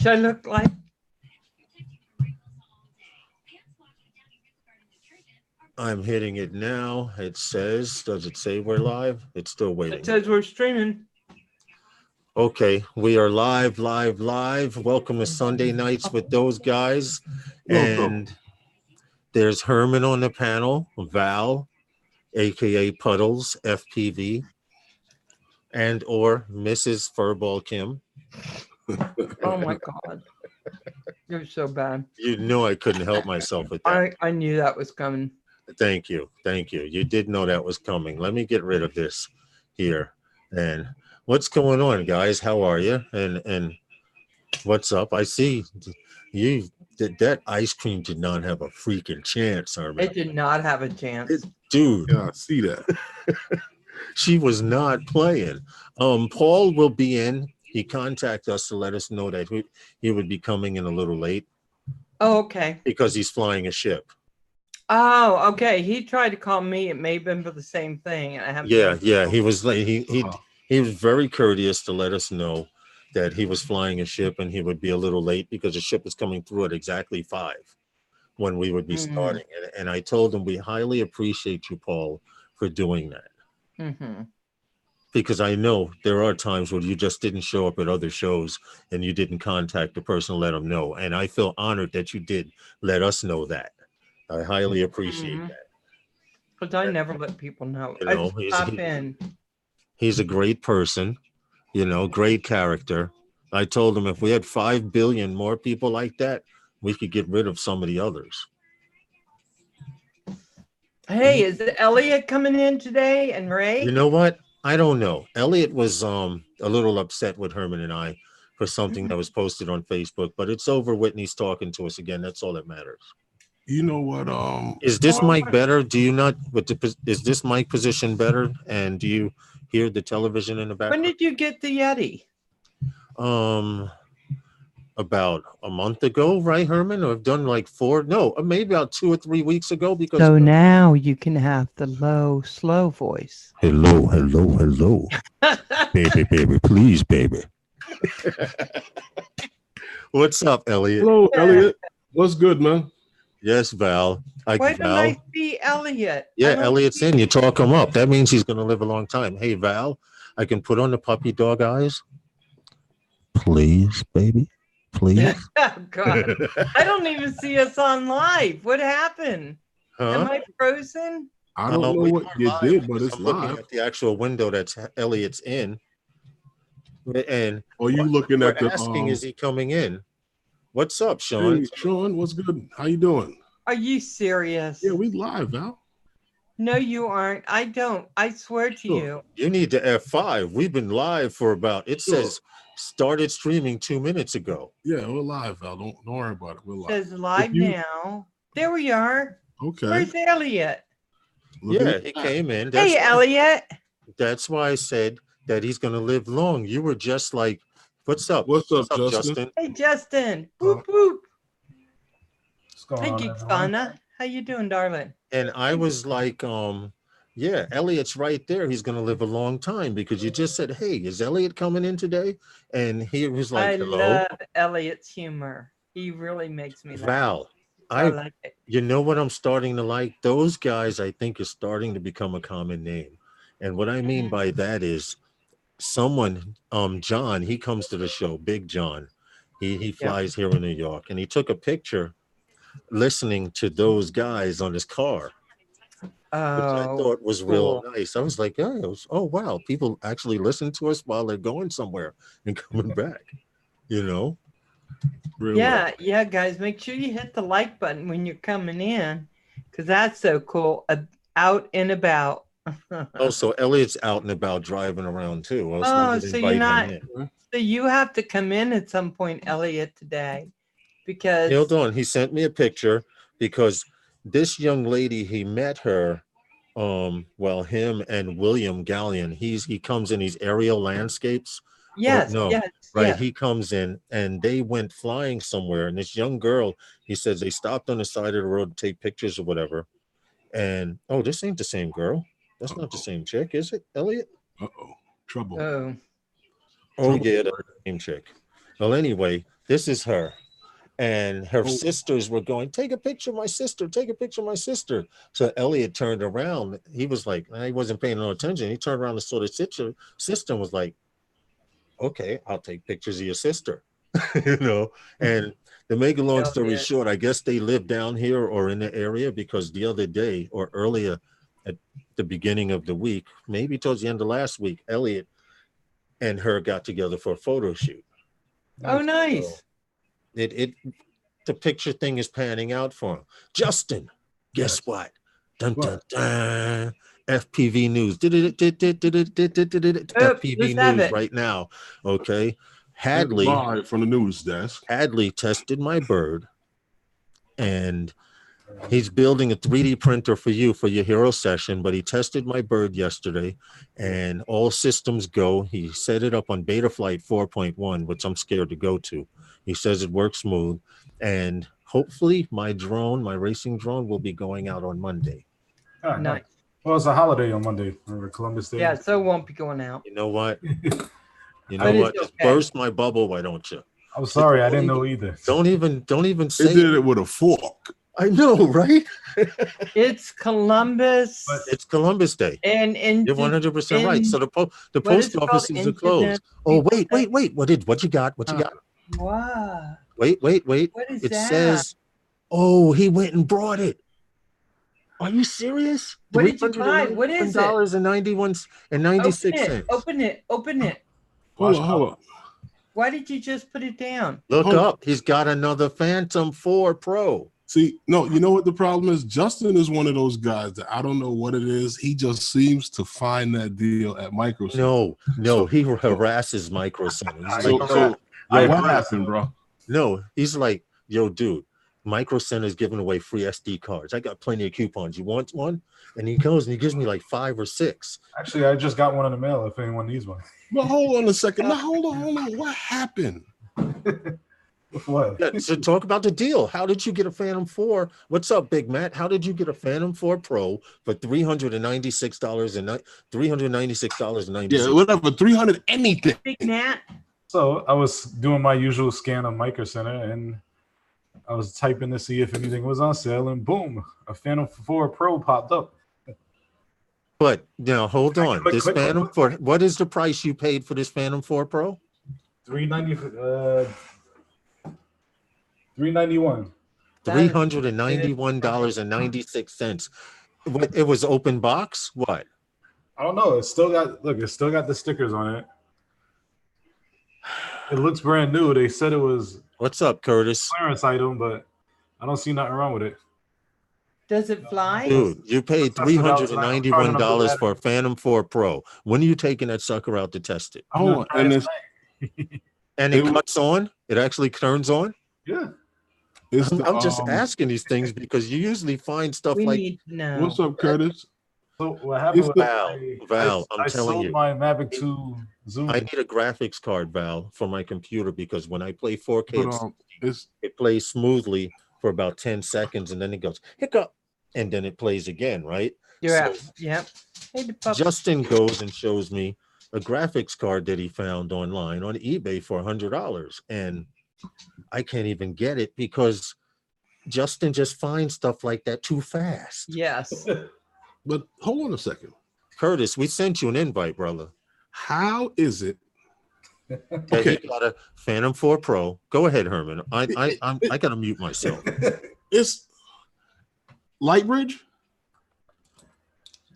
Should I look like? I'm hitting it now. It says, does it say we're live? It's still It waiting. says we're streaming. Okay, we are live, live, live. Welcome to Sunday Nights with those guys. Welcome. And there's Herman on the panel, Val, aka Puddles, FPV, and or Mrs. Furball Kim. Oh my God. You're so bad. You know I couldn't help myself with that. I knew that was coming. Thank you. Thank you. You did know that was coming. Let me get rid of this here. And what's going on, guys? How are you? And what's up? I see you that ice cream did not have a freaking chance, Herman. It did not have a chance. Dude, Yeah, I see that. she was not playing. Paul will be in. He contacted us to let us know that he would be coming in a little late Oh, okay. because he's flying a ship. Oh, okay. He tried to call me. It may have been for the same thing. And I haven't. Yeah. He was late. He was very courteous to let us know that he was flying a ship and he would be a little late because the ship was coming through at exactly 5 when we would be starting. And I told him we highly appreciate you, Paul, for doing that. Mm-hmm. Because I know there are times where you just didn't show up at other shows and you didn't contact the person to let them know. And I feel honored that you did let us know that. I highly appreciate that. Because I never let people know. You I know, just pop in. He's a great person, great character. I told him if we had 5 billion more people like that, we could get rid of some of the others. Hey, is Elliot coming in today and Ray? You know what? I don't know. Elliot was a little upset with Herman and I for something that was posted on Facebook, but it's over. Whitney's talking to us again. That's all that matters. You know what? Is this mic better? Do you not? Is this mic position better? And do you hear the television in the background? When did you get the Yeti? About a month ago, right, Herman? Or I've done like 4, no, maybe about 2 or 3 weeks ago. Because so now you can have the low, slow voice. Hello, baby, please, baby. What's up, Elliot? Hello, Elliot. What's good, man? Yes, Val. Why don't I see Elliot? Yeah, Elliot's in. You talk him up. That means he's going to live a long time. Hey, Val, I can put on the puppy dog eyes. Please, baby. Please. Oh, God. I don't even see us on live. What happened? Am I frozen? I don't know what you did, but it's I'm live. looking at the actual window that's Elliot's in. And are you looking at the asking, is he coming in? What's up, Sean? Hey, Sean, what's good? How you doing? Are you serious? Yeah, we live, Val. No, you aren't. I don't. I swear to you. You need to F5. We've been live for about, it says started streaming 2 minutes ago. Yeah, we're live, Val. Don't worry about it. We're live. It says live now. There we are. Okay. Where's Elliot? Yeah, he came in. Hey, Elliot. That's why I said that he's going to live long. You were just like, what's up? What's up, Justin? Hey, Justin. Whoop, whoop. Hey, Geekfana. How you doing, darling? And I was like, yeah, Elliot's right there. He's going to live a long time because you just said, hey, is Elliot coming in today? And he was like, hello. I love Elliot's humor. He really makes me laugh. Val, I like it. You know what I'm starting to like? Those guys, I think, are starting to become a common name. And what I mean by that is someone, John, he comes to the show, Big John. He flies here in New York, and he took a picture listening to those guys on his car. Which I thought was real nice. I was like, oh wow, people actually listen to us while they're going somewhere and coming back, Really yeah, guys, make sure you hit the like button when you're coming in, because that's so cool. Out and about. Oh, so Elliot's out and about driving around too. So you're not. So you have to come in at some point, Elliot, today, because hold on. He sent me a picture because this young lady, he met her, him and William Gallion, he comes in these aerial landscapes. Yes. He comes in and they went flying somewhere, and this young girl, he says they stopped on the side of the road to take pictures or whatever. And this ain't the same girl. That's not the same chick, is it, Elliot? Trouble. Oh yeah, that's the same chick. Well, anyway, this is her. And her Oh. sisters were going, take a picture of my sister, take a picture of my sister. So Elliot turned around. He was like, he wasn't paying no attention. He turned around and saw the sister and was like, okay, I'll take pictures of your sister. You know, and to make a long story short, I guess they live down here or in the area, because the other day or earlier at the beginning of the week, maybe towards the end of last week, Elliot and her got together for a photo shoot. Oh, nice. So the picture thing is panning out for him. Justin, guess what? Dun dun dun. FPV News. FPV News right now. Okay. Hadley live from the news desk. Hadley tested my bird, and he's building a 3D printer for you for your hero session, but he tested my bird yesterday and all systems go. He set it up on Beta Flight 4.1, which I'm scared to go to. He says it works smooth, and hopefully my racing drone will be going out on Monday. Oh, nice. Well, it's a holiday on Monday, Columbus Day. Yeah, so it won't be going out. You know what? You know what? Just burst my bubble, why don't you? I'm sorry, I didn't know either. Don't even say they did it with a fork. I know, right? It's Columbus. It's Columbus Day. And you're 100% right. So the post offices are closed. Oh, wait. What you got? What you got? Wow. Wait. What is it that? says, oh, he went and brought it. Are you serious? What did you buy? What is it? $91.96. Open it. Hold on. Why did you just put it down? Look up. He's got another Phantom 4 Pro. See, no, you know what the problem is? Justin is one of those guys that I don't know what it is. He just seems to find that deal at Micro Center. No, he harasses Micro Center. What happened, bro? No, he's like, yo, dude, Micro Center is giving away free SD cards. I got plenty of coupons. You want one? And he goes and he gives me like 5 or 6. Actually, I just got one in the mail if anyone needs one. But hold on a second. Now, hold on. What happened? What? Yeah, so talk about the deal. How did you get a Phantom 4? What's up, Big Matt? How did you get a Phantom 4 Pro for $396 and $396.96? Yeah, whatever, 300 anything. Big Matt. So I was doing my usual scan of Micro Center, and I was typing to see if anything was on sale, and boom, a Phantom 4 Pro popped up. But now hold on. Phantom 4, what is the price you paid for this Phantom 4 Pro? $391. $391.96. It was open box? What? I don't know. It's still got the stickers on it. It looks brand new. They said it was what's up, Curtis? Clearance item, but I don't see nothing wrong with it. Does it fly? Dude, you paid $391 for a Phantom 4 Pro. When are you taking that sucker out to test it? Oh, and it cuts on? It actually turns on? Yeah. I'm just asking these things because you usually find stuff what's up, Curtis? So what happened Val, I'm telling you. My Mavic 2 Zoom. I need a graphics card, Val, for my computer because when I play 4K, it plays smoothly for about 10 seconds and then it goes hiccup and then it plays again, right? Yep. Hey, Justin goes and shows me a graphics card that he found online on eBay for $100 and I can't even get it because Justin just finds stuff like that too fast. Yes. But hold on a second. Curtis, we sent you an invite, brother. How is it? Okay. He got a Phantom 4 Pro. Go ahead, Herman. I gotta mute myself. It's Lightbridge?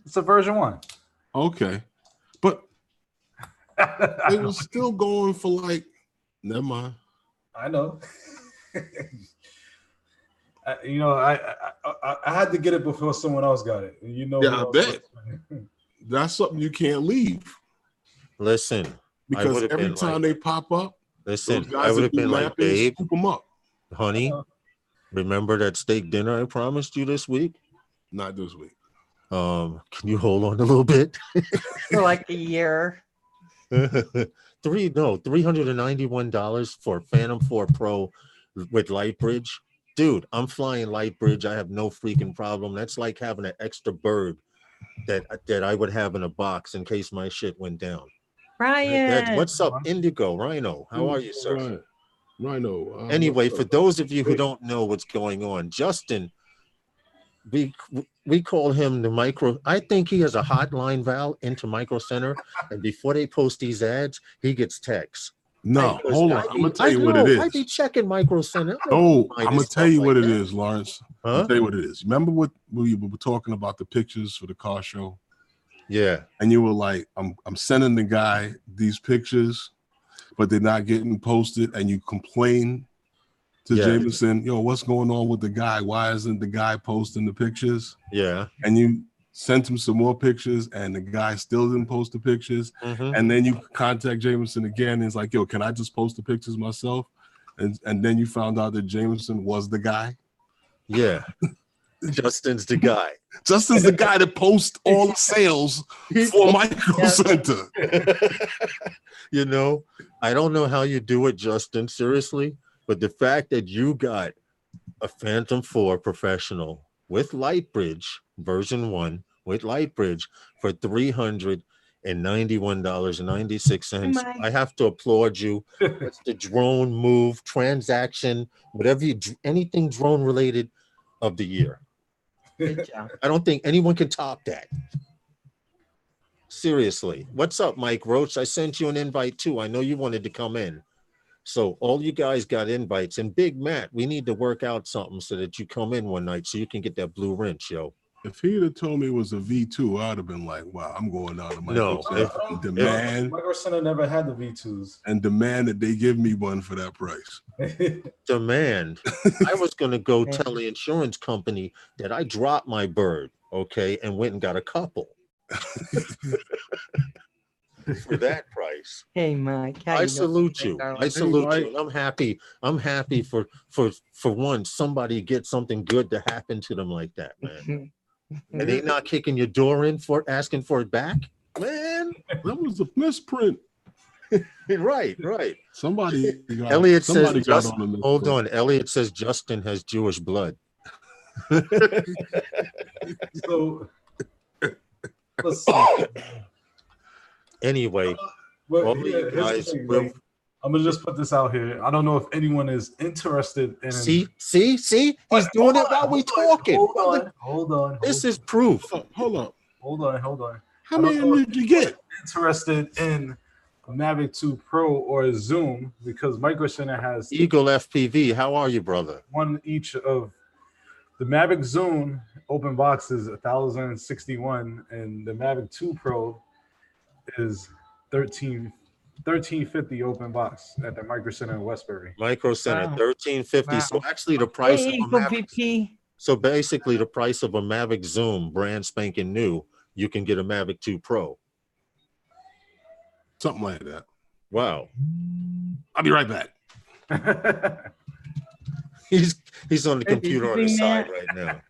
It's a version 1. Okay. But it was still going for like, never mind. I know. I had to get it before someone else got it. I bet. That's something you can't leave. Listen, because every time they pop up, I would have been like, babe, scoop them up. Honey, remember that steak dinner I promised you this week? Not this week. Can you hold on a little bit? For like a year. $391 for Phantom 4 Pro with Lightbridge. Dude, I'm flying Lightbridge. I have no freaking problem. That's like having an extra bird that I would have in a box in case my shit went down. Ryan. What's up, Indigo Rhino? How are you, sir? Rhino. Anyway, for those of you who don't know what's going on, Justin, we call him the micro. I think he has a hotline, Val, into Micro Center, and before they post these ads, he gets texts. No, hold on. I'm gonna tell you what it is. I be checking Micro Center. Oh, I'm gonna tell you what it is, Lawrence. Huh? I'll tell you what it is. Remember what we were talking about the pictures for the car show? Yeah. And you were like, I'm sending the guy these pictures, but they're not getting posted, and you complain to Jameson, yo, what's going on with the guy? Why isn't the guy posting the pictures? Yeah. And you sent him some more pictures, and the guy still didn't post the pictures. And then you contact Jameson again, and it's like, yo, can I just post the pictures myself? And then you found out that Jameson was the guy. Yeah. Justin's the guy. Justin's the guy that posts all the sales for Micro Center. You know, I don't know how you do it, Justin, seriously, but the fact that you got a Phantom 4 Professional with Lightbridge, version 1, with Lightbridge for $391.96. I have to applaud you. It's the drone move, transaction, whatever anything drone related of the year. Good job. I don't think anyone can top that. Seriously. What's up, Mike Roach? I sent you an invite too. I know you wanted to come in. So all you guys got invites. And Big Matt, we need to work out something so that you come in one night so you can get that blue wrench, yo. If he'd have told me it was a V2, I'd have been like, wow, I'm going down to Micro Center and demand. Micro Center never had the V2s. And demand that they give me one for that price. Demand. I was going to go tell the insurance company that I dropped my bird, okay, and went and got a couple. For that price. Hey, Mike. I salute you. I salute you. And I'm happy for once somebody gets something good to happen to them like that, man. And they not kicking your door in for asking for it back, man. That was a misprint. Right. Somebody got, Elliot somebody says, got on the misprint. hold on. Elliot says Justin has Jewish blood. So let's see. Anyway, I'm gonna just put this out here. I don't know if anyone is interested in. See, he's doing it while we talking. Hold on. This is proof. Hold on. How many did you get? Interested in a Mavic 2 Pro or a Zoom, because Micro Center has Eagle FPV. How are you, brother? one each of the Mavic Zoom open box is $1,061, and the Mavic 2 Pro is $1,350 open box at the Micro Center in Westbury. Micro Center, Wow. $1,350. Wow. So actually the price Hey, of a Eagle Mavic, VP. so basically the price of a Mavic Zoom, brand spanking new, you can get a Mavic 2 Pro. Something like that. Wow. I'll be right back. He's on the computer on his Matt. side right now.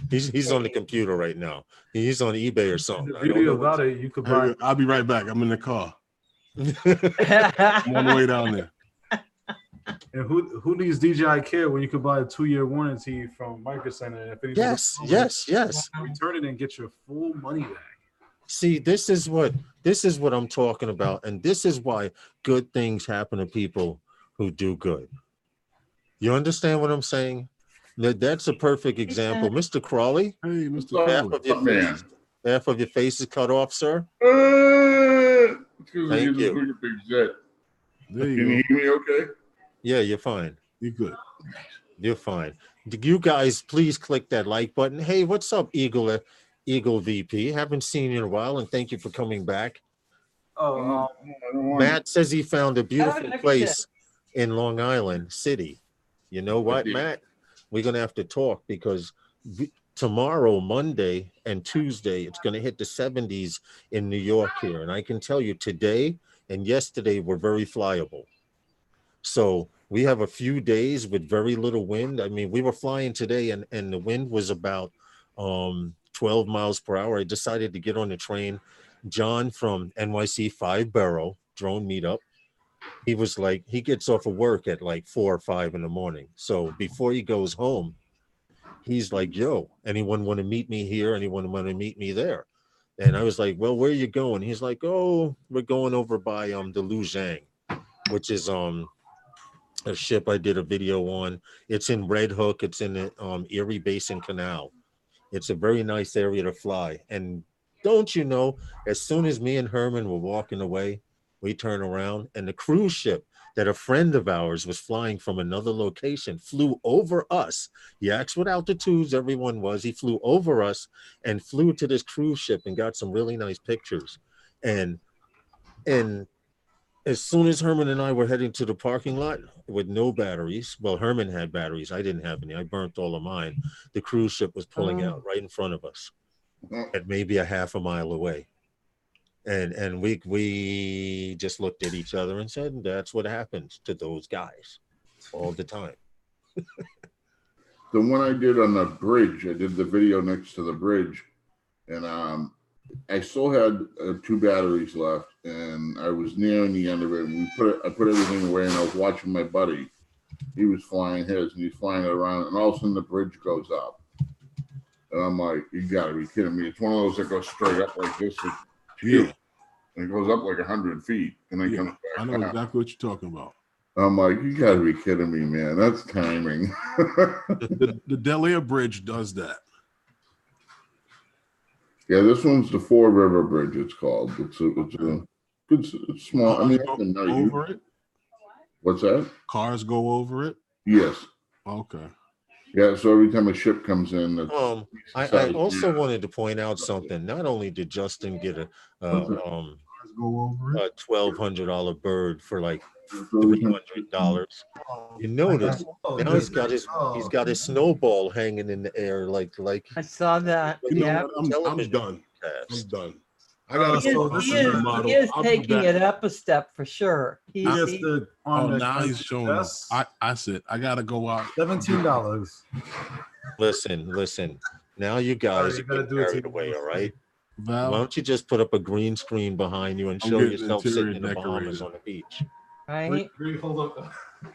He's on the computer right now. He's on eBay or something. The beauty about it, you could buy. I'll be right back. I'm in the car. I'm on the way down there. And who needs DJI Care when you could buy a 2-year warranty from Micro Center? If Yes. Return it and get your full money back. See, this is what I'm talking about, and this is why good things happen to people who do good. You understand what I'm saying? That's a perfect example. Mr. Crawley, Hey, Mr. Crawley. half of your face is cut off, sir. Thank you. There Can you hear me okay? Yeah, you're fine. You good. You're fine. You guys, please click that like button. Hey, what's up, Eagle VP? Haven't seen you in a while, and thank you for coming back. Matt says he found a beautiful place in Long Island City. You know what, Matt? We're going to have to talk because tomorrow, Monday and Tuesday, it's going to hit the 70s in New York here. And I can tell you today and yesterday were very flyable. So we have a few days with very little wind. I mean, we were flying today and the wind was about 12 miles per hour. I decided to get on the train. John from NYC 5 Barrel drone meetup. He was like, he gets off of work at like 4 or 5 in the morning. So before he goes home, he's like, yo, anyone want to meet me here? Anyone want to meet me there? And I was like, well, where are you going? He's like, oh, we're going over by the Luzhang. which is a ship I did a video on. It's in Red Hook. It's in the Erie Basin Canal. It's a very nice area to fly. And don't you know, as soon as me and Herman were walking away, we turned around and the cruise ship that a friend of ours was flying from another location flew over us. He asked what altitudes everyone was. He flew over us and flew to this cruise ship and got some really nice pictures. And as soon as Herman and I were heading to the parking lot with no batteries, well, Herman had batteries. I didn't have any. I burnt all of mine. The cruise ship was pulling out right in front of us at maybe a half a mile away. And we just looked at each other and said, that's what happens to those guys all the time. The one I did on the bridge, I did the video next to the bridge, and I still had 2 batteries left, and I was nearing the end of it. And I put everything away, and I was watching my buddy. He was flying his, and he's flying it around, and all of a sudden the bridge goes up, and I'm like, "You got to be kidding me!" It's one of those that goes straight up like this, and it goes up like 100 feet, and then comes back. I know exactly what you're talking about. I'm like, "You got to be kidding me, man! That's timing." The Del Air Bridge does that. Yeah, this one's the Four River Bridge. It's called. It's small. I mean, over it. What's that? Cars go over it. Yes. Okay. Yeah. So every time a ship comes in, I also wanted to point out something. Not only did Justin get a $1,200 bird for like $300. You notice now he's got his snowball hanging in the air like I saw that. You know, I'm done. I'm done. I gotta he is taking it up a step for sure. Now he's showing us. I said I gotta go out. $17. Listen. Now you guys are getting carried away, all right? Val, why don't you just put up a green screen behind you and show yourself sitting in the Bahamas on the beach? Right. Hold up.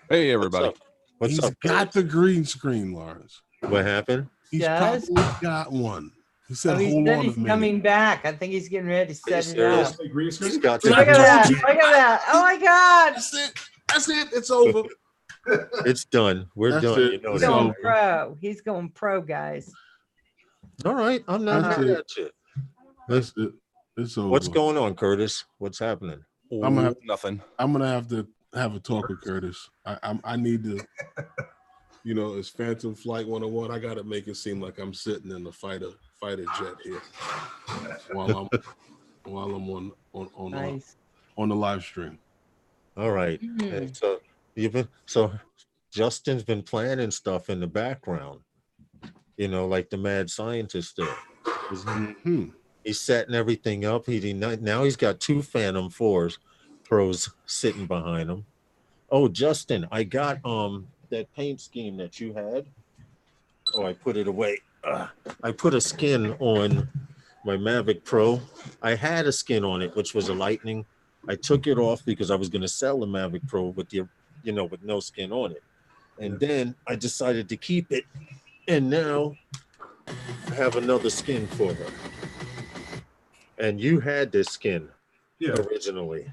Hey, everybody. What's up? He's got the green screen, Lawrence. What happened? He's probably got one. He said, hold on a minute. He's coming back. I think he's getting ready to set it up. Look at that. Look at that. Oh, my God. That's it. It's over. It's done. We're done. You know, he's going pro. He's going pro, guys. All right. I'm not mad at you. That's it. It's over. What's going on, Curtis? What's happening? I'm gonna have nothing. I'm gonna have to have a talk with Curtis. I need to, you know, it's Phantom Flight 101. I gotta make it seem like I'm sitting in the fighter jet here while I'm on the live stream. All right. And so Justin's been planning stuff in the background, you know, like the mad scientist did. He's setting everything up. Now he's got 2 Phantom 4s pros sitting behind him. Oh, Justin, I got that paint scheme that you had. Oh, I put it away. I put a skin on my Mavic Pro. I had a skin on it, which was a Lightning. I took it off because I was going to sell the Mavic Pro with with no skin on it. And then I decided to keep it. And now I have another skin for her. And you had this skin originally.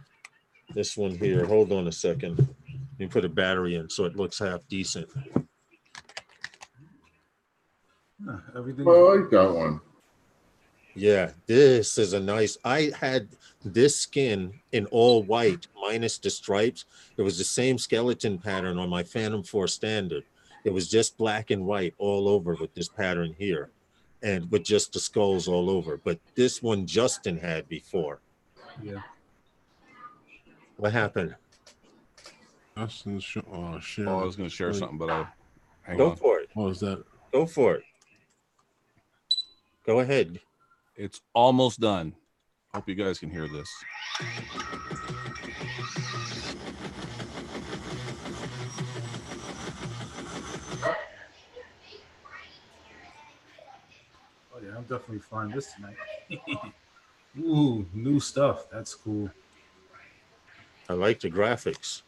This one here. Hold on a second. You put a battery in so it looks half decent. Everything. I like that one. Yeah, this is a nice. I had this skin in all white minus the stripes. It was the same skeleton pattern on my Phantom 4 Standard. It was just black and white all over with this pattern here. And with just the skulls all over. But this one Justin had before. Yeah. What happened? Justin's share. I was going to share something, but I'll hang Go on. for it. What was that? Go for it. Go ahead. It's almost done. Hope you guys can hear this. Yeah, I'm definitely flying this tonight. Ooh, new stuff. That's cool. I like the graphics.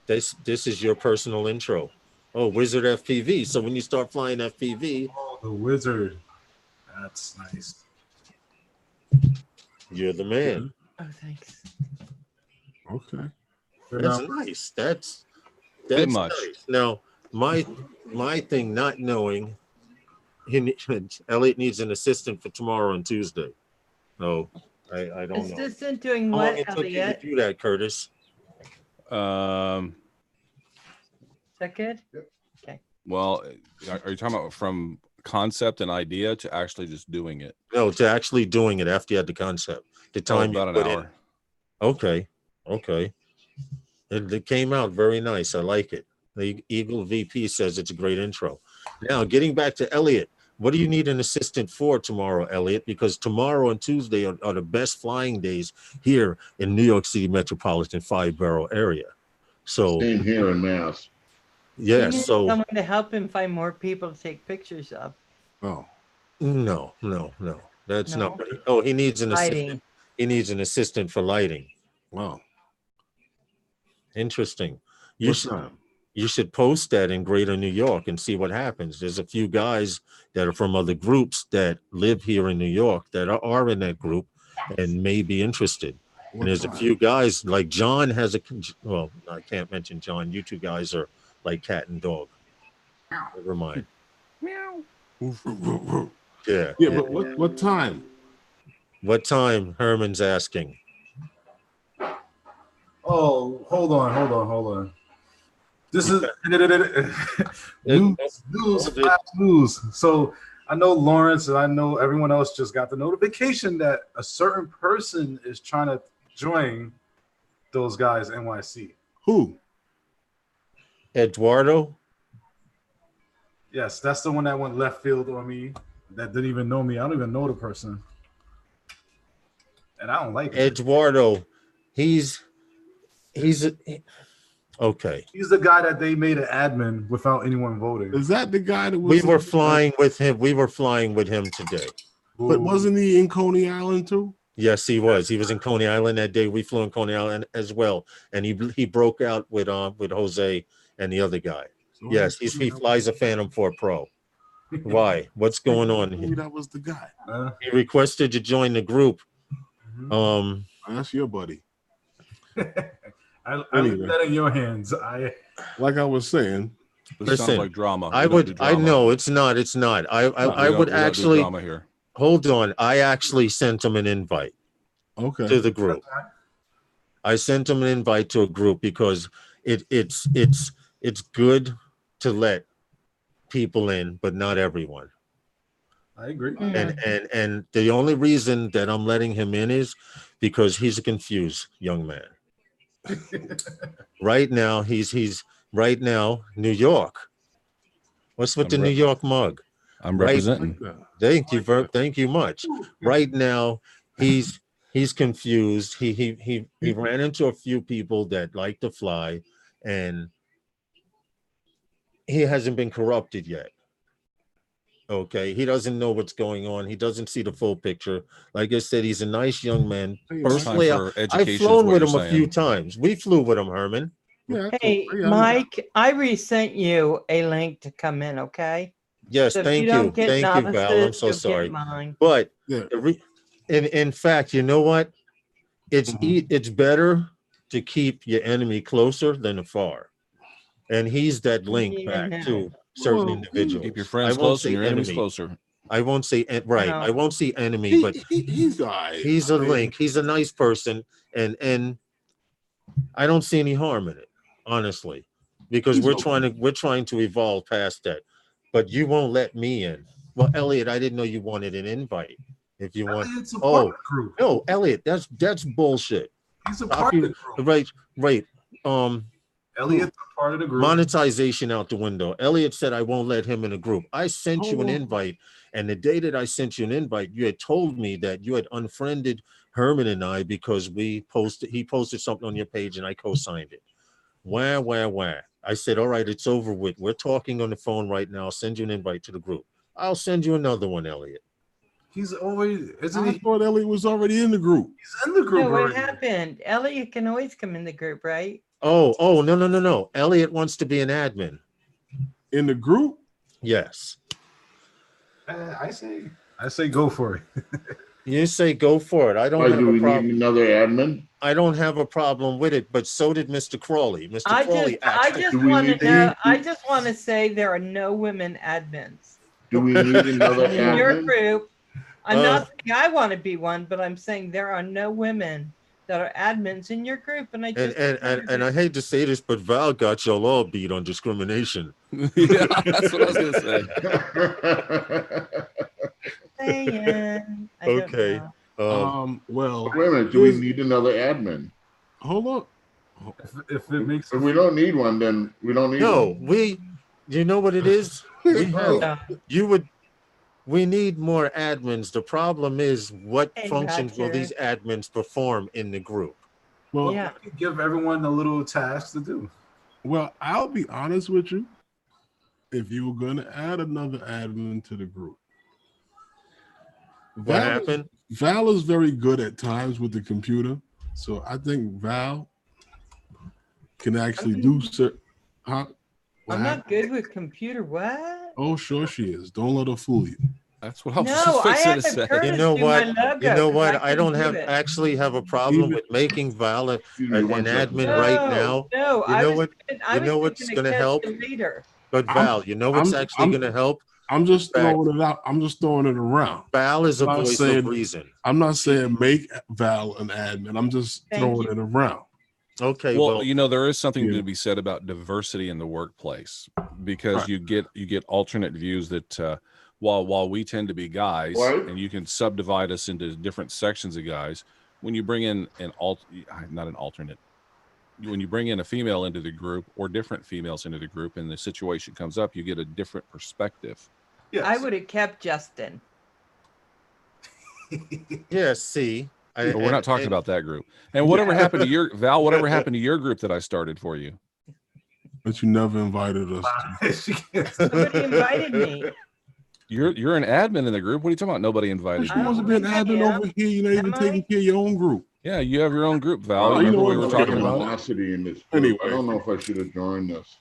This is your personal intro. Oh, Wizard FPV. So when you start flying FPV, oh, the Wizard. That's nice. You're the man. Oh, thanks. Okay. That's nice. That's much. nice. Now, my thing, not knowing, Elliot needs an assistant for tomorrow and Tuesday. No, I don't know. Assistant doing How long what, it took you to Elliot? do that, Curtis? Um, Is that good? well, are you talking about from concept and idea to actually just doing it? No, to actually doing it after you had the concept. The time about you an put hour. in. Okay. It came out very nice. I like it. The Eagle VP says it's a great intro. Now, getting back to Elliot, what do you need an assistant for tomorrow, Elliot? Because tomorrow and Tuesday are the best flying days here in New York City metropolitan 5-borough area. So, Same here in Mass. yes. He needs someone to help him find more people to take pictures of. Oh. No. That's No? not. Oh, he needs an Lighting. assistant. He needs an assistant for lighting. Wow. Interesting. You should post that in Greater New York and see what happens. There's a few guys that are from other groups that live here in New York that are in that group and may be interested. And there's a few guys like John has well, I can't mention John. You two guys are like cat and dog. Never mind. Yeah. Yeah, but what time? What time? Herman's asking. Oh, hold on. This is news. So I know Lawrence and I know everyone else just got the notification that a certain person is trying to join those guys NYC. Who? Eduardo? Yes, that's the one that went left field on me. That didn't even know me. I don't even know the person, and I don't like it. Eduardo. He's okay. He's the guy that they made an admin without anyone voting. Is that the guy that was? We were flying with him. We were flying with him today. But wasn't he in Coney Island too? Yes, he was. He was in Coney Island that day. We flew in Coney Island as well, and he broke out with Jose and the other guy. So yes, he flies a Phantom 4 Pro. Why? What's going on here? That was the guy. He requested to join the group. That's your buddy. I leave that in your hands. Like I was saying. This sounds like drama. I know it's not. I would actually drama here. Hold on. I actually sent him an invite. Okay. To the group. I sent him an invite to a group because it's good to let people in, but not everyone. I agree. And the only reason that I'm letting him in is because he's a confused young man. Right now, he's right now New York. What's with the New York mug? I'm representing. Thank you much. Right now, he's confused. He ran into a few people that like to fly, and he hasn't been corrupted yet. Okay, he doesn't know what's going on. He doesn't see the full picture. Like I said, he's a nice young man. Personally, I've flown with him a few times. We flew with him, Herman. Yeah, hey, Mike, I resent you a link to come in, okay? Yes, so thank you. Thank you, Val. I'm so sorry. But in fact, you know what? It's better to keep your enemy closer than afar. And he's that link back to certain individuals. Keep your friends close and your enemies closer. I won't say right. I won't say enemy, but he's a link. He's a nice person, and I don't see any harm in it, honestly, because we're trying to evolve past that. But you won't let me in. Well, Elliot, I didn't know you wanted an invite. If you want, no, Elliot, that's bullshit. He's a part of the group. Right. Elliot's a part of the group. Monetization out the window. Elliot said I won't let him in a group. I sent you an invite, and the day that I sent you an invite, you had told me that you had unfriended Herman and I because he posted something on your page and I co-signed it. Where? I said, all right, it's over with. We're talking on the phone right now. I'll send you an invite to the group. I'll send you another one, Elliot. He's always, I thought Elliot was already in the group. He's in the group. No, what happened? Elliot can always come in the group, right? Oh, no. Elliot wants to be an admin. In the group? Yes. I say go for it. You say go for it. I don't Why, have do a we problem. need another admin? I don't have a problem with it, but so did Mr. Crawley. Mr. Crawley I asked. just Do we want to need- know. I just want to say there are no women admins Do we need another in your admin? group. I'm not saying I want to be one, but I'm saying there are no women that are admins in your group, and I just and I hate to say this, but Val got y'all all beat on discrimination. Yeah, that's what I was gonna say. saying. I don't Okay. know. Well, Wait a minute. Do we need another admin? hold on. If it makes If we don't need one, then we don't need No, one. you know what it is? We have, Oh. we need more admins. The problem is, what Hey, functions will Roger. these admins perform in the group? Well, Yeah. give everyone a little task to do. well, I'll be honest with you. If you were going to add another admin to the group, What happened? Val is very good at times with the computer, so I think Val can actually do certain. Huh? I'm not good with computer. What? Oh, sure she is. Don't let her fool you. That's what I was No, just I fixing had to to say. Curtis You know do what? my logo, You know 'cause what? I don't couldn't do have it. actually have a problem with making Val an admin right now. No, You know what? I You was know what's thinking going to catch help? it later. But Val, you know what's actually going to help? I'm just In fact, throwing it out. I'm just throwing it around. Val is a I'm not voice saying- of reason. I'm not saying make Val an admin. I'm just throwing it around. Okay, Well, well, you know, there is something Yeah. to be said about diversity in the workplace, because Right. you get alternate views that while we tend to be guys, Right. and you can subdivide us into different sections of guys, when you bring in not an alternate, when you bring in a female into the group or different females into the group and the situation comes up, you get a different perspective. Yes. I would have kept Justin. yeah, see. But we're not talking about that group. And whatever happened to your Val, whatever happened to your group that I started for you? But you never invited us. Nobody invited me. You're an admin in the group. What are you talking about? Nobody invited You want to be an admin over here? You're not even taking care of your own group. Yeah, you have your own group, Val. Well, you you remember know we what? were talking about it? Animosity in this group. Anyway. I don't know if I should have joined this.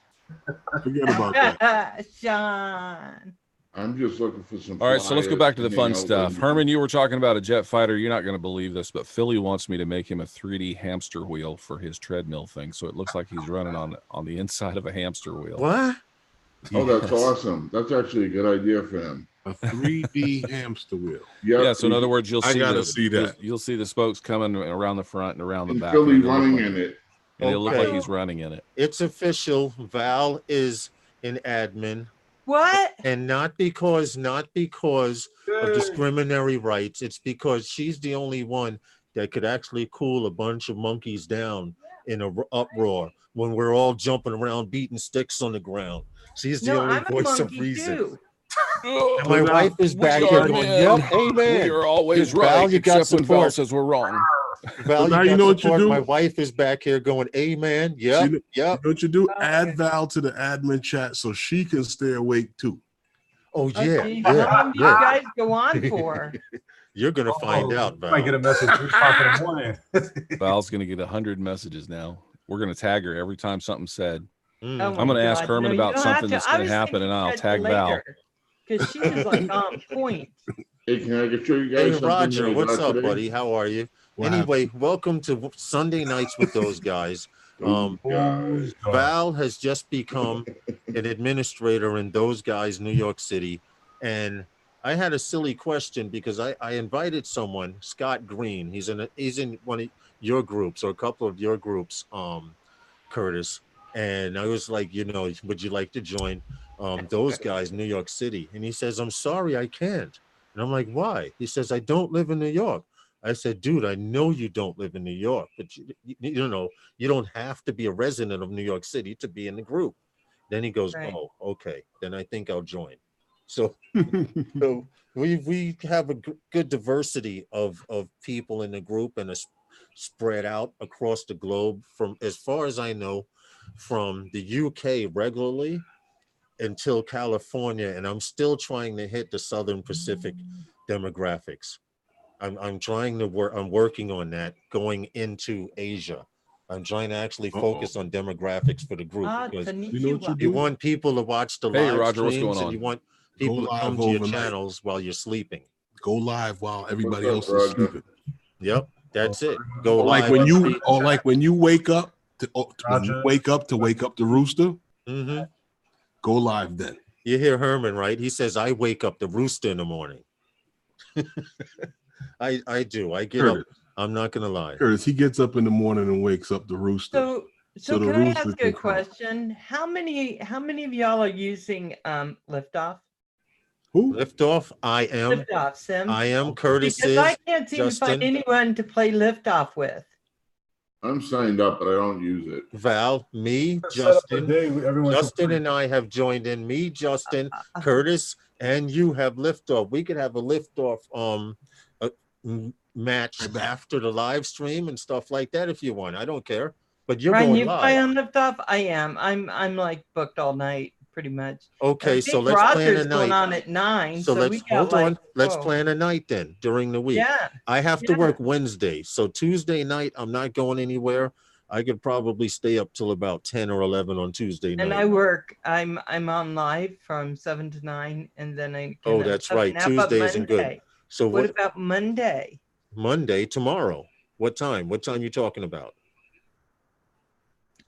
Forget about that. Sean. I'm just looking for some. All right, so let's go back to the fun flyers to stuff. hang out Herman, you were talking about a jet fighter. You're not going to believe this, but Philly wants me to make him a 3D hamster wheel for his treadmill thing. So it looks like he's running on the inside of a hamster wheel. What? Oh, that's awesome. That's actually a good idea for him. A 3D hamster wheel. Yep. Yeah, so in other words, you'll I see gotta see that. You'll see the spokes coming around the front and around the And back. Philly and it'll look running like- in it. And it'll look Okay. like he's running in it. It's official. Val is an admin, What? and not because of discriminatory rights. It's because she's the only one that could actually cool a bunch of monkeys down in a uproar when we're all jumping around beating sticks on the ground. She's the No, only I'm a voice of monkey reason. too. And my wife is back We here are going, men. "Yep, amen." We are always Val, right, you got except when Val support. says we're wrong. Val, now you you got know what you support. do? My wife is back here going, "Amen." You Yep, know, yep. you know what you do? Oh, Add okay. Val to the admin chat so she can stay awake too. Oh Oh, yeah, geez, how long do you yeah. guys go on for? You're gonna find out, Val. I get a message 3 o'clock in the morning. Val's going to get 100 messages now. We're going to tag her every time something's said. Mm. Oh I'm my going to ask God. Herman No, you about don't have something to. that's I going was to happen, thinking and I'll catch tag Val. later, because she was like on point. Hey, can I show you guys Hey something Roger, that I what's got up, today? buddy? How are you? What Anyway, welcome to Sunday Nights with those guys. Those guys. Val has just become an administrator in those guys, New York City. And I had a silly question because I invited someone, Scott Green. He's in one of your groups or a couple of your groups, Curtis. And I was like, would you like to join those guys, New York City? And he says, I'm sorry, I can't. And I'm like, why? He says, I don't live in New York. I said, dude, I know you don't live in New York, but you don't have to be a resident of New York City to be in the group. Then he goes, Right. oh, okay. Then I think I'll join. So we have a good diversity of people in the group, and spread out across the globe, from, as far as I know, from the UK regularly until California, and I'm still trying to hit the Southern Pacific demographics. I'm trying to work. I'm working on that going into Asia. I'm trying to actually focus on demographics for the group, because you want people to watch the Hey, live Roger, what's streams, going and on? you want people to come to your overnight. channels while you're sleeping. Go live while everybody What's else up, is Roger? sleeping. Yep, that's it. Go Or like live. when you wake up to wake up the rooster. Mm-hmm. Go live then. You hear Herman, right? He says, "I wake up the rooster in the morning." I do. I get up. I'm not gonna lie. Curtis, he gets up in the morning and wakes up the rooster. So the can I rooster ask you a can crow. question? How many of y'all are using liftoff? Who? Liftoff. I am. Liftoff, Sim. I am. Curtis Because is. I can't seem to Justin. find anyone to play liftoff with. I'm signed up, but I don't use it. Val, me, Set up a Justin. day everyone can Justin play. and I have joined in. Me, Justin, Curtis, and you have liftoff. We could have a liftoff match after the live stream and stuff like that if you want. I don't care. But you're Ryan, going you live. play on liftoff? I am. I'm like booked all night pretty much. Okay, so Big let's plan a Roger's going night. on at 9. So let's we got hold like, on. Let's whoa. plan a night then during the week. Yeah. I have to Yeah. work Wednesday. So Tuesday night, I'm not going anywhere. I could probably stay up till about 10 or 11 on Tuesday night. And I work. I'm on live from 7 to 9, and then I. Oh, that's right. Tuesday isn't good. So what about Monday? Monday, tomorrow. What time? What time you talking about?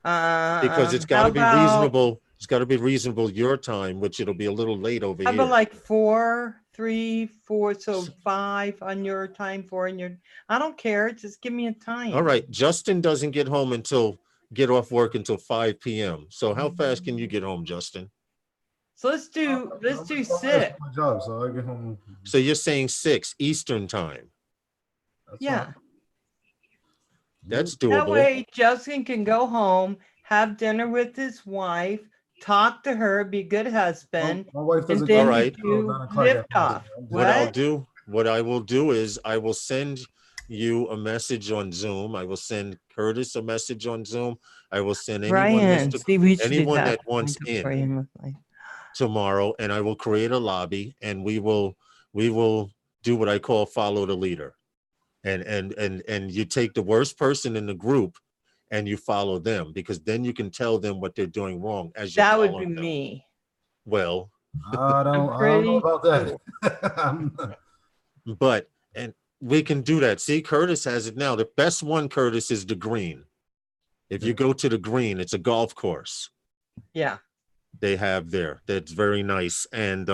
Because it's got to be reasonable. It's got to be reasonable your time, which it'll be a little late over How here. about like 4, 3, 4, so 5 on your time, 4 on your. I don't care. Just give me a time. All right. Justin doesn't get home get off work until 5 p.m. So how fast can you get home, Justin? So let's do 6. My job, so I get home. So you're saying 6 Eastern time. Yeah. Fine. That's doable. That way Justin can go home, have dinner with his wife, talk to her, be a good husband. My wife doesn't. And then All right. lift off. What I will do is I will send you a message on Zoom. I will send Curtis a message on Zoom. I will send anyone, anyone that wants in tomorrow, and I will create a lobby, and we will do what I call follow the leader. And you take the worst person in the group and you follow them, because then you can tell them what they're doing wrong as you that would be them. Me. Well, I don't know about that. But and we can do that. See, Curtis has it now. The best one, Curtis, is the green. If you go to the green, it's a golf course. Yeah. They have there. That's very nice. And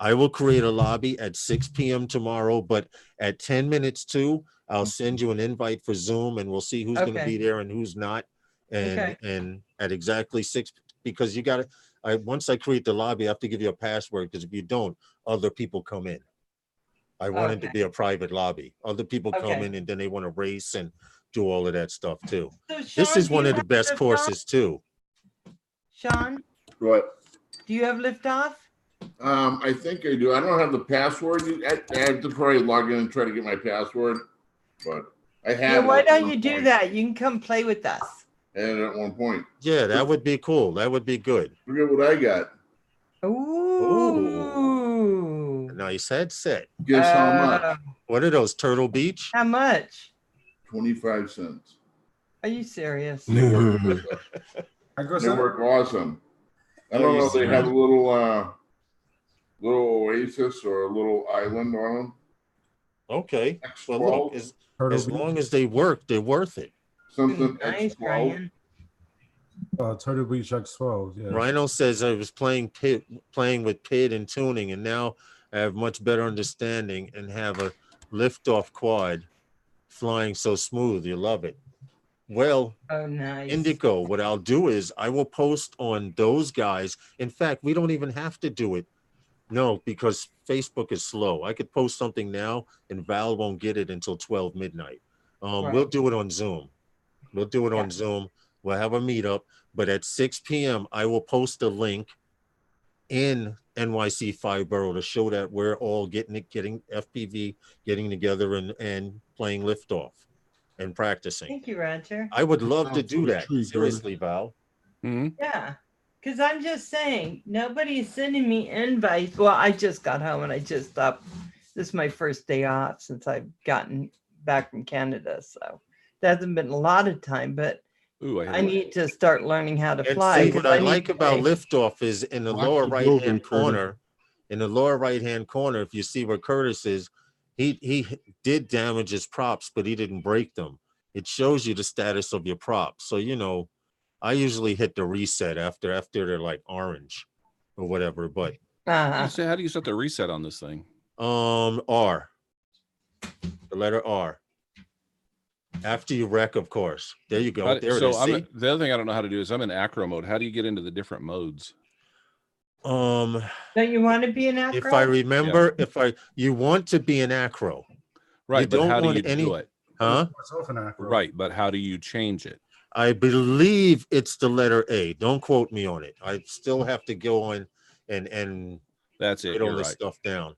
I will create a lobby at 6 p.m. tomorrow, but at 10 minutes to, I'll send you an invite for Zoom, and we'll see who's going to be there and who's not. And at exactly 6, because you got to, once I create the lobby, I have to give you a password, because if you don't, other people come in. I want it to be a private lobby. Other people come in and then they want to race and do all of that stuff too. So Sean, this is one of the best courses too. Sean? What? Do you have liftoff? I think I do. I don't have the password. I have to probably log in and try to get my password, but I have. Yeah, why don't you do that? You can come play with us. And at one point. Yeah, that would be cool. That would be good. Look at what I got. Ooh. Nice headset. Guess how much? What are those, Turtle Beach? How much? 25 cents. Are you serious? They work awesome. I don't know if they have a little oasis or a little island on them. Okay. Well, look, as long as they work, they're worth it. Something nice, Brian. Turtle Beach X12. Yeah. Rhino says I was playing with PID and tuning, and now I have much better understanding and have a liftoff quad flying so smooth. You love it. Well, nice. Indigo, what I'll do is I will post on those guys. In fact, we don't even have to do it. No, because Facebook is slow. I could post something now and Val won't get it until 12 midnight. Right. We'll do it on Zoom. We'll do it on Zoom. We'll have a meetup, but at 6 p.m. I will post a link in NYC 5 Borough to show that we're all getting FPV, getting together and playing liftoff and practicing. Thank you, Roger. I would love to do that. Seriously, Val. Mm-hmm. Yeah, because I'm just saying, nobody's sending me invites. Well, I just got home and I just stopped. This is my first day off since I've gotten back from Canada. So that hasn't been a lot of time, but I need to start learning how to fly. See, what I like about liftoff is in the lower right-hand corner, in the lower right-hand corner, if you see where Curtis is, he did damage his props, but he didn't break them. It shows you the status of your props. So, you know, I usually hit the reset after they're like orange or whatever, but How do you set the reset on this thing? R, the letter R. After you wreck, of course. There you go. There it is. See? The other thing I don't know how to do is I'm in acro mode. How do you get into the different modes? Don't you want to be an acro? If I remember, you want to be an acro. Right, You but don't how do want you do it? Huh? Right, but how do you change it? I believe it's the letter A. Don't quote me on it. I still have to go on and that's it. Get all You're this right. stuff down.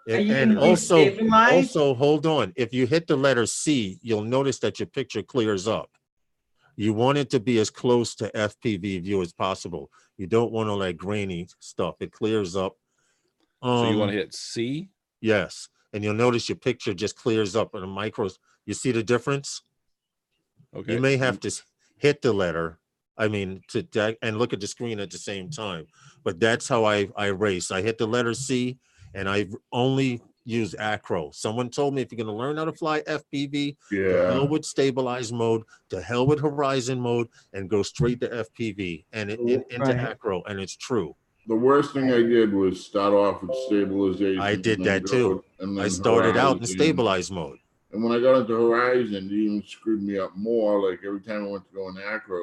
And also, hold on. If you hit the letter C, you'll notice that your picture clears up. You want it to be as close to FPV view as possible. You don't want all that grainy stuff. It clears up. So you want to hit C? Yes. And you'll notice your picture just clears up in the micros. You see the difference? Okay. You may have to hit the letter. I mean, and look at the screen at the same time. But that's how I race. I hit the letter C, and I only use acro. Someone told me if you're going to learn how to fly FPV, to hell with stabilized mode, to hell with horizon mode, and go straight to FPV and into acro. And it's true. The worst thing I did was start off with stabilization. I did that too. I started out in stabilized mode. And when I got into Horizon, it even screwed me up more. Like every time I went to go in acro,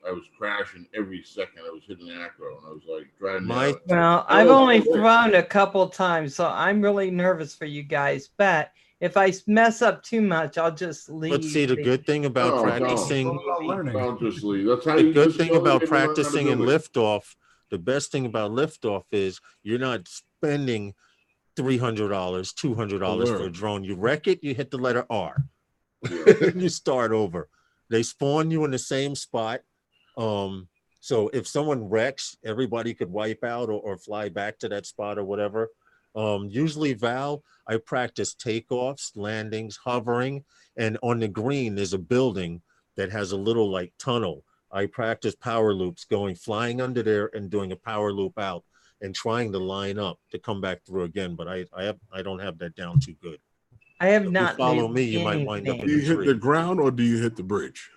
I was crashing every second. I was hitting acro, and I was like driving out. Well, I've only thrown a couple times, so I'm really nervous for you guys. But if I mess up too much, I'll just leave. But see, the good thing about practicing, don't just leave. That's how the you good just thing about learn how to practicing do in it. liftoff, the best thing about liftoff is you're not spending $300, $200 for a drone. You wreck it, you hit the letter R. And you start over. They spawn you in the same spot. So if someone wrecks, everybody could wipe out or fly back to that spot or whatever. Usually, Val, I practice takeoffs, landings, hovering, and on the green there's a building that has a little like tunnel. I practice power loops, flying under there and doing a power loop out and trying to line up to come back through again. But I don't have that down too good. I have If not. you follow me, you might wind up in Do you hit the ground or do you hit the bridge?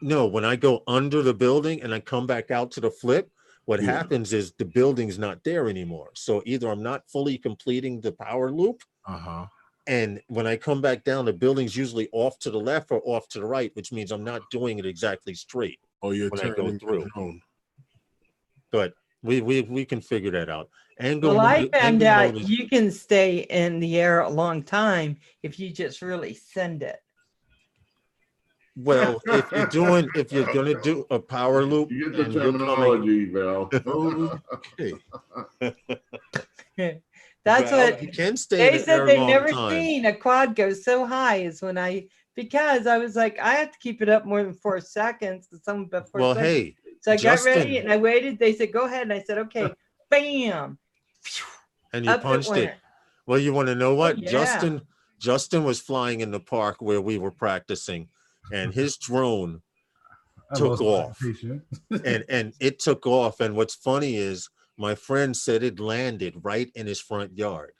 No, when I go under the building and I come back out to the flip, what happens is the building's not there anymore. So either I'm not fully completing the power loop, and when I come back down, the building's usually off to the left or off to the right, which means I'm not doing it exactly straight. Oh, you're when I go turning through. drone. But we can figure that out. Well, I found out you can stay in the air a long time if you just really send it. Well, if you're gonna do a power loop, you get the terminology, Val. Okay. That's Val, what you can stay. They said they've never seen a quad go so high as when because I was like, I have to keep it up more than 4 seconds. Well, hey. So I got ready and I waited. They said, go ahead. And I said, okay, bam. And you punched it. Well, you want to know what? Justin was flying in the park where we were practicing, and his drone took off. and it took off. And what's funny is my friend said it landed right in his front yard.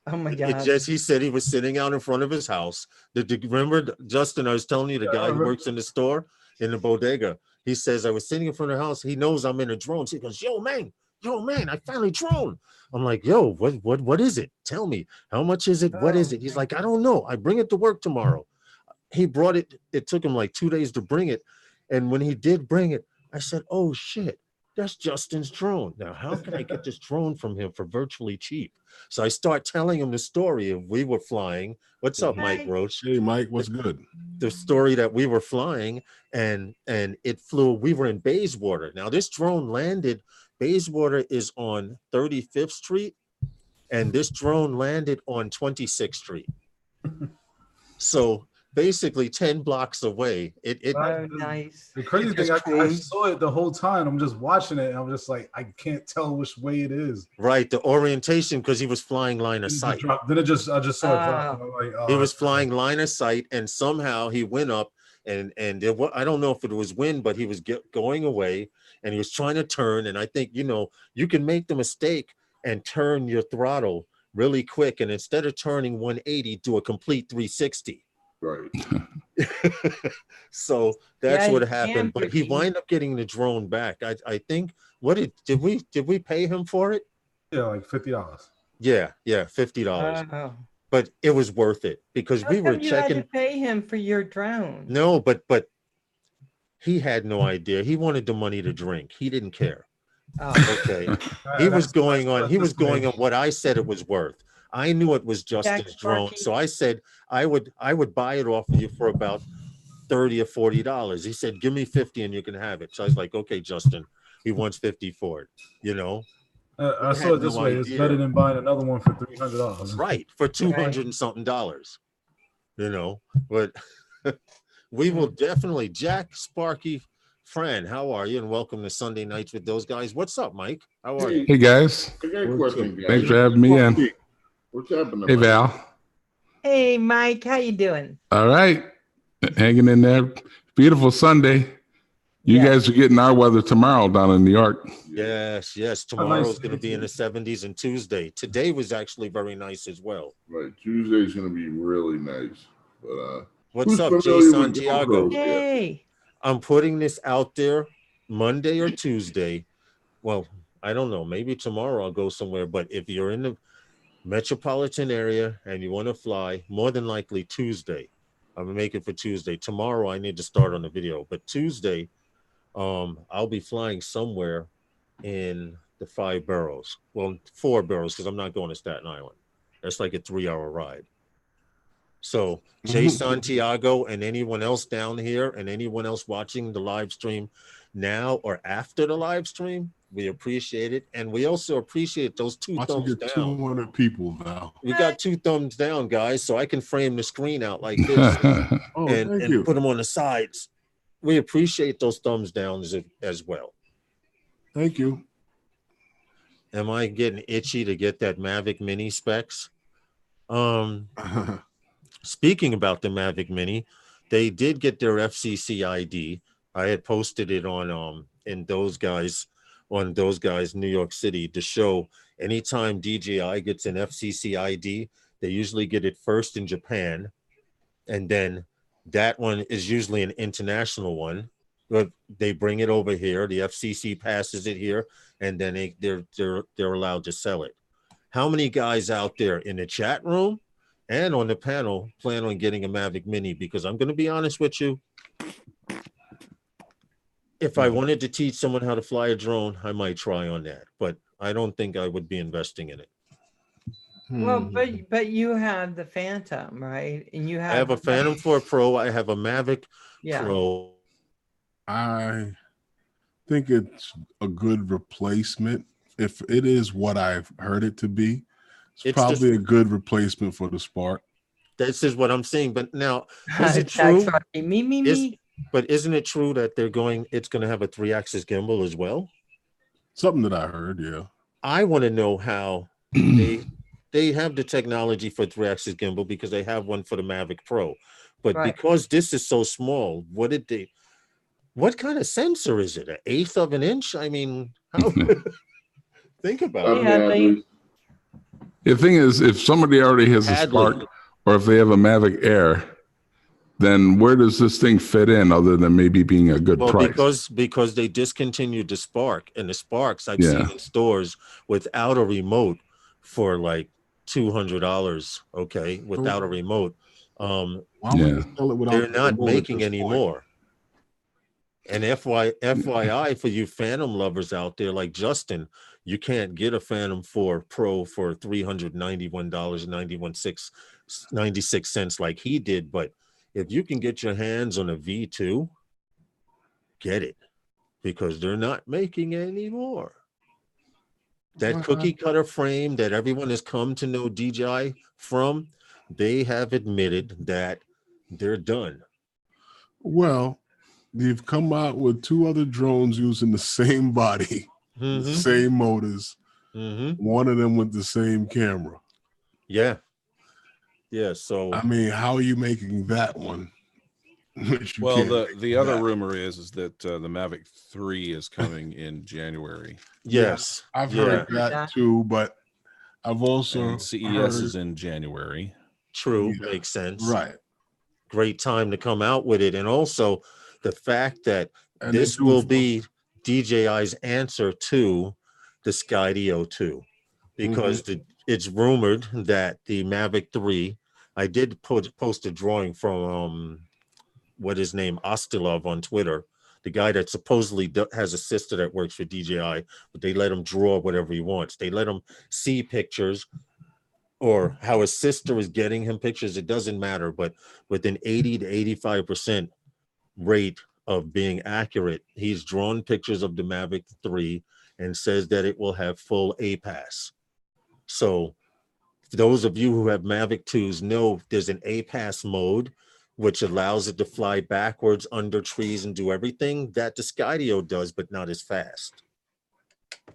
Oh my God. He said he was sitting out in front of his house. Remember, Justin, I was telling you, the guy who works in the store, in the bodega, he says, I was sitting in front of the house. He knows I'm in a drone. So he goes, yo, man, I finally drone. I'm like, yo, what is it? Tell me, how much is it? What is it? He's like, I don't know. I bring it to work tomorrow. He brought it. It took him like 2 days to bring it. And when he did bring it, I said, oh shit, that's Justin's drone. Now, how can I get this drone from him for virtually cheap? So I start telling him the story of we were flying. What's up, Mike Roach? Hey, Mike, what's good? The story that we were flying and it flew. We were in Bayswater. Now, this drone landed. Bayswater is on 35th Street, and this drone landed on 26th Street. So basically 10 blocks away. It Oh, nice. The crazy It thing, just I cruised. saw it the whole time. I'm just watching it, and I'm just like, I can't tell which way it is. right, the orientation, because he was flying line of sight. Then I just saw it drop. Oh. And I'm like, oh, He was flying line of sight, and somehow he went up, and I don't know if it was wind, but he was going away, and he was trying to turn. And I think, you can make the mistake and turn your throttle really quick, and instead of turning 180, do a complete 360. Right. So that's Yeah, what you happened. can, But he but wound up getting the drone back. I think, did we pay him for it? yeah, like $50. Yeah, $50. Oh. But it was worth it because How we were come you had checking. to pay him for your drone? No, but he had no idea. He wanted the money to drink. He didn't care. Oh. Okay. He was going on what I said it was worth. I knew it was Justin's drone. Sparky. So I said I would buy it off of you for about $30 or $40. He said, give me 50 and you can have it. So I was like, okay, Justin, he wants 50 for it, I He saw had it this no way. It's idea. better than buying another one for $300. Right, for 200 and something dollars, but we will definitely. Jack, Sparky, friend, how are you? And welcome to Sunday Nights with those guys. What's up, Mike? How are you? Hey guys, I got a question, guys. thanks for having me in. What's happening? Hey Mike? Val, Hey, Mike, how you doing? all right, hanging in there. Beautiful Sunday. You Yeah. guys are getting our weather tomorrow down in New York. Yes. Tomorrow's going to be in the 70s, and Tuesday. Today was actually very nice as well. Right. Tuesday's going to be really nice. But What's who's up, Jay familiar with Santiago? GoPros? Yay. I'm putting this out there Monday or Tuesday. Well, I don't know. Maybe tomorrow I'll go somewhere. But if you're in the metropolitan area and you want to fly, more than likely Tuesday. I'm going to make it for Tuesday. Tomorrow I need to start on the video. But Tuesday, I'll be flying somewhere in the 5 boroughs. Well, 4 boroughs, because I'm not going to Staten Island. That's like a 3-hour ride. So Jay Santiago and anyone else down here and anyone else watching the live stream now or after the live stream, we appreciate it. And we also appreciate those 2 thumbs down. 200 people now. We got 2 thumbs down, guys, so I can frame the screen out like this and put them on the sides. We appreciate those thumbs down as well. Thank you. Am I getting itchy to get that Mavic Mini specs? Speaking about the Mavic Mini, they did get their FCC ID. I had posted it on in those guys New York City to show anytime DJI gets an FCC ID, they usually get it first in Japan, and then that one is usually an international one. But they bring it over here, the FCC passes it here, and then they're allowed to sell it. How many guys out there in the chat room and on the panel plan on getting a Mavic Mini? Because I'm going to be honest with you, if I wanted to teach someone how to fly a drone, I might try on that, but I don't think I would be investing in it. Well, but you have the Phantom, right? And you have I have a Phantom 4 Pro. I have a Mavic Pro. I think it's a good replacement. If it is what I've heard it to be, it's probably a good replacement for the Spark. This is what I'm saying. But now, is it true? Me. But isn't it true that it's going to have a 3-axis gimbal as well? Something that I heard, yeah. I want to know how they have the technology for 3-axis gimbal because they have one for the Mavic Pro. But because this is so small, what kind of sensor is it? 1/8 of an inch? I mean, how, think about it. The thing is, if somebody already has a Spark, or if they have a Mavic Air, then where does this thing fit in other than maybe being a good price? Because they discontinued the Spark, and the Sparks I've seen in stores without a remote for like $200. Okay, without a remote. They're not making any more. And FYI for you Phantom lovers out there like Justin, you can't get a Phantom 4 Pro for $391.96 like he did. But if you can get your hands on a V2, get it, because they're not making any more. That cookie cutter frame that everyone has come to know DJI from, they have admitted that they're done. Well, they've come out with 2 other drones using the same body, the same motors. One of them with the same camera. Yeah. So I mean, how are you making that one? Well, the other rumor is that the Mavic 3 is coming in January. Yes, I've heard that too, but I've also and CES is in January. True, makes sense. Right. Great time to come out with it, and also the fact that this will be DJI's answer to the Skydio 2, because it's rumored that the Mavic 3. I did post a drawing from what his name Ostilov on Twitter, the guy that supposedly has a sister that works for DJI, but they let him draw whatever he wants. They let him see pictures or how his sister is getting him pictures. It doesn't matter, but with an 80 to 85% rate of being accurate, he's drawn pictures of the Mavic 3 and says that it will have full APAS. So those of you who have Mavic 2s know there's an APAS mode, which allows it to fly backwards under trees and do everything that the Skydio does, but not as fast.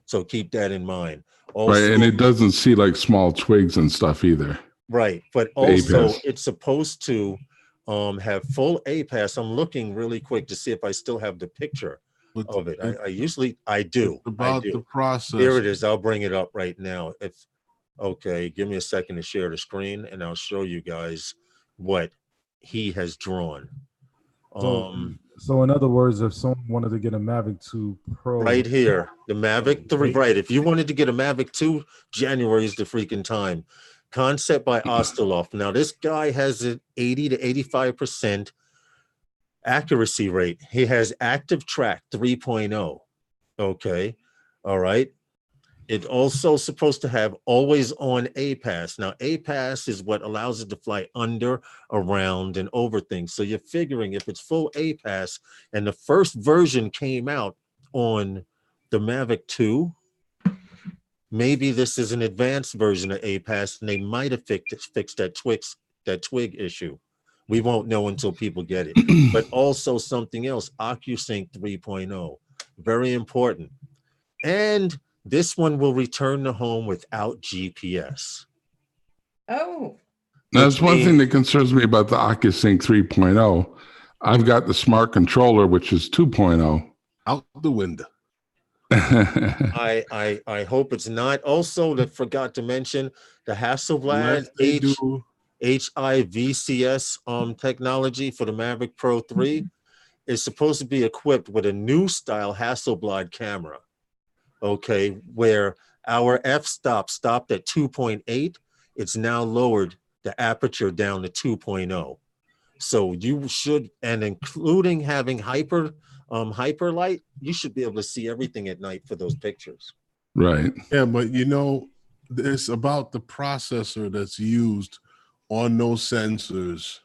So keep that in mind. Also, right, and it doesn't see like small twigs and stuff either. Right, but also it's supposed to have full APAS. I'm looking really quick to see if I still have the picture of it. I do. About the process. Here it is. I'll bring it up right now. Okay, give me a second to share the screen, and I'll show you guys what he has drawn. So in other words, if someone wanted to get a Mavic 2 Pro, right here, the Mavic 3, right? If you wanted to get a Mavic 2, January is the freaking time. Concept by Ostilov. Now this guy has an 80 to 85% accuracy rate. He has active track 3.0. Okay, all right. It's also supposed to have always on APAS. Now, APAS is what allows it to fly under, around, and over things. So you're figuring if it's full APAS, and the first version came out on the Mavic 2, maybe this is an advanced version of APAS, and they might have fixed that twig issue. We won't know until people get it. But also something else, OcuSync 3.0, very important. And this one will return to home without GPS. Oh. Now, that's one thing that concerns me about the OcuSync 3.0. I've got the smart controller, which is 2.0. Out the window. I hope it's not. Also, I forgot to mention the Hasselblad HIVCS technology for the Mavic Pro 3 is supposed to be equipped with a new style Hasselblad camera. Okay, where our f-stop stopped at 2.8, it's now lowered the aperture down to 2.0. So you should, and including having hyper light, you should be able to see everything at night for those pictures. Right. Yeah, but you know, it's about the processor that's used on those sensors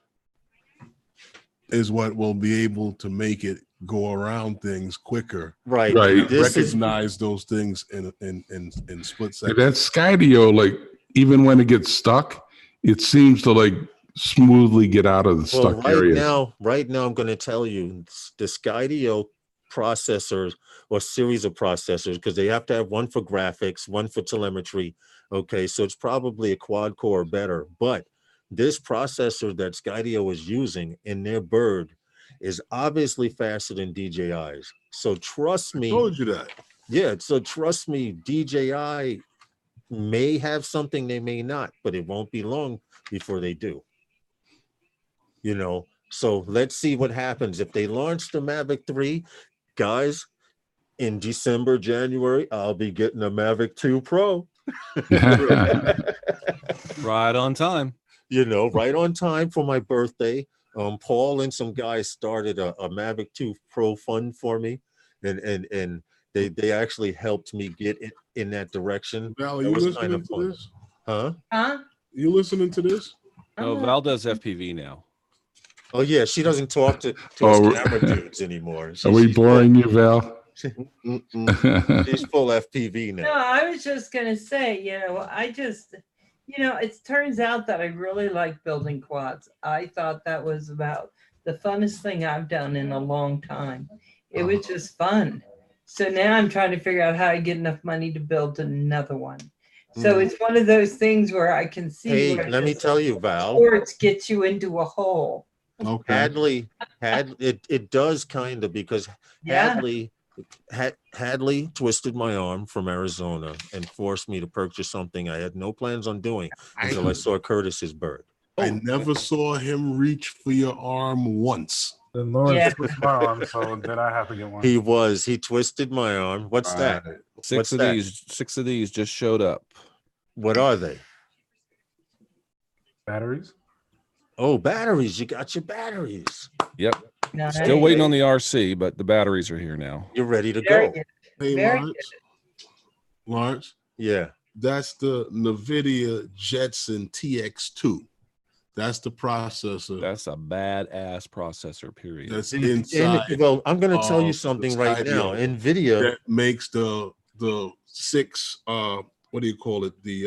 is what will be able to make it go around things quicker. Right. Recognize those things in split seconds. That Skydio, like even when it gets stuck, it seems to like smoothly get out of the stuck areas. Right now, I'm going to tell you the Skydio processors or series of processors, because they have to have one for graphics, one for telemetry. Okay, so it's probably a quad core or better, but this processor that Skydio is using in their bird is obviously faster than DJI's. So trust me. I told you that. Yeah, so trust me, DJI may have something, they may not, but it won't be long before they do. You know, so let's see what happens. If they launch the Mavic 3, guys, in December, January, I'll be getting a Mavic 2 Pro. Right on time. You know, right on time for my birthday. Paul and some guys started a Mavic 2 Pro fund for me, and they actually helped me get it in that direction. Val, are you listening to this? Huh? You listening to this? No, Val does FPV now. Oh yeah, she doesn't talk to us camera dudes anymore. Are we boring you, Val? She's full FPV now. No, I was just gonna say, You know, it turns out that I really like building quads. I thought that was about the funnest thing I've done in a long time. It was just fun. So now I'm trying to figure out how to get enough money to build another one. So it's one of those things where I can see. Hey, let me tell you, Val. Sports get you into a hole. Okay. Hadley, it does kind of, because Yeah. Hadley twisted my arm from Arizona and forced me to purchase something I had no plans on doing until I saw Curtis's bird. I never saw him reach for your arm once. Then Lawrence twisted my arm, so then I have to get one. He twisted my arm. What's that? Six of these just showed up. What are they? Batteries? Oh, batteries. You got your batteries. Yep. Nice. Still waiting on the RC, but the batteries are here now. You're ready to Very go. good. Hey, Very Lawrence, Yeah. that's the NVIDIA Jetson TX2. That's the processor That's a badass processor, period. that's inside Well, I'm going to tell you the something right now. Skydio NVIDIA. that makes the 6 what do you call it? The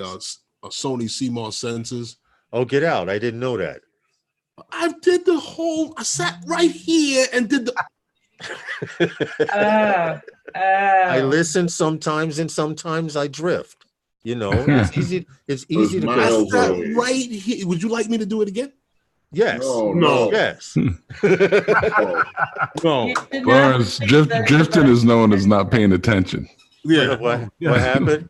Sony CMOS sensors. Oh, get out. I didn't know that. I sat right here and did the I listen sometimes and sometimes I drift. You know, it's easy to I go. sat right here. Would you like me to do it again? Yes. No. Yes. No. Lawrence, drifting is known as not paying attention. Yeah. What happened?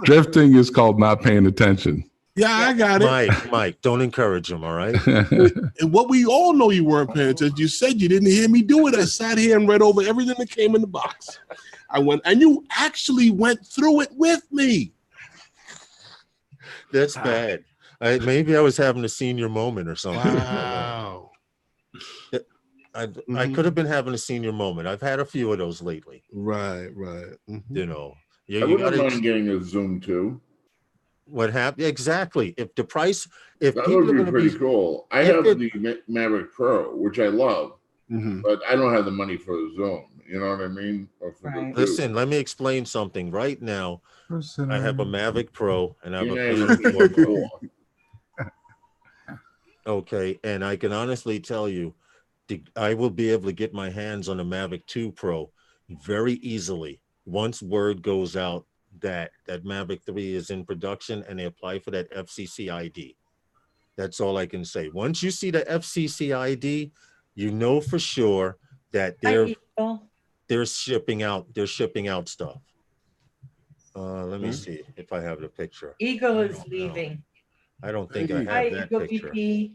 Drifting is called not paying attention. Yeah, I got it. Mike, don't encourage him, all right? And what we all know you weren't paying attention. You said you didn't hear me do it. I sat here and read over everything that came in the box. I went, and you actually went through it with me. That's bad. Maybe I was having a senior moment or something. Wow. I could have been having a senior moment. I've had a few of those lately. Right. Mm-hmm. You know, I wouldn't mind getting a Zoom too. What happened exactly? If the price, if that people would be pretty cool. I have the Maverick Pro, which I love, but I don't have the money for a Zoom. You know what I mean? Listen, let me explain something right now. I have a Mavic Pro and I have a okay, and I can honestly tell you, I will be able to get my hands on a Mavic 2 Pro very easily once word goes out that Mavic 3 is in production and they apply for that FCC ID. That's all I can say. Once you see the FCC ID, you know for sure that they're shipping out stuff. Let me see if I have the picture. Eagle is leaving. I don't think I have that Eagle picture. VP.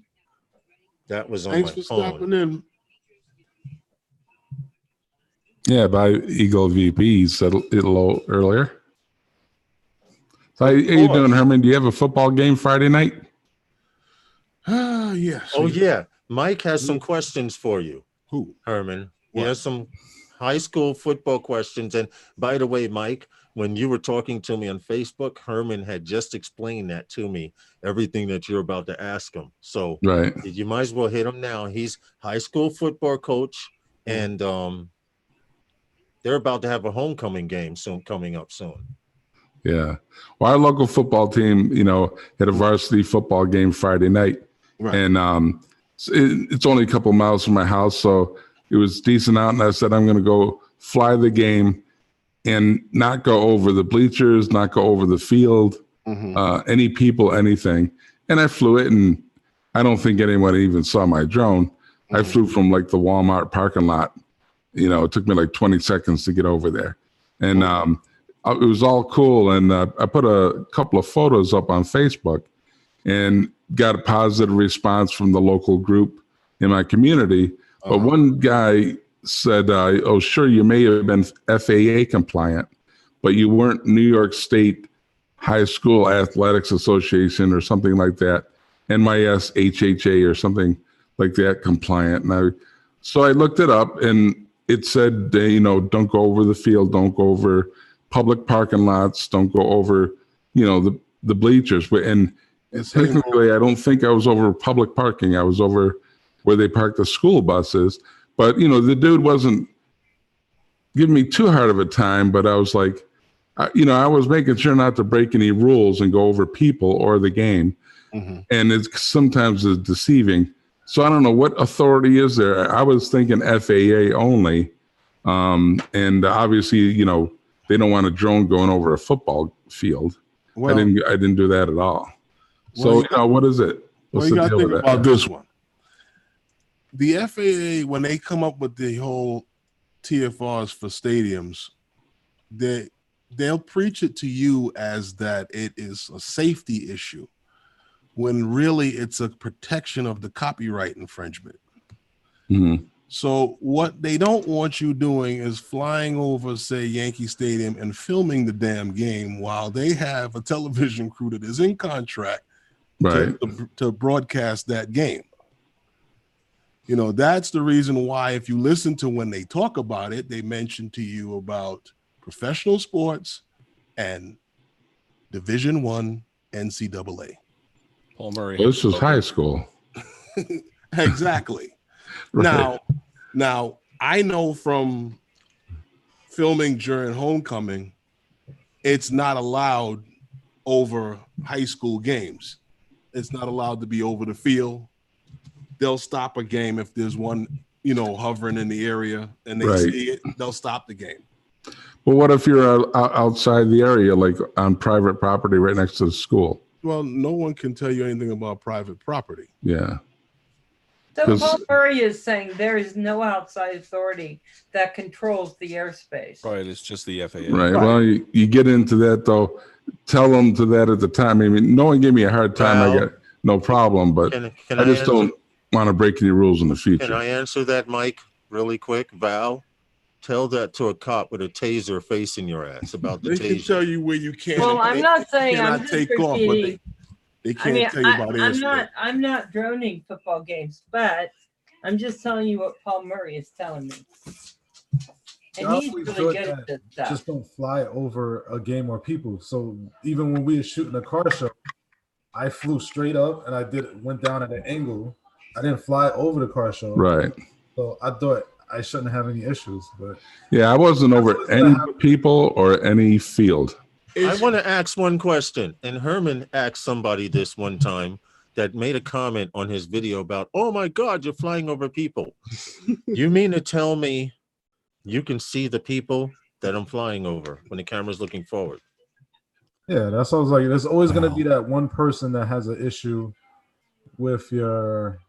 That was on Thanks my for phone. stopping in. Yeah, by Eagle VP said it a little earlier. So how you doing, Herman? Do you have a football game Friday night? Yes. Oh, yeah. Mike has some questions for you. Who? Herman. He has some high school football questions. And by the way, Mike, when you were talking to me on Facebook, Herman had just explained that to me, everything that you're about to ask him. So you might as well hit him now. He's high school football coach, and they're about to have a homecoming game coming up soon. Yeah. Well, our local football team, had a varsity football game Friday night. Right. And it's only a couple miles from my house, so it was decent out. And I said, I'm going to go fly the game and not go over the bleachers, not go over the field, any people, anything. And I flew it, and I don't think anyone even saw my drone. I flew from like the Walmart parking lot. It took me like 20 seconds to get over there. And it was all cool. And I put a couple of photos up on Facebook and got a positive response from the local group in my community. But one guy said, oh, sure, you may have been FAA compliant, but you weren't New York State High School Athletics Association or something like that, NYS HHA or something like that compliant. And so I looked it up, and it said, don't go over the field, don't go over public parking lots, don't go over, the bleachers. And technically, I don't think I was over public parking. I was over where they park the school buses. But, the dude wasn't giving me too hard of a time, but I was like, I was making sure not to break any rules and go over people or the game. Mm-hmm. And it's sometimes it's deceiving. So I don't know what authority is there. I was thinking FAA only. And obviously, they don't want a drone going over a football field. Well, I didn't do that at all. So, what is it? What's you the got to deal think with that? about this one. The FAA, when they come up with the whole TFRs for stadiums, they'll preach it to you as that it is a safety issue, when really it's a protection of the copyright infringement. Mm-hmm. So what they don't want you doing is flying over, say, Yankee Stadium and filming the damn game while they have a television crew that is in contract to broadcast that game. That's the reason why, if you listen to when they talk about it, they mention to you about professional sports and Division I NCAA. Paul Murray. This was high school. Exactly. Right. Now, I know from filming during homecoming, it's not allowed over high school games. It's not allowed to be over the field. They'll stop a game if there's one, hovering in the area and they see it, they'll stop the game. Well, what if you're outside the area, like on private property right next to the school? Well, no one can tell you anything about private property. Yeah. So Paul Murray is saying there is no outside authority that controls the airspace. Right, it's just the FAA. Right. Well, you get into that, though. Tell them to that at the time. I mean, no one gave me a hard time. I got no problem, but I just don't want to break any rules in the future. Can I answer that, Mike, really quick? Val, tell that to a cop with a taser facing your ass about the taser. They can tell you where you can't. Well, I'm not saying I'm just take off, but they can't tell you about airspace. I'm not droning football games, but I'm just telling you what Paul Murray is telling me. And he's really good at this stuff. Just don't fly over a game or people. So even when we were shooting a car show, I flew straight up and went down at an angle. I didn't fly over the car show. Right. So I thought I shouldn't have any issues. But yeah, I wasn't over any people or any field. I want to ask one question. And Herman asked somebody this one time that made a comment on his video about, oh my God, you're flying over people. You mean to tell me you can see the people that I'm flying over when the camera's looking forward? Yeah, that's what I was like. There's always going to be that one person that has an issue with your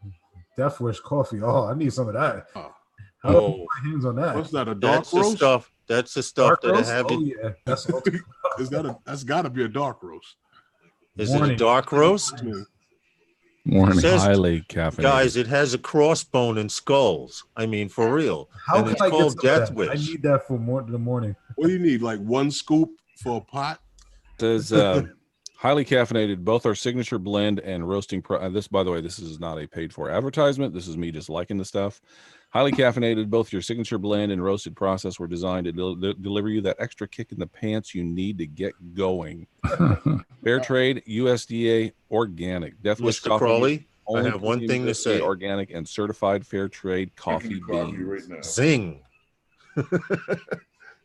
Death Wish coffee. Oh, I need some of that. How do I put my hands on that? What's that, a dark roast? That's the stuff Dark that roast? I have. Oh, yeah. That's got to be a dark roast. Is it a dark roast? Morning. Says, highly caffeinated. Guys, it has a crossbone and skulls. I mean, for real. How and can it's I get called some of Death that? Wish. I need that for the morning. What do you need? Like one scoop for a pot? Says highly caffeinated, both our signature blend and roasting. This, by the way, this is not a paid for advertisement. This is me just liking the stuff. Highly caffeinated, both your signature blend and roasted process were designed to deliver you that extra kick in the pants you need to get going. Fair trade, USDA, organic. Death Wish Mr. coffee. Crawley, I have one thing to say. Organic and certified fair trade coffee beans. Right now. Zing.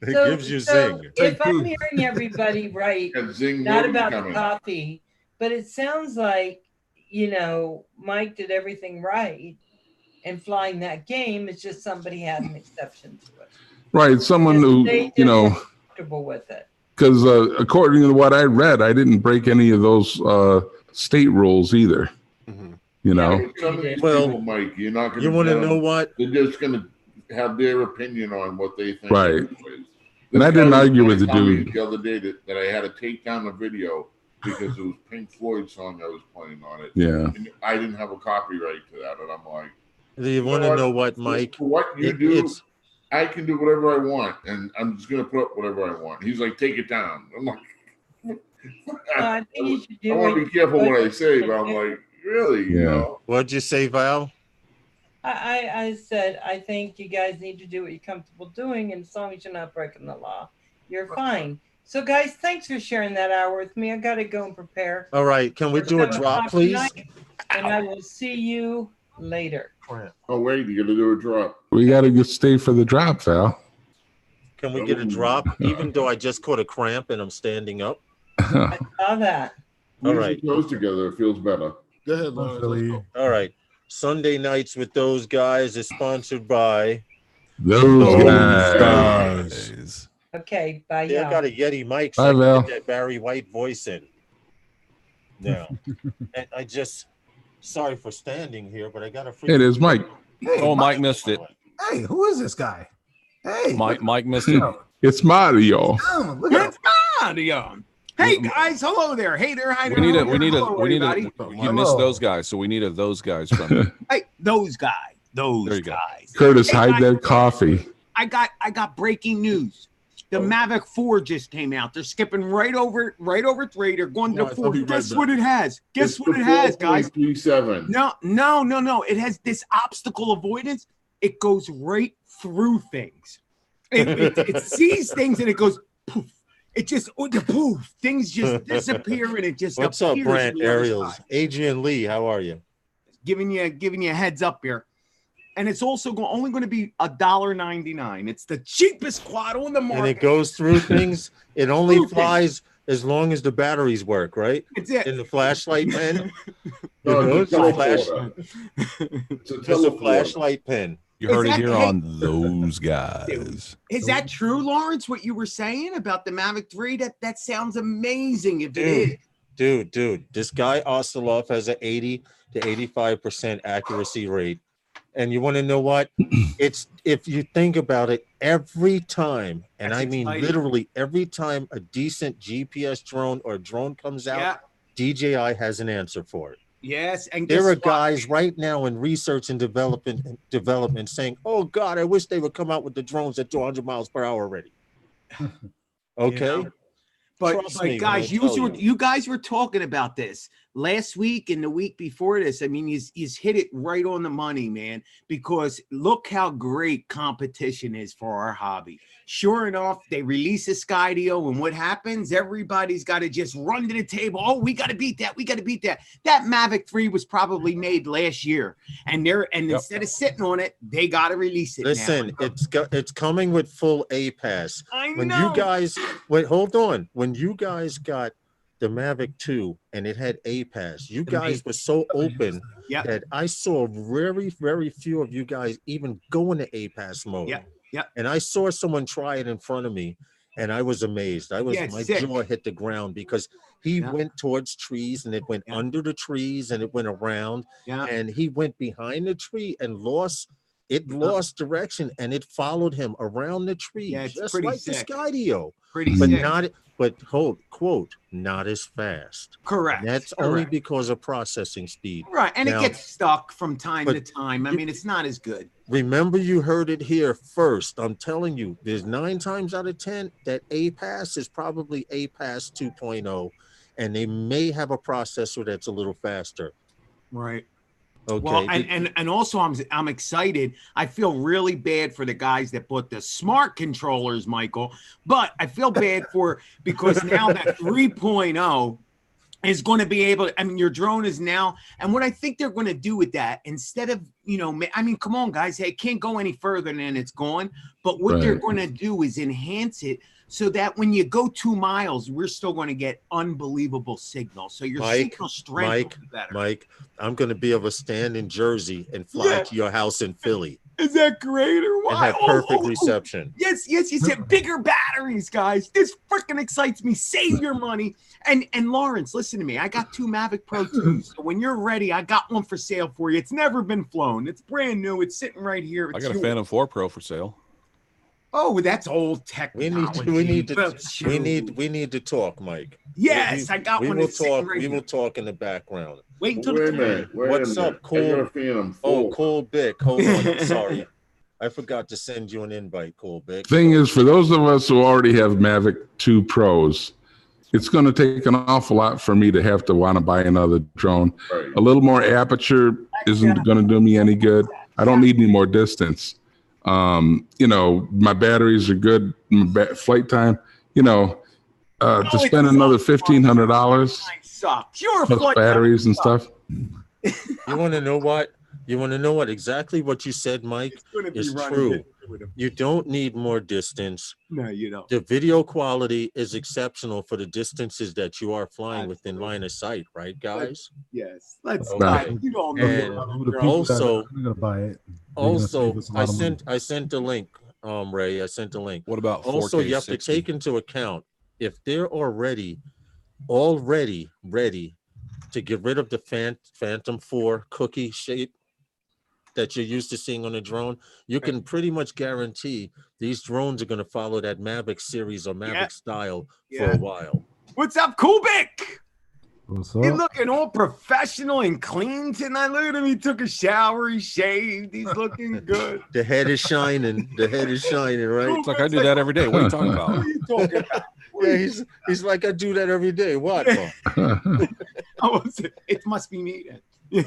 It gives you zing. If I'm hearing everybody right, And zing not will be about the coming. coffee, but it sounds like, Mike did everything right and flying that game. It's just somebody had an exception to it. Right. Someone who, They just weren't comfortable with it. because according to what I read, I didn't break any of those state rules either. Mm-hmm. Some of these Well, people, Mike, you're not going You want to know what? They're just going to have their opinion on what they think. Right. anyways. And I This guy didn't was argue with the telling me dude. the other day that I had to take down the video because it was Pink Floyd song I was playing on it. Yeah. And I didn't have a copyright to that, and I'm like, Do you want to know what, Mike? For what you do, I can do whatever I want, and I'm just going to put up whatever I want. He's like, take it down. I'm like, I think you should do I want to be careful what I say, but I'm like, really? Yeah. You know? What'd you say, Val? I said, I think you guys need to do what you're comfortable doing, and as long as you're not breaking the law, you're fine. So, guys, thanks for sharing that hour with me. I got to go and prepare. All right. Can we do a drop, please? And I will see you later. Oh, wait, you got to do a drop. We got to stay for the drop, Val. Can we get a drop? Even though I just caught a cramp and I'm standing up. I saw that. All Use right. your toes together. It feels better. Go ahead, Lawrence. Let's Philly. go. All right. Sunday Nights with Those Guys is sponsored by. Those guys. Okay, bye, Yeah, I y'all. got a Yeti mic, so Bye, I can Val. get that Barry White voice in. Now, and I just, sorry for standing here, but I got a freaking. Hey, there's Mike. Hey, Oh, Mike missed it. Hey, who is this guy? Hey, Mike missed it. It's Mario. Look at him. Mario. Hey guys, hello there. Hey there, hi there. We need hello there. a. Hello, You missed those guys, so we need those guys from you. Hey, those guys. There Those you go. guys. Curtis, Hey, hide guys. that coffee. I got breaking news. The Mavic 4 just came out. They're skipping right over 3. They're going No, to I 4. thought we read Guess that. what it has? Guess It's what the it has, guys? 4.37. No. It has this obstacle avoidance. It goes right through things. It sees things and it goes poof. It just poof. Things just disappear and it just What's up, appears Brant on the other Ariels? side. Adrian Lee, how are you? Giving you a heads up here. And it's also only going to be $1.99. It's the cheapest quad on the market. And it goes through things. It only Through flies as long as the batteries work, right? It's it. In the flashlight pen. No, You know, it's a teleporter. It's a It's a teleporter. flashlight pen. You heard Is it that- here hey- on Those Guys. Is that true, Lawrence? What you were saying about the Mavic 3? That sounds amazing. If it Dude. is, Dude, this guy Osteloff has an 80 to 85% accuracy rate. And you want to know what? It's, if you think about it, every time, and That's I mean exciting. literally every time a decent GPS drone or drone comes out, yeah, DJI has an answer for it. yes, and There guess are what? guys right now in research and development saying, "Oh God, I wish they would come out with the drones at 200 miles per hour already." Okay, know, But, Trust me when I guys, tell you guys were talking about this last week and the week before this. I mean, he's hit it right on the money, man, because look how great competition is for our hobby. Sure enough, they release a Skydio, and what happens? Everybody's got to just run to the table. Oh, we got to beat that. We got to beat that. That Mavic 3 was probably made last year, and instead of sitting on it, they got to release it. listen, now. it's coming with full A pass. I When know. you guys wait, hold on. When you guys got the Mavic 2 and it had A pass, you guys were so open Yeah. that I saw very, very few of you guys even go into A pass mode. Yeah. Yeah. And I saw someone try it in front of me, and I was amazed. My sick. jaw hit the ground because he Yeah. went towards trees and it went Yeah. under the trees and it went around Yeah. and he went behind the tree and lost direction and it followed him around the tree, Yeah, it's just pretty like sick. the Skydio, Pretty but sick. not as fast. Correct. And that's only Correct. because of processing speed. Right, and Now- it gets stuck from time to but time. I mean, it's not as good. Remember, you heard it here first. I'm telling you, there's 9 times out of 10 that A pass is probably A pass 2.0, and they may have a processor that's a little faster. Right. Okay. Well, and also I'm excited. I feel really bad for the guys that bought the smart controllers, Michael, but I feel bad because now that 3.0 is going to be able to, I mean, your drone is now, and what I think they're going to do with that, instead of, I mean, come on, guys, hey, it can't go any further than it's gone, but what they're Right. going to do is enhance it so that when you go 2 miles, we're still going to get unbelievable signal. So your signal strength will be better. Mike, I'm going to be able to stand in Jersey and fly to your house in Philly Is that great or and what? have perfect reception. Yes, you said bigger batteries, guys. This freaking excites me. Save your money. And Lawrence, listen to me. I got 2 Mavic Pro 2s. So when you're ready, I got one for sale for you. It's never been flown. It's brand new. It's sitting right here. I It's got a yours. Phantom 4 Pro for sale. Oh, that's old We technology. need But to talk, Mike. yes, I got We one. will that's sitting talk. right We here. will talk in the background. Wait until Wait a the minute. Wait What's a minute. up, Cool? I got a Phantom Oh, 4. Cool Bick. Hold on. I'm sorry. I forgot to send you an invite, Cool Bick. Thing is, for those of us who already have Mavic 2 Pros, it's going to take an awful lot for me to have to want to buy another drone. Right. A little more aperture isn't going to do me any good. I don't need any more distance. My batteries are good. Flight time, to it spend another $1,500 sucks. You're a plus flight batteries and stuff. You want to know what? You want to know what exactly what you said, Mike, It's gonna be is running true. it with him. You don't need more distance. No, you don't. The video quality is exceptional for the distances that you are flying within Absolutely. line of sight, right, guys? Yes. Let's Okay. not. You don't know And what Who the drone- people also- that are gonna buy it? They're gonna Also, save us a lot of money. I sent the link, Ray. I sent the link. What about 4K Also, you have 60? to take into account if they're already ready to get rid of the Phantom 4 cookie shape that you're used to seeing on a drone, you can pretty much guarantee these drones are going to follow that Mavic series or Mavic style for a while. What's up, Kubik? What's He's up? looking all professional and clean tonight. Look at him. He took a shower. He shaved. He's looking good. The head is shining. The head is shining, right? It's like I do that every day. What are you talking What about? are you talking about? Yeah, he's like, I do that every day. What? It must be me then.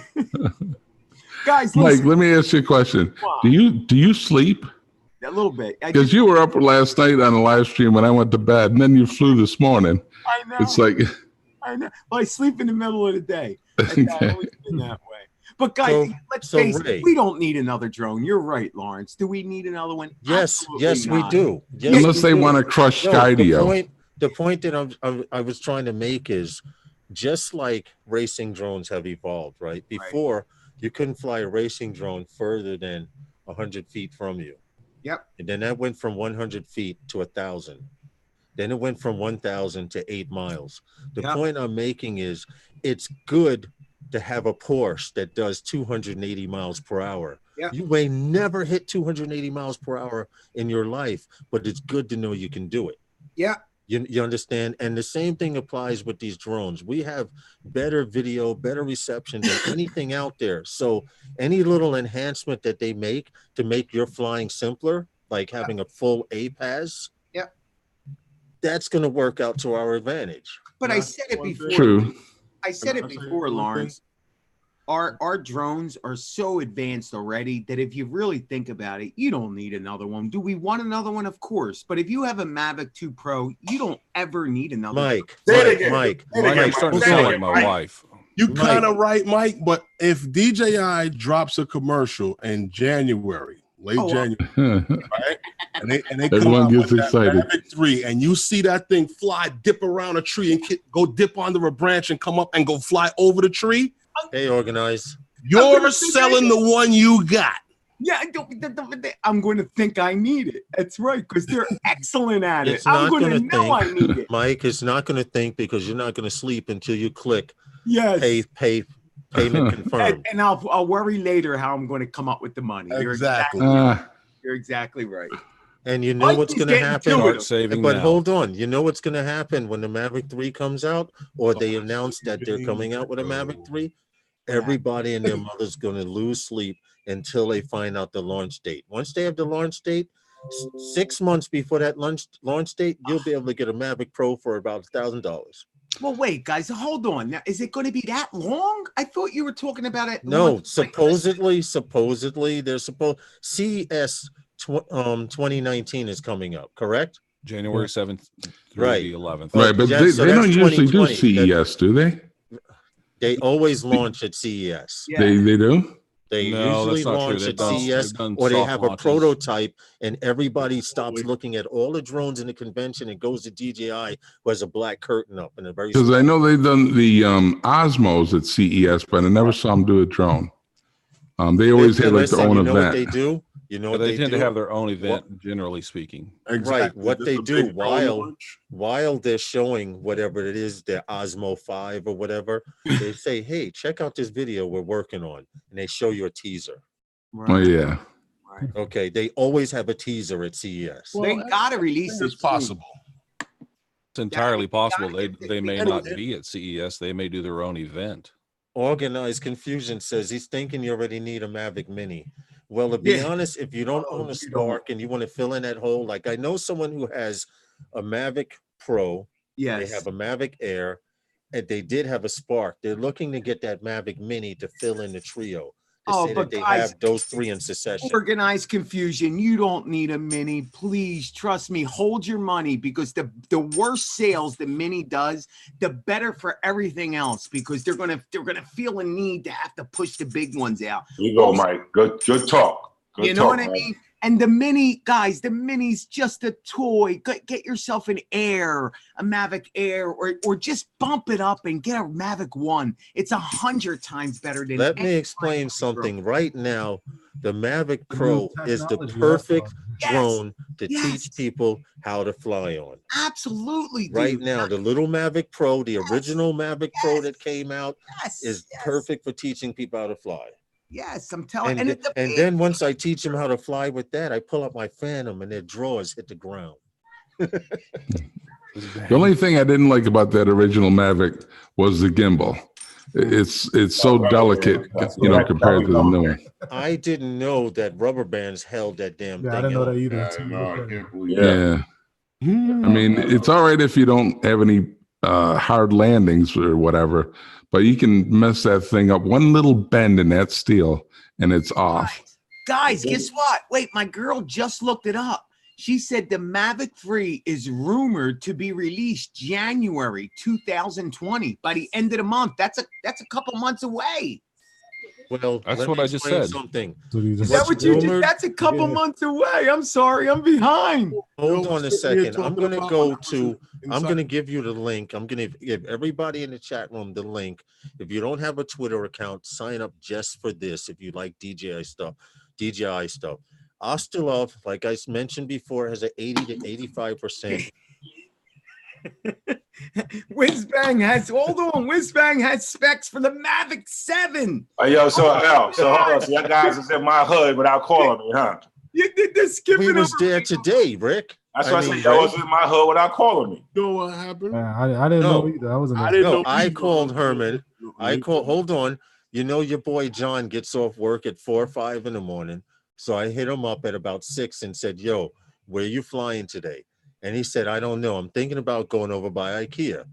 Guys, Mike, listen, let me ask you a question. Do you sleep? a little bit. Because you were up last night on a live stream when I went to bed, and then you flew this morning. I know. It's like, I know. Well, I sleep in the middle of the day. It's Okay. always been that way. But guys, So- let's so face Ray- it. We don't need another drone. You're right, Lawrence. Do we need another one? Yes, Absolutely yes, we not. do. Yes, unless we they do. want to crush No, Skydio. the point that I was trying to make is just like racing drones have evolved, right? Before, you couldn't fly a racing drone further than 100 feet from you. Yep. And then that went from 100 feet to 1,000. Then it went from 1,000 to 8 miles. The Yep. point I'm making is it's good to have a Porsche that does 280 miles per hour. Yep. You may never hit 280 miles per hour in your life, but it's good to know you can do it. Yeah. You understand? And the same thing applies with these drones. We have better video, better reception than anything out there. So any little enhancement that they make to make your flying simpler, like having a full APAS, that's going to work out to our advantage. But I Yeah, said it one before. thing. True. I said it Can I say before, one thing? Lawrence. Our drones are so advanced already that if you really think about it, you don't need another one. Do we want another one? Of course. But if you have a Mavic 2 Pro, you don't ever need another one. Mike, Say it Mike, again. Mike, Say it Mike, again. you're starting to Say it sound like again, my Mike. wife. You Mike. kind of right, Mike. But if DJI drops a commercial in January, late Oh, January, right? And they come Everyone out gets with that excited. Mavic 3, and you see that thing fly, dip around a tree, and go dip under a branch and come up and go fly over the tree. hey, organize. You're selling the one you got. Yeah, I'm going to think I need it. That's right, because they're excellent at it. It's I'm not going to gonna know I need it. Mike is not going to think because you're not going to sleep until you click Yes. payment confirmed. And I'll worry later how I'm going to come up with the money. Exactly. You're exactly right. And you know Mike what's is going to getting happen? to it. Start saving But now. hold on, you know what's going to happen when the Mavic 3 comes out, or they announce that they're coming out with a Mavic 3? Everybody and their mother's going to lose sleep until they find out the launch date. Once they have the launch date, 6 months before that launch date, you'll be able to get a Mavic Pro for about $1,000. Well, wait, guys, hold on. Now, is it going to be that long? I thought you were talking about it. No, supposedly, they're supposed CES 2019 is coming up, correct? January 7th through Right. the 11th. Right, but Yeah, so they that's don't usually do 2020. CES, do they? They always launch at CES. Yeah. They do? They No, usually that's not true. launch They've at done- CES, they've done or they soft have launches. a prototype, and everybody stops looking at all the drones in the convention and goes to DJI, who has a black curtain up and a very. Because I know they've done the Osmos at CES, but I never saw them do a drone. They always had like their own you know what they event. do? You know what They they tend do? to have their own event, generally speaking. Right. What This they a do big drone launch. while they're showing whatever it is, their Osmo 5 or whatever, they say, "Hey, check out this video we're working on," and they show you a teaser. Oh yeah. Okay, they always have a teaser at CES. They got to release It's this possible. It's entirely possible gotta they may get- not be at CES. They may do their own event. Organized Confusion says he's thinking you already need a Mavic Mini. Well, to be Yeah. honest, if you don't own a Spark and you want to fill in that hole, like I know someone who has a Mavic Pro, Yes. they have a Mavic Air, and they did have a Spark. They're looking to get that Mavic Mini to fill in the trio. Oh, say but that they guys, have those three in succession. organized confusion. You don't need a mini. Please trust me. Hold your money, because the worse sales the mini does, the better for everything else, because they're gonna feel a need to have to push the big ones out. Here you go, Mike. Good talk. Good You know talk, what I Mike. mean? And the mini, guys, the mini's just a toy. Get yourself an Air, a Mavic Air, or just bump it up and get a Mavic 1. It's 100 times better than. Let me any explain Pro. something right now. The Mavic The new Pro is the technology, that's perfect Yes, drone to yes. teach people how to fly on. Absolutely, dude. Right now, the little Mavic Pro, the original Mavic Pro that came out, Yes, is yes, perfect for teaching people how to fly. Yes, I'm telling. And, And and then once I teach them how to fly with that, I pull up my Phantom and their drawers hit the ground. The only thing I didn't like about that original Mavic was the gimbal. It's so delicate, you know, compared to the new one. I didn't know that rubber bands held that damn Yeah, thing I didn't know up. that either. Yeah, until you no, I looked at it. can't believe Yeah. that. I mean, it's all right if you don't have any hard landings or whatever, but you can mess that thing up. One little bend in that steel and it's off. guys, guess what? Wait, my girl just looked it up. She said the Mavic 3 is rumored to be released January 2020 by the end of the month. That's a couple months away. Well, That's let what me I just explain said. something. So you Is just- that what you just? rumored? That's a couple Yeah. months away. I'm sorry, I'm behind. Hold Yo, on a sitting here second. I'm talking going to about go when I was to, I'm inside- going to give you the link. I'm going to give everybody in the chat room the link. If you don't have a Twitter account, sign up just for this. If you like DJI stuff. Ostilov, like I mentioned before, has an 80 to 85%. Whizbang has, hold on, Whizbang has specs for the Mavic 7. So hold on. So y'all guys is in my hood without calling me, huh? You did this skipping We was over there me. today, Rick. That's why I mean, said y'all Ray. was in my hood without calling me. You know what happened? Man, I didn't No. know either. I wasn't I there. didn't No, know. I either. called Herman. Hold on. You know, your boy John gets off work at 4 or 5 in the morning. So I hit him up at about 6 and said, yo, where you flying today? And he said, I don't know. I'm thinking about going over by IKEA.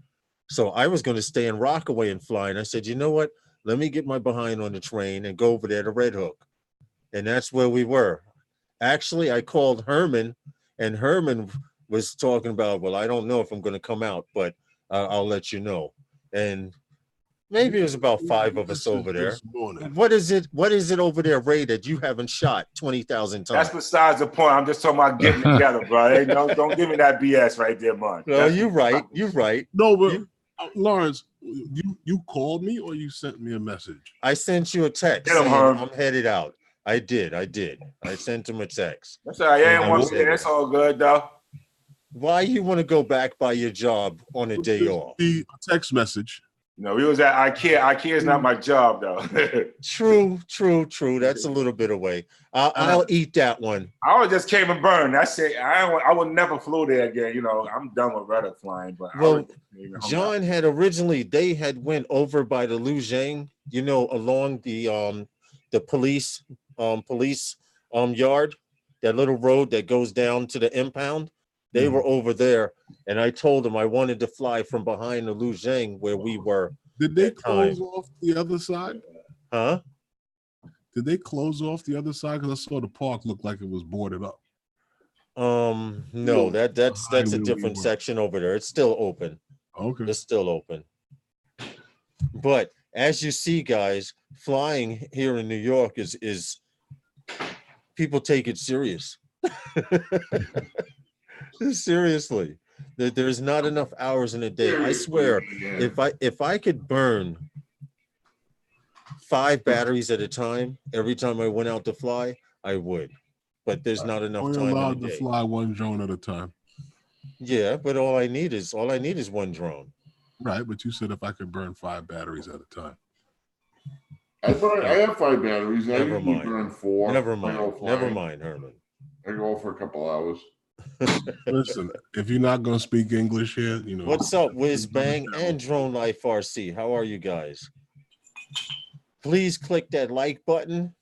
So I was going to stay in Rockaway and fly. And I said, you know what? Let me get my behind on the train and go over there to Red Hook. And that's where we were. Actually, I called Herman, and Herman was talking about, well, I don't know if I'm going to come out, but I'll let you know. And maybe there's about 5 of us over there. This morning. What is it over there, Ray, that you haven't shot 20,000 That's times? besides the point. I'm just talking about getting together, bro. Hey, don't give me that BS right there, man. No, you're right. You're right. No, but Lawrence, you called me or you sent me a message? I sent you a text Get 'em, saying Herm. I'm headed out. I did. I sent him a text. That's all right. I ain't I want will to say that's all good though. Why you want to go back by your job on a day off? The text message. You know, we was at IKEA. IKEA is not my job though. True. That's a little bit away. I'll eat that one. I just came and burned. That's it. I would never flew there again. You know, I'm done with Reddit flying. But Well, John had originally, they had went over by the Luzhang, you know, along the police yard, that little road that goes down to the impound. They were over there, and I told them I wanted to fly from behind the Luzhang where we were. Did they That time. close off the other side? Huh? Did they close off the other side? Because I saw the park look like it was boarded up. No, that's a Behind where we different were. section over there. It's still open. Okay. It's still open. But as you see, guys, flying here in New York is people take it serious. Seriously, there's not enough hours in a day. I swear, if I could burn 5 batteries at a time every time I went out to fly, I would. But there's not enough Only time in allowed the to day. fly one drone at a time. Yeah, but all I need is one drone. Right, but you said if I could burn 5 batteries at a time. I have 5 batteries. I Never usually mind. burn 4. Never I go mind. Never flying. mind, Herman. I go for a couple hours. Listen, if you're not going to speak English here, you know. What's up, Whiz Bang and Drone Life RC? How are you guys? Please click that like button.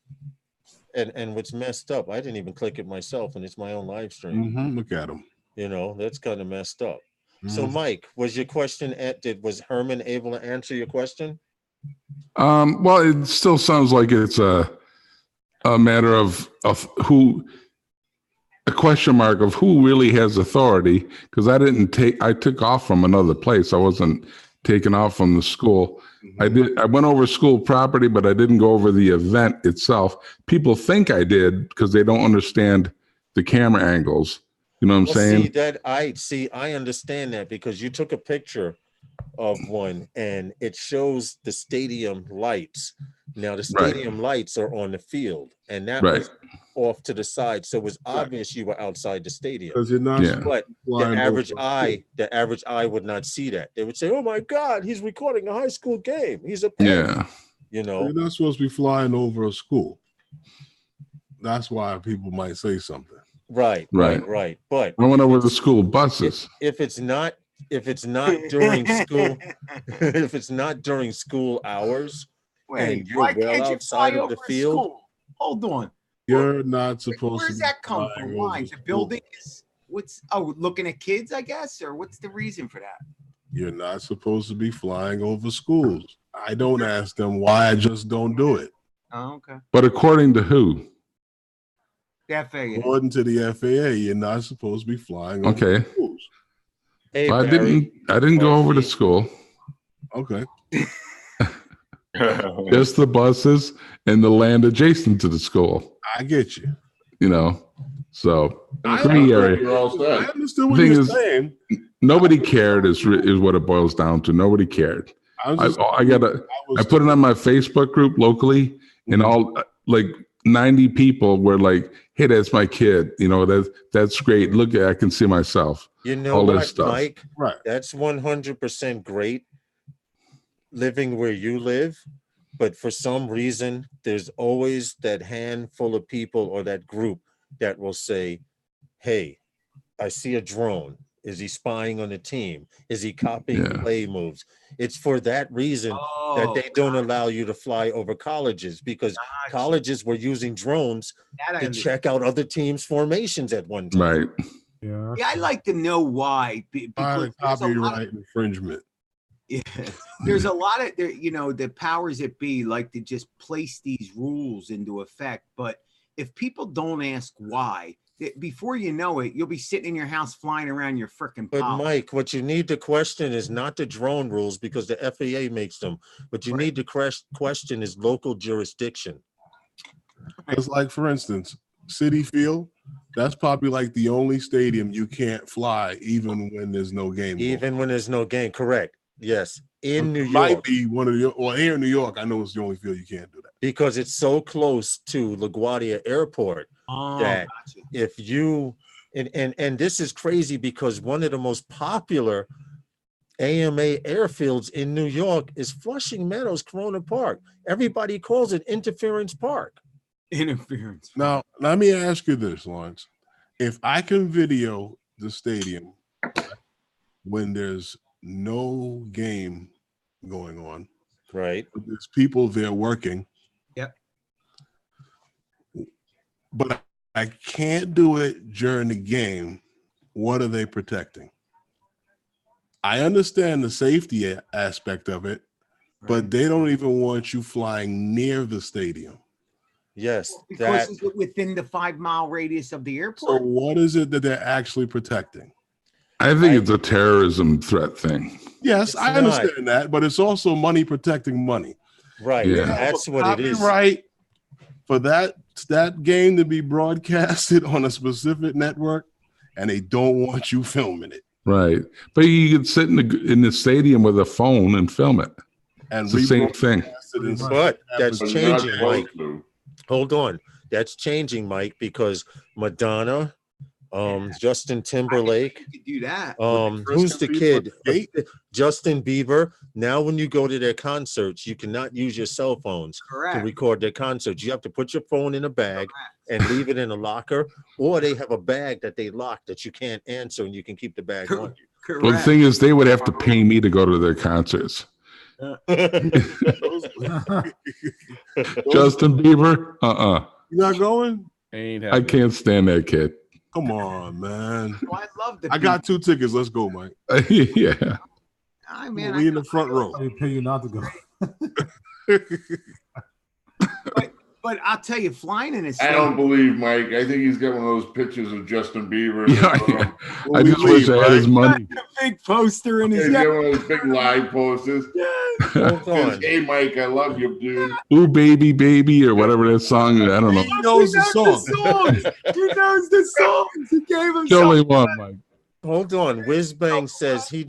And what's messed up, I didn't even click it myself, and it's my own live stream. Look at him. You know, that's kind of messed up. So, Mike, was your question was Herman able to answer your question? Well, it still sounds like it's a matter of a question mark of who really has authority. Because I took off from another place. I wasn't taken off from the school. Mhm. I went over school property, but I didn't go over the event itself. People think I did because they don't understand the camera angles. You know what I'm saying? I understand that because you took a picture of one and it shows the stadium lights. Now the stadium lights are on the field and that was off to the side. So it was obvious you were outside the stadium. Because you're not. Yeah. But the average eye would not see that. They would say, "Oh my God, he's recording a high school game. He's a parent." Yeah. You know, You're not supposed to be flying over a school. That's why people might say something. Right. But I went over the school buses. if it's not during school, if it's not during school hours, and you're well outside of the field, Hold on. You're not supposed Where to. does that come flying from? over Why? The schools. building is looking at kids, I guess, or what's the reason for that? You're not supposed to be flying over schools. I don't ask them why. I just don't do it. Oh, okay. But according to who? The FAA. According to the FAA, you're not supposed to be flying over Okay. schools. hey, Well, Barry, I didn't go over to school. Okay. Just the buses and the land adjacent to the school. I get you. You know, so I gray area. You're all I set. understood what Thing you're is- saying. Nobody cared is what it boils down to. Nobody cared. I put it on my Facebook group locally, and all like 90 people were like, "Hey, that's my kid. You know, that's great. Look, I can see myself." you know all this what, stuff. Mike? Right. That's 100% great living where you live, but for some reason, there's always that handful of people or that group that will say, "Hey, I see a drone. Is he spying on the team? Is he copying Yeah. play moves?" It's for that reason that they don't allow you to fly over colleges, because colleges were using drones to check out other teams' formations at one time. Right. Yeah. Yeah, I'd like to know why. Because there's a lot of- Copyright infringement. Yeah, there's a lot of the powers that be like to just place these rules into effect. But if people don't ask why, before you know it, you'll be sitting in your house flying around your freaking But pop. Mike, what you need to question is not the drone rules, because the FAA makes them. What you need to question is local jurisdiction. Because, like, for instance, Citi Field, that's probably like the only stadium you can't fly even when there's no game. Even when there's no game, correct. Yes. In New It might York, be one of the, well, here in New York, I know it's the only field you can't do that. because it's so close to LaGuardia Airport that Gotcha. if you and this is crazy, because one of the most popular AMA airfields in New York is Flushing Meadows Corona Park. Everybody calls it Interference Park. Interference. Now, let me ask you this, Lawrence. If I can video the stadium when there's no game going on, Right. but there's people there working. Yep. But I can't do it during the game. What are they protecting? I understand the safety aspect of it, but they don't even want you flying near the stadium. Yes. Because is it within the 5-mile radius of the So airport? what is it that they're actually protecting? I think it's a terrorism threat thing. Yes, It's I not. understand that, but it's also money protecting money. Right. Yeah. That's what it is. Right. For that game to be broadcasted on a specific network, and they don't want you filming it. Right. But you could sit in the stadium with a phone and film it. And It's the same thing. rebroadcast it and see But what that's happens. But you're not changing, Mike. supposed to. Hold on. That's changing, Mike, because Madonna, Justin Timberlake, You could do that. who's the kid? Gate? Justin Bieber. Now, when you go to their concerts, you cannot use your cell phones to Correct. record their concerts. You have to put your phone in a bag and leave it in a locker, or they have a bag that they lock that you can't answer, and you can keep the bag on you. Correct. Well, the thing is, they would have to pay me to go to their concerts. Justin Bieber, You not going? Ain't I happening. can't stand that kid. Come on, man. Oh, I love the. I got 2 tickets. Let's go, Mike. Yeah. I man, We in the front row. They pay you not to go. But I'll tell you, flying in a I don't believe Mike. I think he's got one of those pictures of Justin Bieber. Yeah, I just wish I had his money. a big poster in his He's got one of those big live posters. Hold on. Hey, Mike, I love you, dude. Ooh, baby, baby, or whatever that song. I don't know. He knows the song. He knows the songs. He gave him It's the only one, Mike. Hold on. Whizbang says he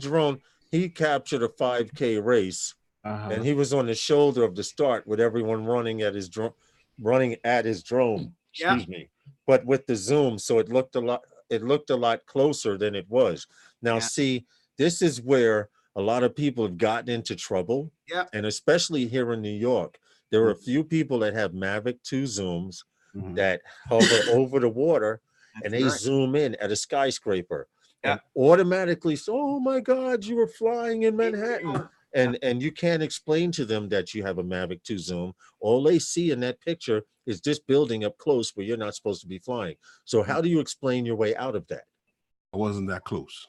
captured a 5K race, and he was on the shoulder of the start with everyone running at his drone. Excuse me, but with the zoom, so it looked a lot closer than it was. Now, see, this is where a lot of people have gotten into trouble. Yeah. And especially here in New York, there are a few people that have Mavic 2 zooms that hover over the water, and they zoom in at a skyscraper and automatically say, oh my God, you were flying in Manhattan. And you can't explain to them that you have a Mavic 2 zoom. All they see in that picture is this building up close where you're not supposed to be flying. So how do you explain your way out of that? I wasn't that close.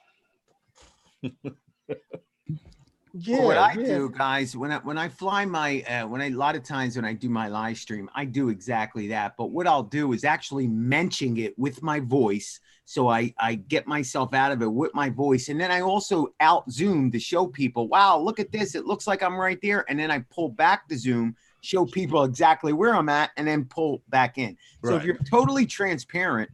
Yeah, what I do, guys, when I fly my a lot of times when I do my live stream, I do exactly that. But what I'll do is actually mention it with my voice, so I get myself out of it with my voice, and then I also out zoom to show people, wow, look at this, it looks like I'm right there, and then I pull back the zoom, show people exactly where I'm at, and then pull back in. So if you're totally transparent,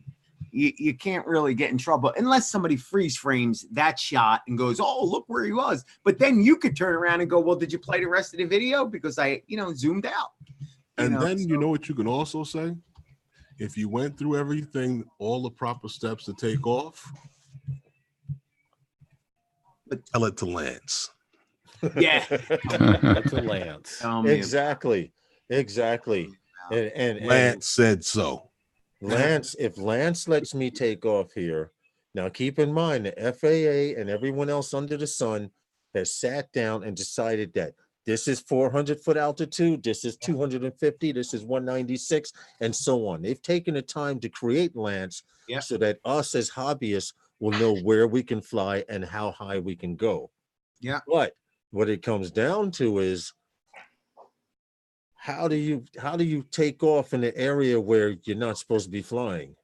you can't really get in trouble unless somebody freeze frames that shot and goes, oh, look where he was. But then you could turn around and go, well, did you play the rest of the video? Because I, zoomed out. You know what you can also say? If you went through everything, all the proper steps to take off, tell it to Lance. Yeah. To Lance. Exactly. And Lance said so. Lance, if Lance lets me take off here, now keep in mind the FAA and everyone else under the sun has sat down and decided that this is 400-foot altitude, this is 250, this is 196, and so on. They've taken the time to create Lance so that us as hobbyists will know where we can fly and how high we can go. Yeah. But what it comes down to is, how do you take off in an area where you're not supposed to be flying?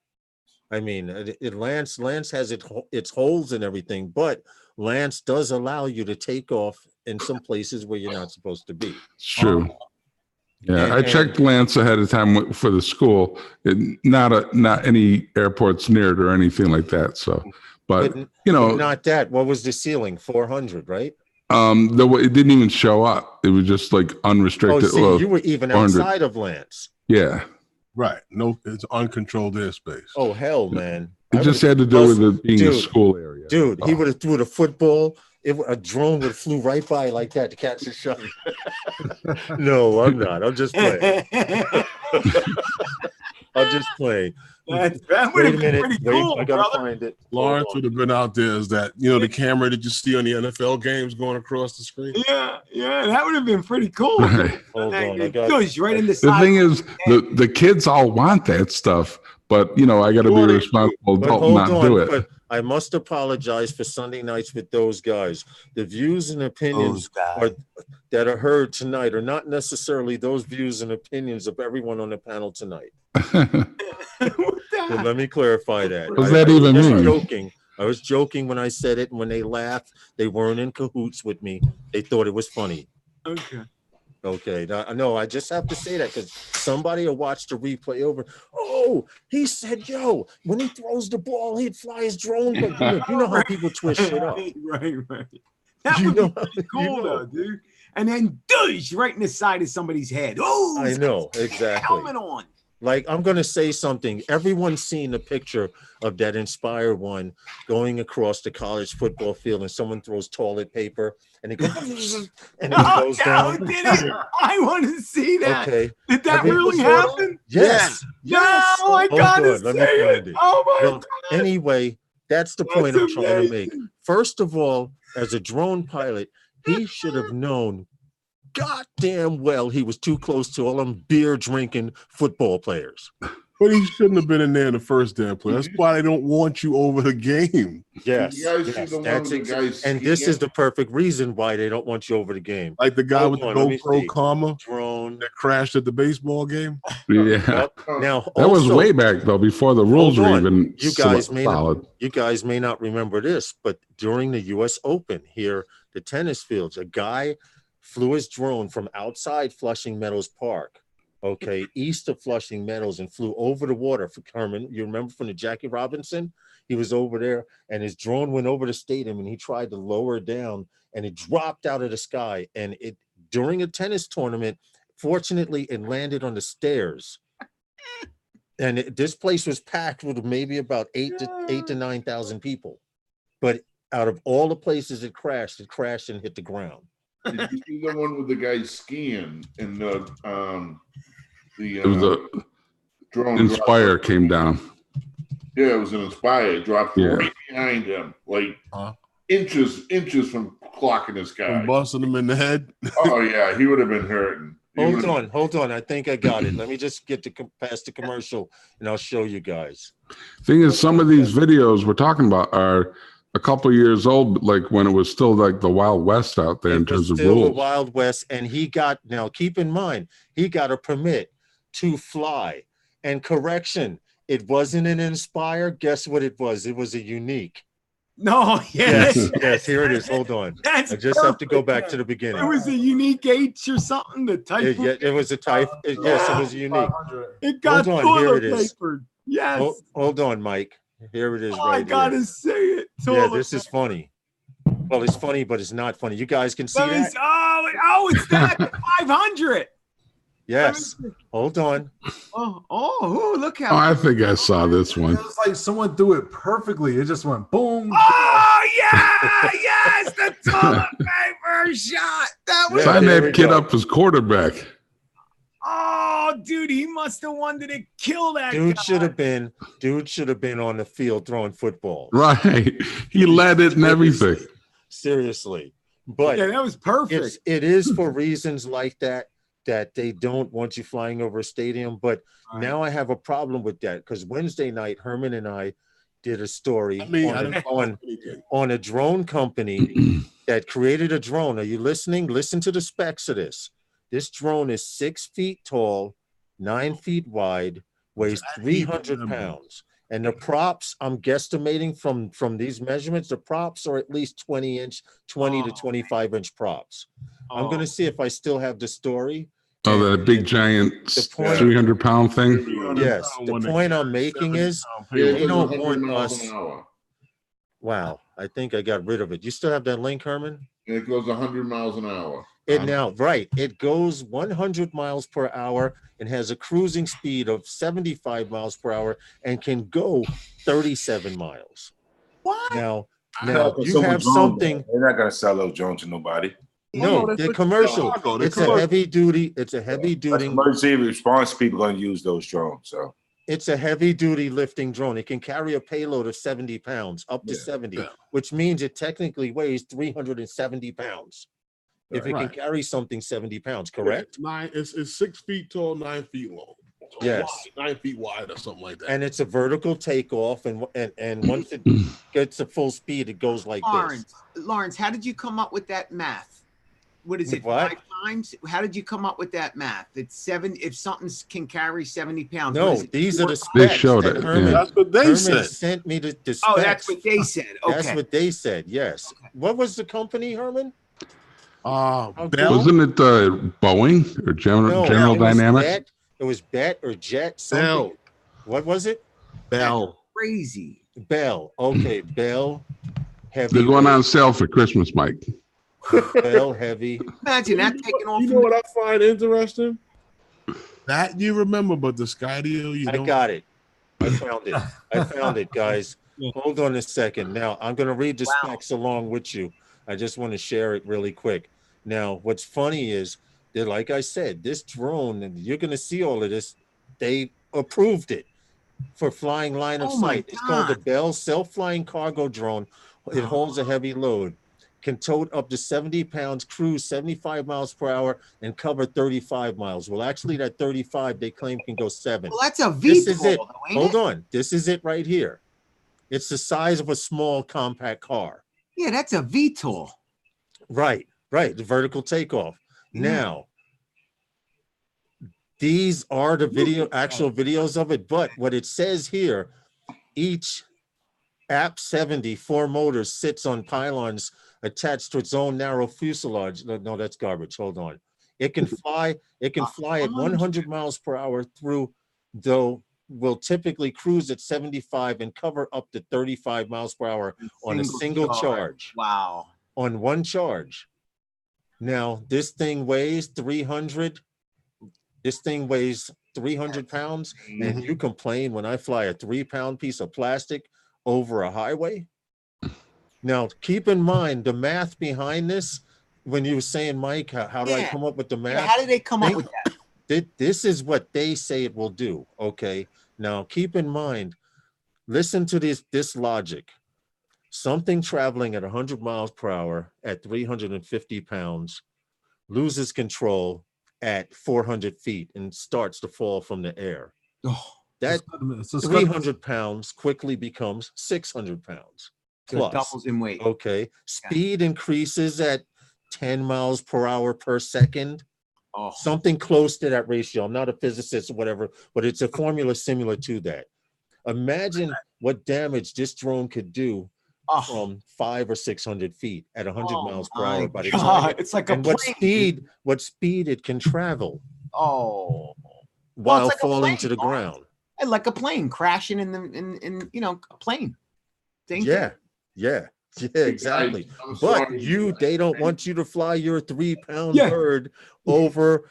I mean, Lance has its holes and everything, but Lance does allow you to take off in some places where you're not supposed to be. It's true. Yeah, I checked Lance ahead of time for the school. Not any airports near it or anything like that. So, but not that. What was the ceiling? 400, right? It didn't even show up. It was just like unrestricted. Oh, see, you were even outside of Lance. Yeah. Right. No, it's uncontrolled airspace. Oh, hell, man. It just had to do with it being a school area. Dude, he would have threw the football. A drone would have flew right by like that to catch the shot. No, I'm not. I'm just playing. I'm just playing. That would have been pretty cool, I gotta find it. Lawrence would have been out there. Is that the camera that you see on the NFL games going across the screen? Yeah, that would have been pretty cool. Right. Hold on, right in the side. The thing is, the kids all want that stuff, but I got to be a responsible adult and not do it. But I must apologize for Sunday nights with those guys. The views and opinions that are heard tonight are not necessarily those views and opinions of everyone on the panel tonight. So let me clarify that. What does that even mean? Joking. I was joking when I said it, and when they laughed, they weren't in cahoots with me. They thought it was funny. Okay. No, I just have to say that because somebody will watch the replay over. Oh, he said, yo, when he throws the ball, he'd fly his drone. But you know how people twist shit up. Right. That would be pretty cool, though, dude. And then, right in the side of somebody's head. Oh, I know, exactly. Helmet on. Like, I'm going to say something. Everyone's seen the picture of that Inspire one going across the college football field and someone throws toilet paper and it goes, and it goes down. Did it? I want to see that. Okay. Did that really happen? Yes. Oh, my God. Let me find it. Oh, my God. Anyway, that's the point I'm trying to make. First of all, as a drone pilot, he should have known goddamn well he was too close to all them beer drinking football players. But he shouldn't have been in there in the first damn play. That's why they don't want you over the game. Yes, You guys see yes, the one that's with the guys and this skiing? is the perfect reason why they don't want you over the game. Like the guy Hold with the on, let me GoPro see. comma Drone. that crashed at the baseball game. Yeah. Yep. Now That was also, way back though, before the rules hold were on. even You guys may solid. not, you guys may not remember this, but during the U.S. Open here, the tennis fields, a guy flew his drone from outside Flushing Meadows Park, okay, east of Flushing Meadows, and flew over the water. For Herman, you remember from the Jackie Robinson? He was over there, and his drone went over the stadium, and he tried to lower it down, and it dropped out of the sky. And it during a tennis tournament, fortunately, it landed on the stairs. And this place was packed with maybe about 8,000 to 9,000 people. But out of all the places it crashed and hit the ground. Did you see the one with the guy skiing and It was a drone Inspire came down. Yeah, it was an Inspire. It dropped Yeah. right behind him, like inches from clocking this guy. And busting him in the head. Oh yeah, he would have been hurting. Hold on. I think I got it. Let me just get past the commercial, and I'll show you guys. Thing is, some of these videos we're talking about are a couple years old, like when it was still like the Wild West out there in terms of Still the rules. Wild West, and he got, now keep in mind, he got a permit to fly. And correction, it wasn't an Inspire. Guess what it was? It was a Unique. No, yes. Yes, here it is. Hold on. That's I just have to go perfect. back to the beginning. It was a Unique H or something. The type. It was a type. Yes, it was a Unique. It got Hold on, here toilet it is. papered. Yes. Hold on, Mike. Here it is. Oh, I right gotta here. say it. Yeah, Toilet this is funny. Well, it's funny, but it's not funny. You guys can see Let me that? see. Oh, it's that 500. Yes. Hold on. Oh, look Oh, how. I think I saw this one. It was like someone threw it perfectly. It just went boom. Oh yeah, yes, the toilet paper shot. That was. Sign there that we kid go. up as quarterback. Oh, dude, he must have wanted to kill that Dude guy. should have been on the field throwing football. Right. He led it and everything. Seriously. But Yeah, that was perfect. it is for reasons like that they don't want you flying over a stadium. But now I have a problem with that, because Wednesday night, Herman and I did a story on a drone company that created a drone. Are you listening? Listen to the specs of this. This drone is 6 feet tall, 9 feet wide, weighs 300 pounds. And the props, I'm guesstimating from these measurements, the props are at least 20 to 25 inch props. I'm going to see if I still have the story. Oh, that big giant 300-pound thing? Yes. The point I'm making is they don't want us. Wow. I think I got rid of it. You still have that link, Herman? It goes 100 miles an hour. It goes 100 miles per hour and has a cruising speed of 75 miles per hour and can go 37 miles. What? Now you have something. They're not gonna sell those drones to nobody. No, they're commercial. It's a heavy duty. Emergency response people gonna use those drones. So it's a heavy duty lifting drone. It can carry a payload of 70 pounds, up to 70, which means it technically weighs 370 pounds. If it can carry something 70 pounds, correct? It's 6 feet tall, 9 feet long. Yes. 9 feet wide or something like that. And it's a vertical takeoff, and once it gets to full speed, it goes like this. Lawrence, how did you come up with that math? What is it? What? 5 times? How did you come up with that math? It's 7. If something can carry 70 pounds. No, what is it, these are the 4 specs. They showed that it, Herman, That's what they Herman said. sent me the specs. Oh, that's what they said. Okay. That's what they said. Yes. Okay. What was the company, Herman? Bell? Wasn't it Boeing or General Dynamics? It was Bet or Jet. Something. Bell. What was it? Bell. Crazy. Bell. Okay, Bell. Heavy. They're going on sale for Christmas, Mike. Bell heavy. Imagine that taking off. You know what I find interesting? That you remember, but the Sky deal, you don't. I got it. I found it, guys. Hold on a second. Now, I'm going to read the specs along with you. I just want to share it really quick. Now, what's funny is that, like I said, this drone, and you're going to see all of this, they approved it for flying line of sight. It's called the Bell Self-Flying Cargo Drone. It holds a heavy load. can tote up to 70 pounds, cruise 75 miles per hour, and cover 35 miles. Well, actually, that 35 they claim can go 7. Well, that's a This is it. VTOL, though, ain't Hold it? on. This is it right here. It's the size of a small compact car. Yeah, that's a VTOL. Right, right. The vertical takeoff. Yeah. Now, these are the actual videos of it, but what it says here, each AP 70 4 motors sits on pylons attached to its own narrow fuselage. No, that's garbage. Hold on. It can fly at 100 miles per hour through, though will typically cruise at 75 and cover up to 35 miles per hour on a single charge. Wow. On one charge. Now, this thing weighs 300 pounds, and you complain when I fly a 3-pound piece of plastic over a highway? Now, keep in mind the math behind this. When you were saying, Mike, how do I come up with the math? Yeah, how did they come up with that? This is what they say it will do. Okay. Now, keep in mind, listen to this logic. Something traveling at 100 miles per hour at 350 pounds loses control at 400 feet and starts to fall from the air. Oh, that 300 pounds quickly becomes 600 pounds. So it doubles in weight. Okay. Speed increases at 10 miles per hour per second. Oh. Something close to that ratio. I'm not a physicist or whatever, but it's a formula similar to that. Imagine what damage this drone could do from 500 or 600 feet at 100 miles per hour. By the time it's like a plane. What speed it can travel. Oh, while like falling to the ground. Like a plane crashing in a plane. Yeah, exactly. But they don't want you to fly your 3-pound bird over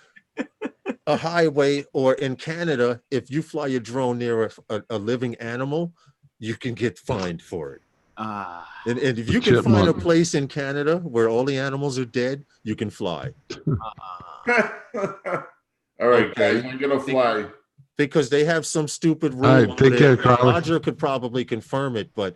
a highway, or in Canada, if you fly your drone near a living animal, you can get fined for it. And if you can find a place in Canada where all the animals are dead, you can fly. All right, guys, I'm gonna fly. Because they have some stupid rule. All right, take care, Carl. Roger could probably confirm it, but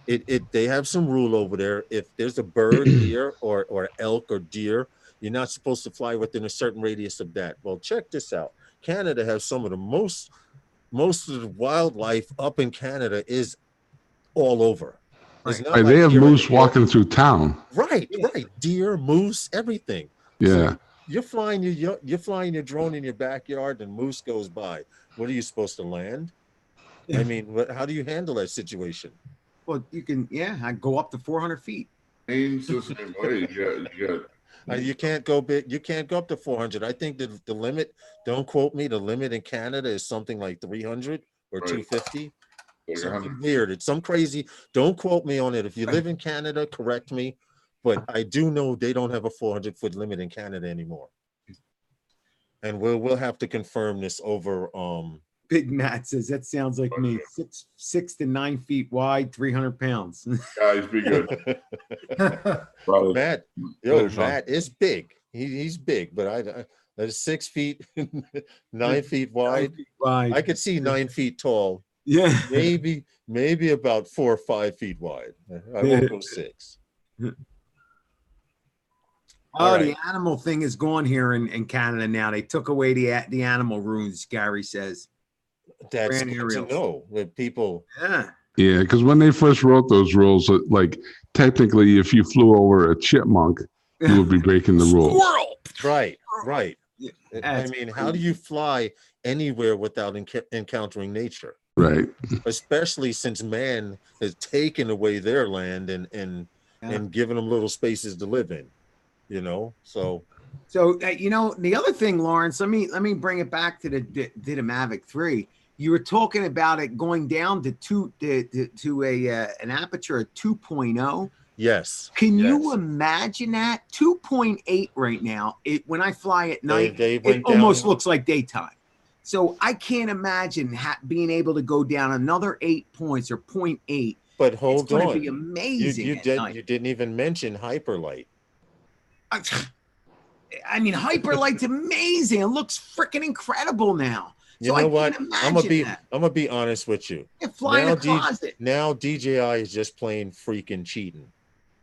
they have some rule over there. If there's a bird, deer, or elk or deer, you're not supposed to fly within a certain radius of that. Well, check this out. Canada has some of the most of the wildlife up in Canada is all over. Right. They have moose walking through town. Right. Deer, moose, everything. Yeah. So you're flying your drone in your backyard and moose goes by. What are you supposed to land? I mean, how do you handle that situation? Well, you can, I go up to 400 feet. You can't go big. You can't go up to 400. I think the limit, don't quote me, the limit in Canada is something like 300 or 250. Something weird. It's some crazy. Don't quote me on it. If you live in Canada, correct me. But I do know they don't have a 400-foot limit in Canada anymore. And we'll have to confirm this over. Big Matt says that sounds like me. 6 to 9 feet wide, 300 pounds. Guys, be good. Matt is big. He's big, but that's 6 feet, 9 feet wide. I could see 9 feet tall. Yeah, maybe about 4 or 5 feet wide. I won't go 6. The animal thing is gone here in Canada now. They took away the animal rules, Gary says. That's good to know that people. Yeah, because when they first wrote those rules, like technically, if you flew over a chipmunk, you would be breaking the rules. Right. I mean, how do you fly anywhere without encountering nature? Right. Especially since man has taken away their land and given them little spaces to live in. So the other thing, Lawrence, let me bring it back to the Mavic 3. You were talking about it going down to an aperture of 2.0. Yes. Can you imagine that? 2.8 right now. When I fly at night, it almost looks like daytime. So I can't imagine being able to go down another 8 points or 0.8. But hold on, it's going to be amazing. You didn't even mention hyperlight. I mean, hyperlight's amazing. It looks freaking incredible now. You know what? I'm gonna be honest with you. Fly in a closet. Now DJI is just plain freaking cheating.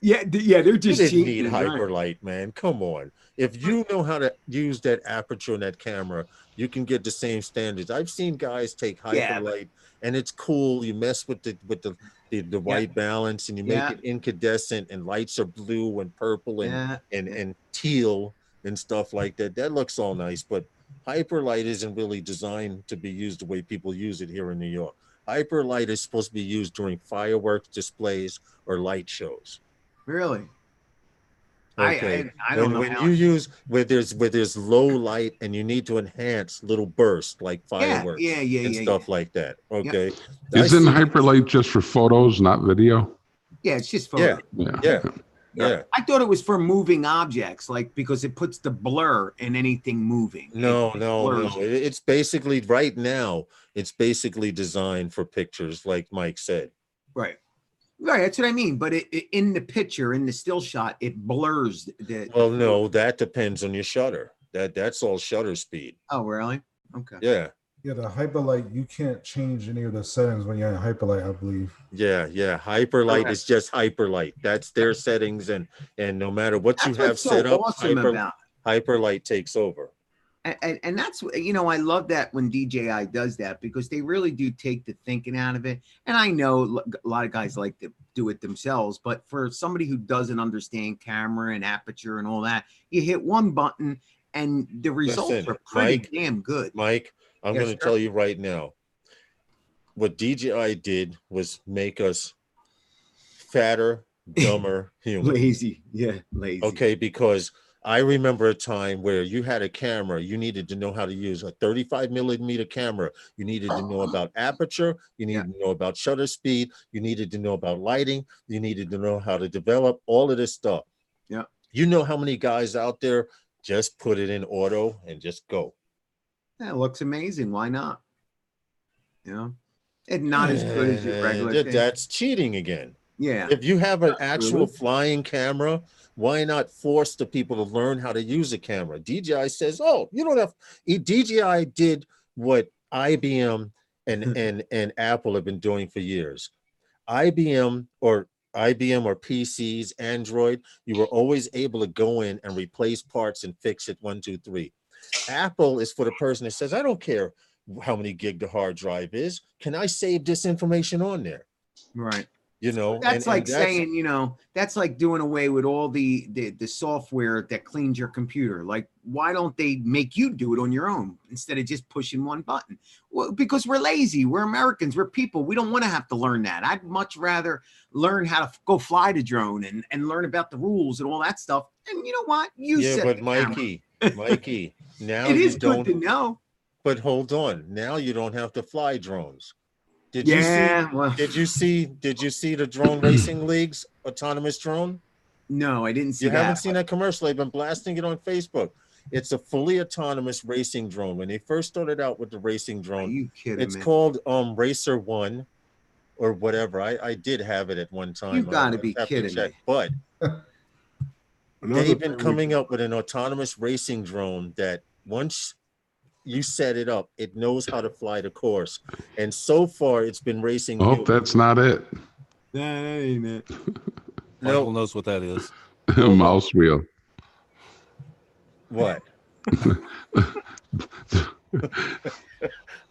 Yeah, they're You just didn't need cheating, right? hyperlight, man. Come on. If you know how to use that aperture on that camera, you can get the same standards. I've seen guys take Yeah, but- hyperlight, and it's cool. You mess with the white balance, and you make Yeah. it incandescent, and lights are blue and purple and Yeah. and teal and stuff like that. That looks all nice, but hyperlight isn't really designed to be used the way people use it here in New York. Hyperlight is supposed to be used during fireworks displays or light shows. Really? Okay. I don't know when how. you use where there's low light and you need to enhance little bursts like fireworks and stuff like that. Okay. Isn't hyperlight just for photos, not video? Yeah, it's just photo. Yeah. I thought it was for moving objects, like because it puts the blur in anything moving. No. blurs it. It's basically right now, it's basically designed for pictures, like Mike said. Right. Right, that's what I mean. But it in the picture, in the still shot, it blurs the. Well, no, that depends on your shutter. That's all shutter speed. Oh, really? Okay. Yeah. Yeah, the hyperlight, you can't change any of the settings when you're in hyperlight, I believe. Yeah. Hyperlight is just hyperlight. That's their settings, and no matter what you have set up, hyperlight takes over. And that's, I love that when DJI does that, because they really do take the thinking out of it. And I know a lot of guys like to do it themselves, but for somebody who doesn't understand camera and aperture and all that, you hit one button and the results are pretty damn good. Mike, I'm going to tell you right now, what DJI did was make us fatter, dumber humans. Lazy. Okay, because I remember a time where you had a camera, you needed to know how to use a 35 millimeter camera. You needed to know about aperture. You needed to know about shutter speed. You needed to know about lighting. You needed to know how to develop all of this stuff. Yeah. You know how many guys out there just put it in auto and just go. That looks amazing. Why not? And not as good as your regular thing. That's cheating again. Yeah. If you have an actual flying camera, why not force the people to learn how to use a camera? DJI says, "Oh, you don't have." DJI did what IBM and Apple have been doing for years. IBM or PCs, Android, you were always able to go in and replace parts and fix it 1, 2, 3. Apple is for the person that says, "I don't care how many gig the hard drive is. Can I save this information on there?" Right. that's That's like saying, that's like doing away with all the software that cleans your computer. Like, why don't they make you do it on your own instead of just pushing one button? Well, because we're lazy. We're Americans. We're people. We don't want to have to learn that. I'd much rather learn how to go fly the drone and learn about the rules and all that stuff. And you know what? But Mikey, now it is good to know. But hold on. Now you don't have to fly drones. Did you see the drone racing league's autonomous drone? No, I didn't see that. You haven't seen that commercial. They've been blasting it on Facebook. It's a fully autonomous racing drone. When they first started out with the racing drone, are you kidding it's me? called Racer One or whatever. I did have it at one time. You've got to be kidding me. But they've been coming up with an autonomous racing drone that once you set it up, it knows how to fly the course, and so far it's been racing. Oh, that's not it. That ain't it. Michael knows what that is. Mouse wheel. What?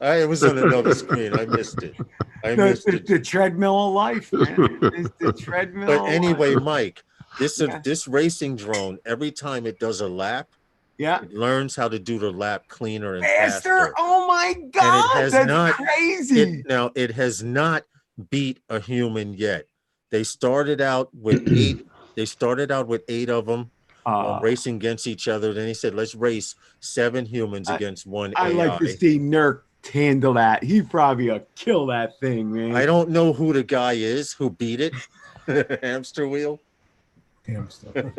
It was on another screen. I missed it. The treadmill of life, man. It's the treadmill. But anyway, Mike, this racing drone, every time it does a lap, it learns how to do the lap cleaner and faster. Oh my God, that's crazy. It has not beat a human yet. They started out with 8. They started out with 8 of them racing against each other. Then he said, "Let's race 7 humans against 1 AI." I like to see Nurk handle that. He probably kill that thing, man. I don't know who the guy is who beat it. Hamster wheel. Hamster.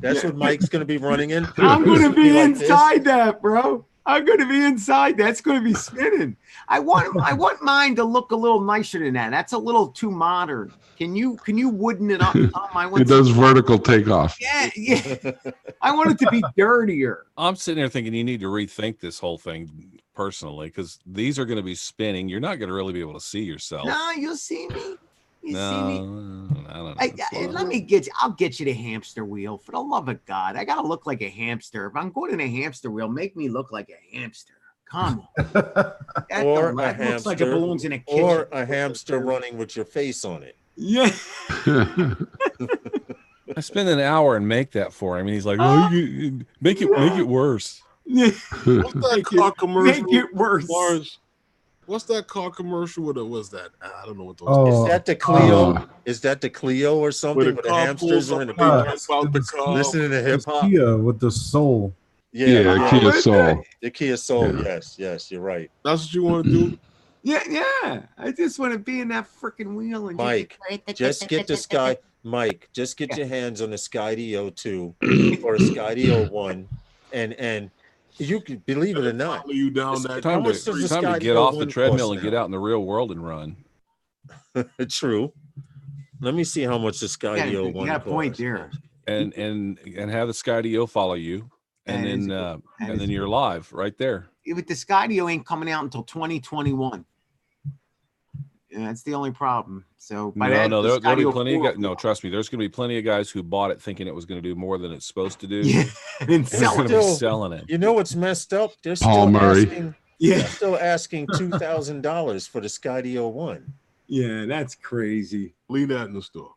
That's what Mike's going to be running in. I'm going to be inside that, bro. I'm going to be inside. That's going to be spinning. I want mine to look a little nicer than that. That's a little too modern. Can you wooden it up, Tom? It does vertical takeoff. Yeah. I want it to be dirtier. I'm sitting there thinking you need to rethink this whole thing personally, because these are going to be spinning. You're not going to really be able to see yourself. No, you'll see me. I don't know. I'll get you the hamster wheel for the love of God. I gotta look like a hamster. If I'm going in a hamster wheel, make me look like a hamster. Come on. That looks like it belongs in a kitchen. Or a hamster running with your face on it. Yeah. I spend an hour and make that for him. And he's like, oh, make it worse. What's that car commercial? Make it worse. Lars, what's that car commercial with what's that? I don't know what those Is that the Clio? Is that the Clio or something? With the hamsters are in the car. Listening to hip hop. Kia with the soul. Yeah, Kia Soul. The Kia Soul. Yes, you're right. That's what you want to do? Yeah. I just want to be in that freaking wheel and Mike, just get the Sky. Mike, just get your hands on the Skydio 2 or a Skydio 1, and you can believe it or not. You down that time to get off the treadmill and get out in the real world and run. True. Let me see how much the Skydio 1 got a point there. And have the Skydio follow you, and then you're live right there. But the Skydio ain't coming out until 2021. Yeah, that's the only problem. So there'll be plenty of guys. No, trust me, there's going to be plenty of guys who bought it thinking it was going to do more than it's supposed to do. Yeah, and selling it. You know what's messed up? They're Paul still Murray. asking. Yeah, they're still asking $2,000 for the Skydio 1. Yeah, that's crazy. Leave that in the store.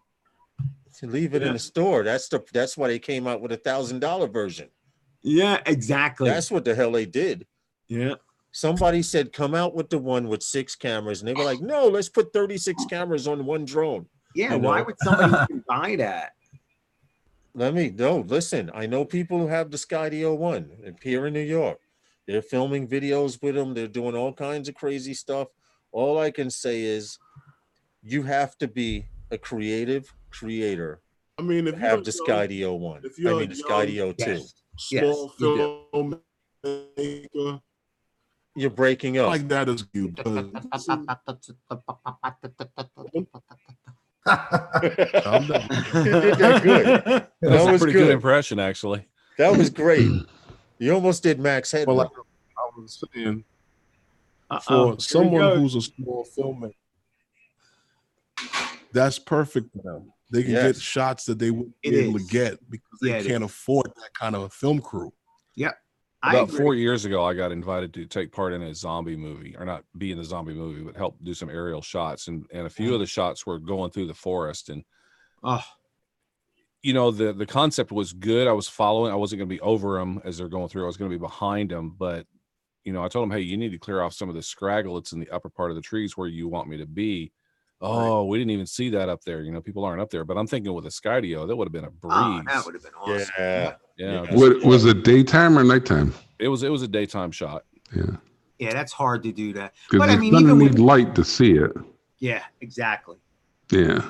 Leave it in the store. That's why they came out with $1,000 version. Yeah, exactly. That's what the hell they did. Yeah. Somebody said, come out with the one with 6 cameras. And they were like, no, let's put 36 cameras on one drone. Yeah, why would somebody even buy that? Listen, I know people who have the Skydio 1 here in New York. They're filming videos with them. They're doing all kinds of crazy stuff. All I can say is you have to be a creative creator. I mean, if you have the Skydio 1. The Skydio 2. Small filmmaker. You're breaking up. Like that is you. You did that good. That was a pretty good impression, actually. That was great. You almost did Max Head. Well, like I was saying, for someone who's a small filmmaker, that's perfect for them. They can get shots that they wouldn't be able to get because they can't afford that kind of a film crew. Yeah. About 4 years ago, I got invited to take part in a zombie movie, or not be in the zombie movie, but help do some aerial shots. And a few of the shots were going through the forest. And, the concept was good. I was following. I wasn't going to be over them as they're going through. I was going to be behind them. But, I told them, hey, you need to clear off some of the scragglets in the upper part of the trees where you want me to be. Oh, we didn't even see that up there. People aren't up there. But I'm thinking with a Skydio, that would have been a breeze. Oh, that would have been awesome. Yeah. Was it daytime or nighttime? It was a daytime shot. Yeah, that's hard to do that. But I mean, you're gonna need light to see it. Yeah, exactly. Yeah.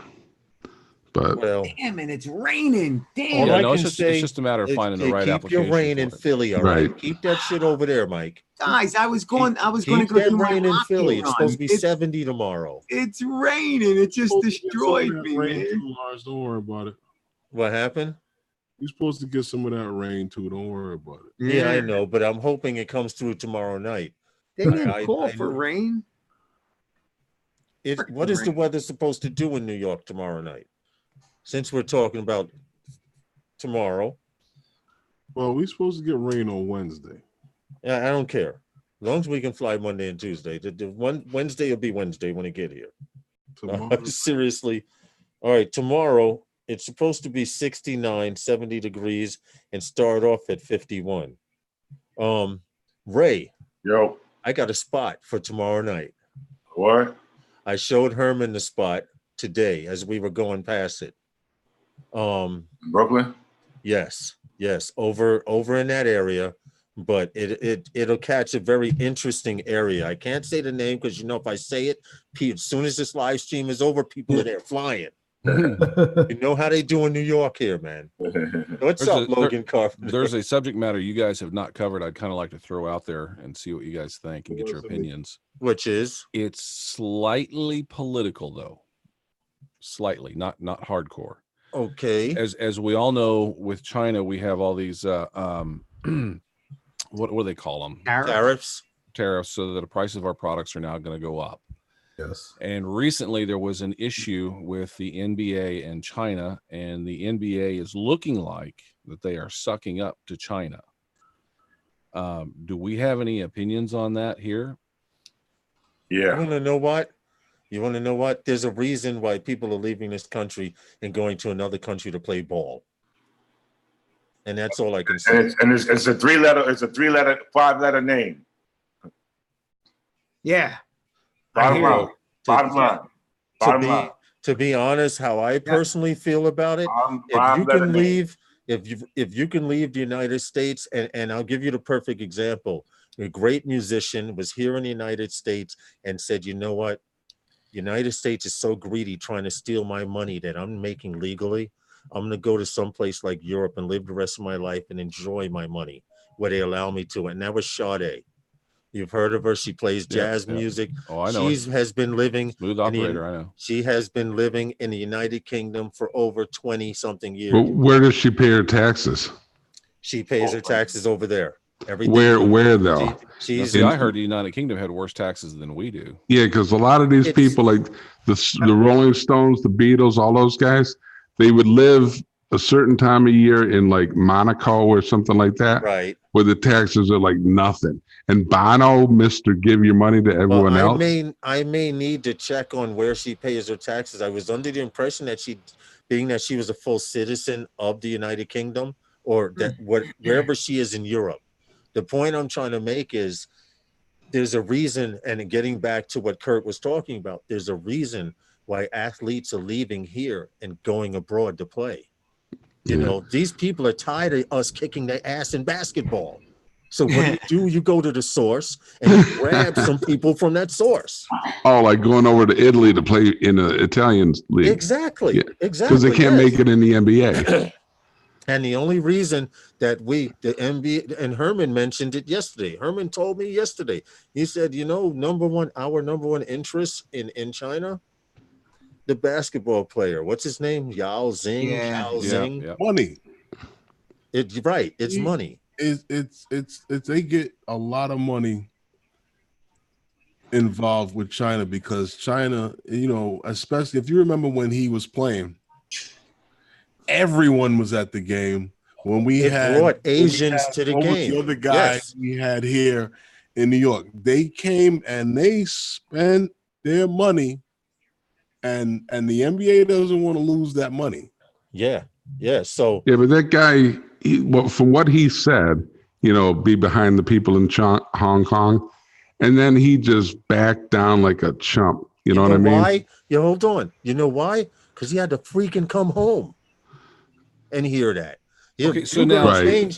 But damn, and it's raining. Damn. It's just a matter of finding the right application. Keep your rain in Philly, all right? Keep that shit over there, Mike. Guys, I was going to go do rain in Philly. Run. It's supposed to be 70 tomorrow. It's raining. It just destroyed me, man. Lars, don't worry about it. What happened? You're supposed to get some of that rain too. Don't worry about it. Yeah, I know, but I'm hoping it comes through tomorrow night. They didn't call for rain. What is the weather supposed to do in New York tomorrow night? Since we're talking about tomorrow. Well, we're supposed to get rain on Wednesday. Yeah, I don't care. As long as we can fly Monday and Tuesday. Wednesday will be Wednesday when it get here. Seriously. All right, tomorrow it's supposed to be 69, 70 degrees and start off at 51. Ray. Yo. I got a spot for tomorrow night. What? I showed Herman the spot today as we were going past it. Brooklyn? Yes, over in that area, but it'll catch a very interesting area. I can't say the name because if I say it, as soon as this live stream is over, people are there flying. You know how they do in New York here, man. What's up, Logan Carpenter? There's a subject matter you guys have not covered. I'd kind of like to throw out there and see what you guys think and get your opinions. Which is? It's slightly political, though. Slightly, not hardcore. Okay. As we all know, with China, we have all these what do they call them? Tariffs. So that the price of our products are now going to go up. Yes. And recently there was an issue with the NBA and China, and the NBA is looking like that they are sucking up to China. Do we have any opinions on that here? You Yeah. want to know what? You want to know what? There's a reason why people are leaving this country and going to another country to play ball. And that's all I can say. It's a 5-letter name. Yeah. Bottom line. Bottom line. Bottom line. To be honest, how I personally feel about it, if you can leave, if you can leave the United States, and I'll give you the perfect example. A great musician was here in the United States and said, you know what? United States is so greedy trying to steal my money that I'm making legally. I'm going to go to someplace like Europe and live the rest of my life and enjoy my money where they allow me to. And that was Sade. You've heard of her. She plays jazz music. Oh, I know. She has been living Smooth operator. I know. She has been living in the United Kingdom for over 20 something years. But where does she pay her taxes? She pays her taxes over there. Everything. Where though? I heard the United Kingdom had worse taxes than we do. Yeah, because a lot of these people, like the Rolling Stones, the Beatles, all those guys, they would live a certain time of year in like Monaco or something like that, right? Where the taxes are like nothing. And Bono, Mr. Give Your Money to Everyone Else. I may need to check on where she pays her taxes. I was under the impression that being that she was a full citizen of the United Kingdom, or that wherever she is in Europe. The point I'm trying to make is there's a reason, and getting back to what Kurt was talking about, there's a reason why athletes are leaving here and going abroad to play. You know, these people are tired of us kicking their ass in basketball. So what do? You go to the source and you grab some people from that source. Oh, like going over to Italy to play in an Italian league. Exactly. Exactly. Because they can't make it in the NBA. And the only reason that the NBA, and Herman mentioned it yesterday. Herman told me yesterday. He said, you know, our number one interest in China, the basketball player. What's his name? Yao Zing. Zing. Money. It's right. It's money. It's they get a lot of money involved with China, because China, you know, especially if you remember when he was playing, everyone was at the game. When we brought Asians to the game. The other guy we had here in New York, they came and they spent their money, and the NBA doesn't want to lose that money. Yeah. So but that guy, from what he said, you know, be behind the people in Hong Kong, and then he just backed down like a chump. You know what I mean? Why? Yeah, hold on. You know why? Because he had to freaking come home and hear that. Okay, so now,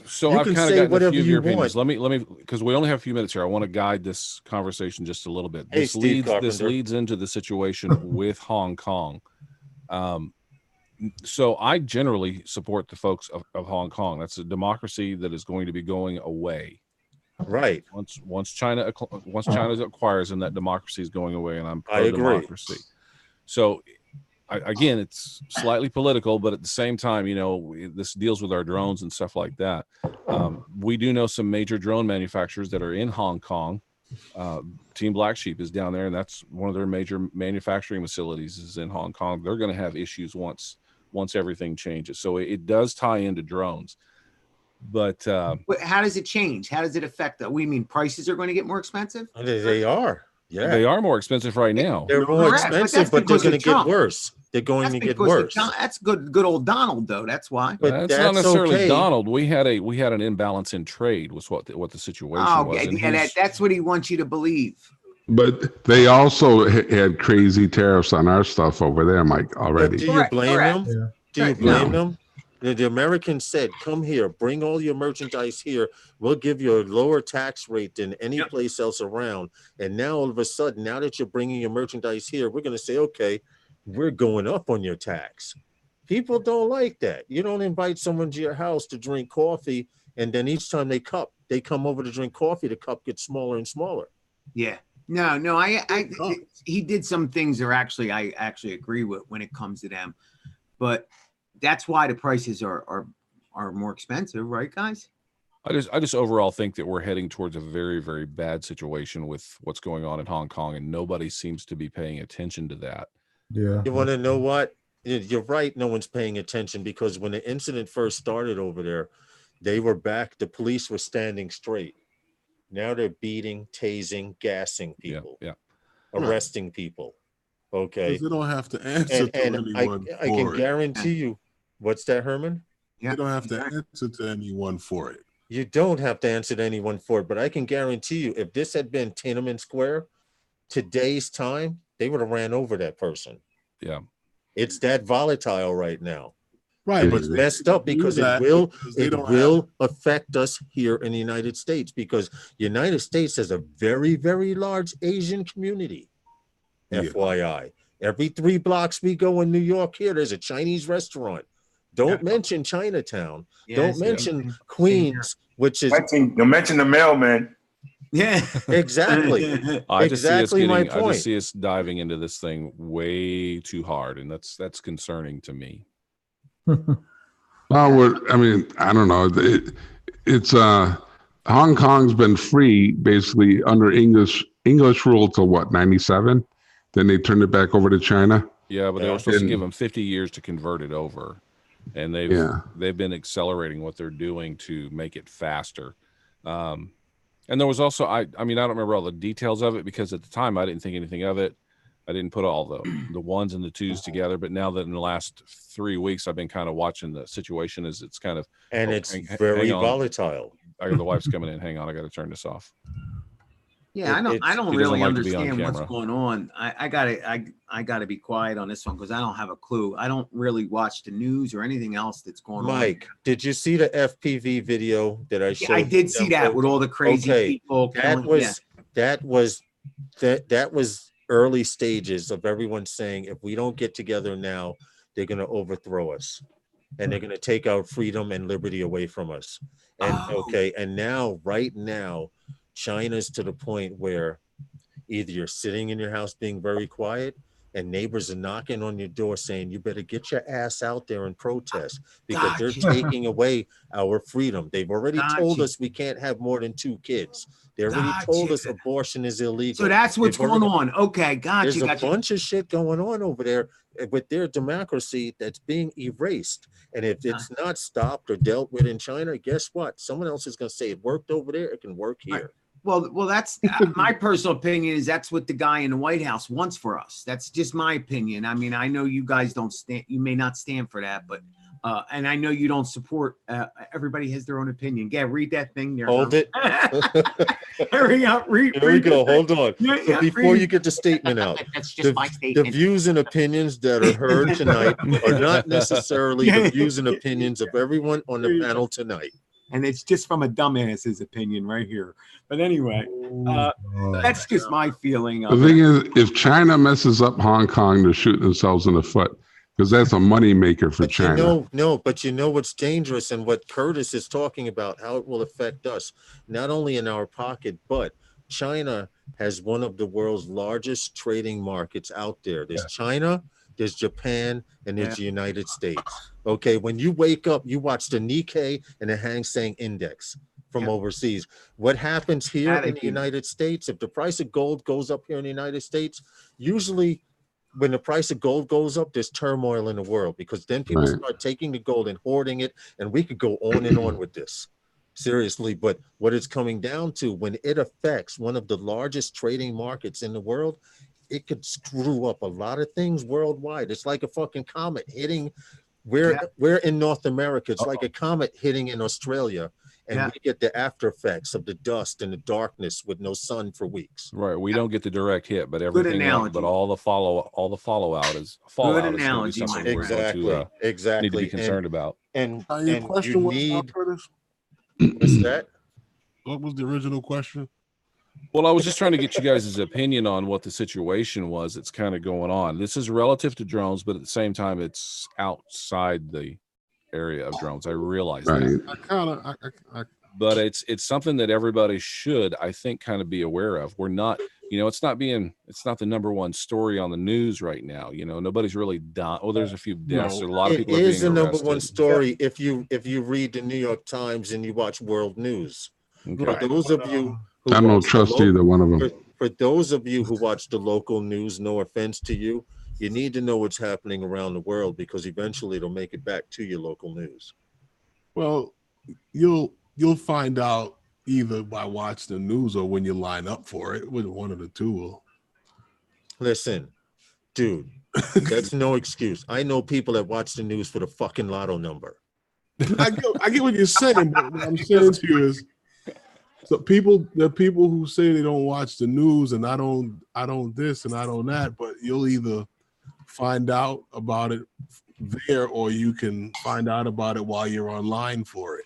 so I've kind of gotten a few of your opinions. Let me, because we only have a few minutes here. I want to guide this conversation just a little bit. This leads into the situation with Hong Kong. So I generally support the folks of Hong Kong. That's a democracy that is going to be going away. Right. Once China acquires them, that democracy is going away, and I'm pro-democracy. So again, it's slightly political, but at the same time, you know, this deals with our drones and stuff like that. We do know some major drone manufacturers that are in Hong Kong. Team Black Sheep is down there, and that's one of their major manufacturing facilities is in Hong Kong. They're going to have issues once everything changes. So it does tie into drones. But how does it change? How does it affect that? We mean prices are going to get more expensive? They are. Yeah, they are more expensive right now. They're more expensive, but they're going to get worse. They're going to get worse. That's good old Donald, though. That's why. But that's not necessarily Donald. We had an imbalance in trade was what the situation was. And that's what he wants you to believe. But they also had crazy tariffs on our stuff over there, Mike, already. But do you blame them? Yeah. Do you blame them? The Americans said, come here, bring all your merchandise here. We'll give you a lower tax rate than any place else around. And now all of a sudden, now that you're bringing your merchandise here, we're going to say, okay, we're going up on your tax. People don't like that. You don't invite someone to your house to drink coffee, and then each time they come over to drink coffee, the cup gets smaller and smaller. Yeah. No, he did some things I actually agree with when it comes to them. But that's why the prices are more expensive, right, guys? I just overall think that we're heading towards a very, very bad situation with what's going on in Hong Kong, and nobody seems to be paying attention to that. Yeah. You want to know what? You're right. No one's paying attention because when the incident first started over there, they were back. The police were standing straight. Now they're beating, tasing, gassing people, arresting people. Okay. Because they don't have to answer to anyone. I can guarantee you. What's that, Herman? They don't have to answer to anyone for it. You don't have to answer to anyone for it, but I can guarantee you, if this had been Tiananmen Square, today's time, they would have ran over that person. Yeah. It's that volatile right now. Right, and but it's messed up because it will affect us here in the United States, because the United States has a very, very large Asian community. FYI. Every 3 blocks we go in New York here, there's a Chinese restaurant. Don't mention Chinatown. Don't mention Queens, which is don't mention the mailman. Yeah, exactly. I point. just see us diving into this thing way too hard, and that's concerning to me. Well, I mean, I don't know. It's Hong Kong's been free basically under English rule till what, 97? Then they turned it back over to China. Yeah, but they were supposed to give them 50 years to convert it over, and they've been accelerating what they're doing to make it faster. And there was also I mean, I don't remember all the details of it because at the time I didn't think anything of it. I didn't put all the ones and the twos together, but now that in the last 3 weeks I've been kind of watching the situation as it's kind of it's very volatile. The wife's coming in. Hang on, I got to turn this off. Yeah, I don't really understand what's going on. I gotta be quiet on this one because I don't have a clue. I don't really watch the news or anything else that's going on. Mike, did you see the FPV video that I showed? I did see that with all the crazy people. That was early stages of everyone saying, if we don't get together now, they're going to overthrow us and they're going to take our freedom and liberty away from us. And and now, right now, China's to the point where either you're sitting in your house being very quiet and neighbors are knocking on your door saying, you better get your ass out there and protest because they're taking away our freedom. They've already told us we can't have more than 2 kids. They already told us abortion is illegal. So that's what's going on. Okay, There's a bunch of shit going on over there with their democracy that's being erased. And if it's not stopped or dealt with in China, guess what? Someone else is going to say it worked over there. It can work here. Well, that's my personal opinion is that's what the guy in the White House wants for us. That's just my opinion. I mean, I know you guys don't stand, you may not stand for that, but and I know you don't support, everybody has their own opinion. Yeah, read that thing there. Hold it. Hurry up, read. Here we go. Hold on. Yeah, before you get the statement out, that's just my statement. The views and opinions that are heard tonight are not necessarily the views and opinions of everyone on the panel tonight. And it's just from a dumbass's opinion right here. But anyway, that's just my feeling. The thing is, if China messes up Hong Kong, they're shooting themselves in the foot because that's a money maker for China. But you know what's dangerous and what Curtis is talking about, how it will affect us, not only in our pocket, but China has one of the world's largest trading markets out there. There's China, there's Japan, and there's the United States. Okay, when you wake up, you watch the Nikkei and the Hang Seng Index from overseas. What happens here in the United States, if the price of gold goes up here in the United States, usually when the price of gold goes up, there's turmoil in the world because then people start taking the gold and hoarding it, and we could go on and on with this. Seriously, but what it's coming down to, when it affects one of the largest trading markets in the world, it could screw up a lot of things worldwide. It's like a fucking comet hitting. We're in North America. It's like a comet hitting in Australia, and we get the after effects of the dust and the darkness with no sun for weeks. Right. We don't get the direct hit, but everything else, but all the fallout is something exactly need to be concerned about. And your question was about, Curtis? What's that? What was the original question? Well, I was just trying to get you guys' opinion on what the situation was that's kind of going on. This is relative to drones, but at the same time, it's outside the area of drones. I realize that. But it's something that everybody should, I think, kind of be aware of. We're not it's not the number one story on the news right now. Nobody's really dying. Oh, there's a few deaths. No. A lot of It people are being is the number one arrested. story if you read the New York Times and you watch world news. Okay. For those of you who I don't watch the trust either one of them. for those of you who watch the local news, no offense to you, you need to know what's happening around the world because eventually it'll make it back to your local news. Well, you'll find out either by watching the news or when you line up for it. With one of the two will. Listen, dude, that's no excuse. I know people that watch the news for the fucking lotto number. I get what you're saying, but what I'm saying to you is, so there are people who say they don't watch the news, and I don't this and I don't that, but you'll either find out about it there or you can find out about it while you're online for it.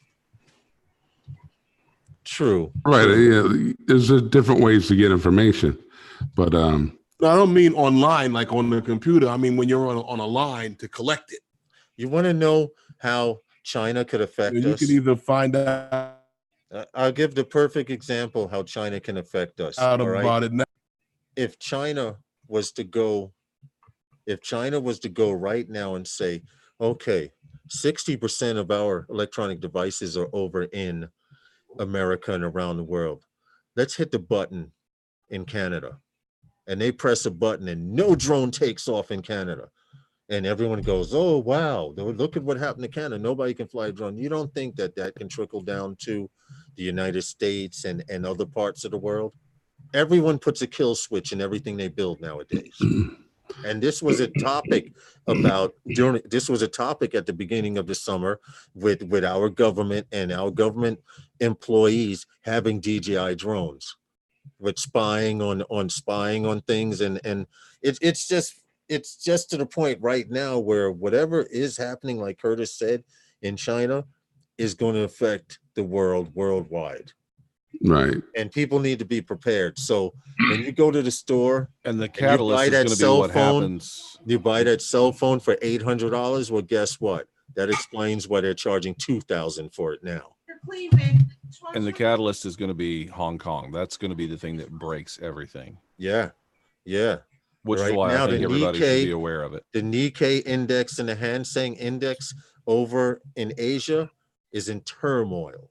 True. Right. True. Yeah, there's different ways to get information, but No, I don't mean online like on the computer. I mean when you're on a line to collect it. You want to know how China could affect You us? can either find out I'll give the perfect example how China can affect us. All right? about it now. If China was to go right now and say, okay, 60% of our electronic devices are over in America and around the world. Let's hit the button in Canada. And they press a button and no drone takes off in Canada. And everyone goes, oh, wow, look at what happened to Canada. Nobody can fly a drone. You don't think that can trickle down to the United States and other parts of the world? Everyone puts a kill switch in everything they build nowadays. And this was a topic at the beginning of the summer with our government and our government employees having DJI drones with spying on things. And it's just to the point right now where whatever is happening, like Curtis said, in China is going to affect the world worldwide. right. And people need to be prepared. So when you go to the store And the and you catalyst buy is that going to be cell what phone, happens. you buy that cell phone for $800. Well, guess what? That explains why they're charging $2,000 for it now. And the catalyst is going to be Hong Kong. That's going to be the thing that breaks everything. Yeah. Which is Right why now, I think the everybody should be aware of it. The Nikkei index and the Hang Seng index over in Asia is in turmoil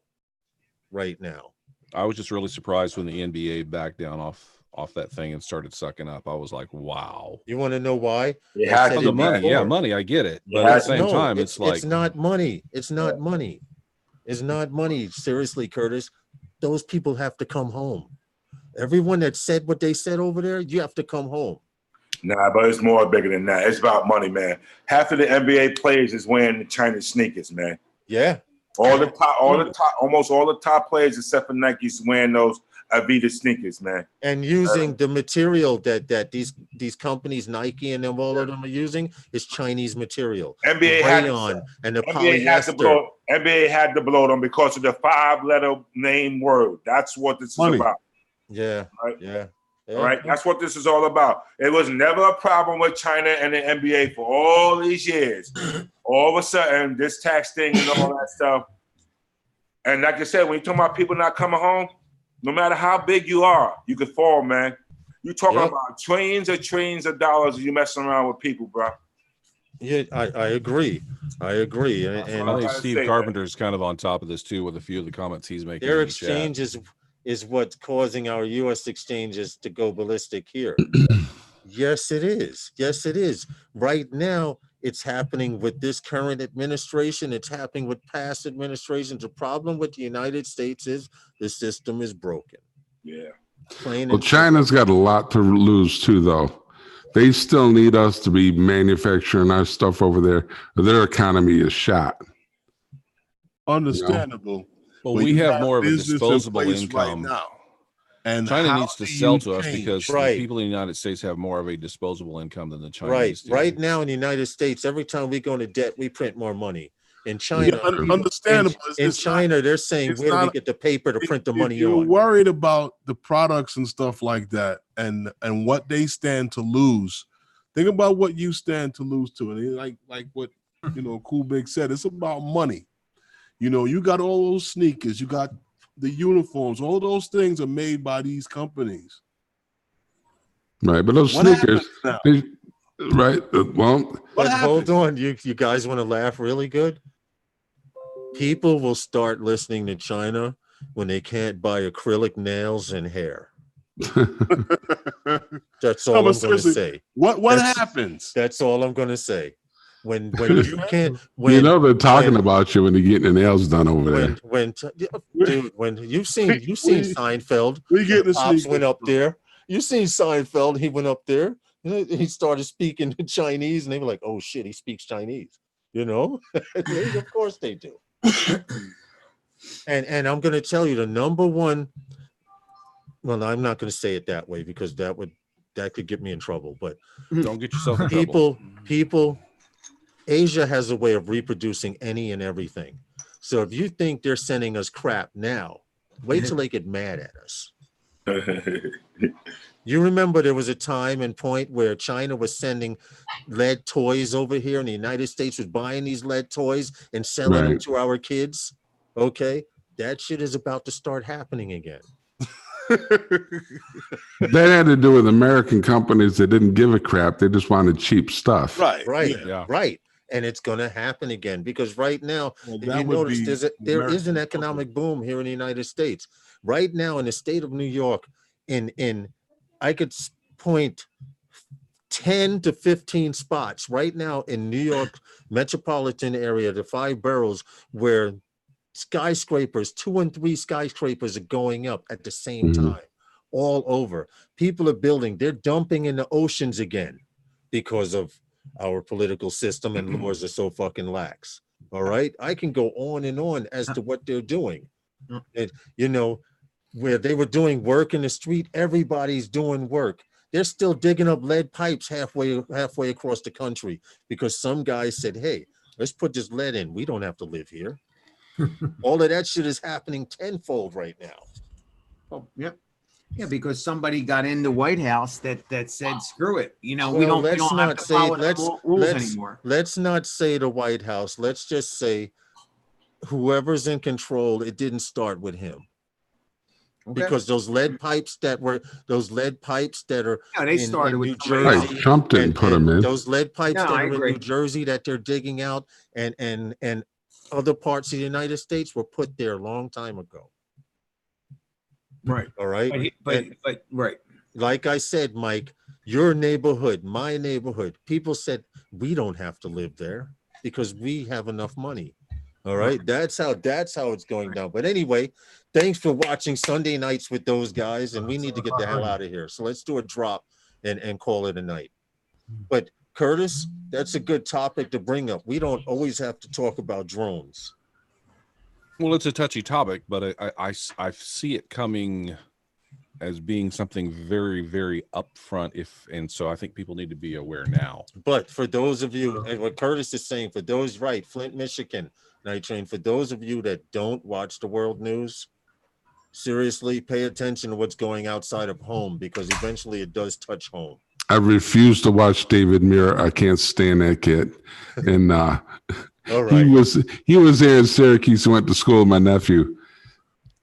right now. I was just really surprised when the NBA backed down off that thing and started sucking up. I was like, wow. You want to know why? It I has said to The it money, before. money, I get it. But Yeah, at the same No, time, it's like it's not money. It's not money. It's not money. Seriously, Curtis, those people have to come home. Everyone that said what they said over there, you have to come home. Nah, but it's more bigger than that. It's about money, man. Half of the NBA players is wearing the China sneakers, man. Yeah. Almost all the top players except for Nike is wearing those Adidas sneakers, man. And using the material that these companies, Nike and them, all of them are using is Chinese material. NBA rayon and the polyester. NBA had to blow them because of the 5-letter name word. That's what this Money. is about. Yeah. Right? Yeah. All right, that's what this is all about. It was never a problem with China and the NBA for all these years. All of a sudden, this tax thing and all that stuff. And like I said, when you're talking about people not coming home, no matter how big you are, you could fall, man. You're talking about trillions of dollars you messing around with people, bro. Yeah, I agree. And I think Steve Carpenter's kind of on top of this too with a few of the comments he's making. their exchange is what's causing our U.S. exchanges to go ballistic here. Yes, it is. Yes, it is. Right now, it's happening with this current administration. It's happening with past administrations. The problem with the United States is the system is broken. Yeah. Well, China's got a lot to lose too, though. They still need us to be manufacturing our stuff over there. Their economy is shot. Understandable. Well, we have more of a business in disposable place income. right now. And China how needs to do sell you to us change? because the people in the United States have more of a disposable income than the Chinese do. Right now in the United States, every time we go into debt, we print more money. In China, understandable. In China, they're saying, where do we get the paper to print the money you're on? worried about the products and stuff like that and what they stand to lose. Think about what you stand to lose to. And like what Cool Big said, it's about money. You got all those sneakers, you got the uniforms, all those things are made by these companies. Right, but those What sneakers, happens now? right? Well, What But hold happened? on, you guys want to laugh really good? People will start listening to China when they can't buy acrylic nails and hair. That's No, all but I'm going to seriously, say. what That's- happens? That's all I'm going to say. When you can't, when you know they're talking when- about you when you're getting the nails done over there. dude, when you've seen we- Seinfeld, We get the Pops sneakers. went up there. You seen Seinfeld? He went up there. He started speaking Chinese, and they were like, "Oh shit, he speaks Chinese." You know, of course they do. And I'm going to tell you the number one. Well, I'm not going to say it that way because that could get me in trouble. But Don't get yourself in trouble. people, Asia has a way of reproducing any and everything. So if you think they're sending us crap now, wait till they get mad at us. You remember there was a time and point where China was sending lead toys over here and the United States was buying these lead toys and selling them Right. to our kids? Okay, that shit is about to start happening again. That had to do with American companies that didn't give a crap. They just wanted cheap stuff. Right. Right. Yeah. Right. And it's going to happen again because right now, Well, if that you would notice, be there is an American economic boom here in the United States. Right now, in the state of New York, I could point 10 to 15 spots right now in New York metropolitan area, the 5 boroughs, where skyscrapers, 2 and 3 skyscrapers are going up at the same Mhm. time all over. People are building, they're dumping in the oceans again because of our political system and laws are so fucking lax. All right. I can go on and on as to what they're doing. And, you know, where they were doing work in the street, everybody's doing work. They're still digging up lead pipes halfway across the country because some guys said, hey, let's put this lead in. We don't have to live here. All of that shit is happening tenfold right now. Oh, yep. Yeah, because somebody got in the White House that said, screw it. You know, Well, we don't let's have not to say follow the rules anymore. let's not say the White House. Let's just say whoever's in control, it didn't start with him. Okay. Because those lead pipes that are Yeah, they started in with New somebody Right. else. Jersey, Trump didn't put them in. those lead pipes No, that I are in agree. New Jersey that they're digging out and other parts of the United States were put there a long time ago. Right. All right. But right. Like I said, Mike, your neighborhood, my neighborhood, people said we don't have to live there because we have enough money. All right. That's how it's going down. But anyway, thanks for watching Sunday Nights with those guys. And we need to get the hell out of here. So let's do a drop and call it a night. But Curtis, that's a good topic to bring up. We don't always have to talk about drones. Well, it's a touchy topic, but I see it coming as being something very, very upfront. So I think people need to be aware now. But for those of you, and what Curtis is saying, for those, right, Flint, Michigan, Night Train, for those of you that don't watch the world news, seriously, pay attention to what's going outside of home because eventually it does touch home. I refuse to watch David Muir. I can't stand that kid. And All right. he was there in Syracuse and went to school with my nephew.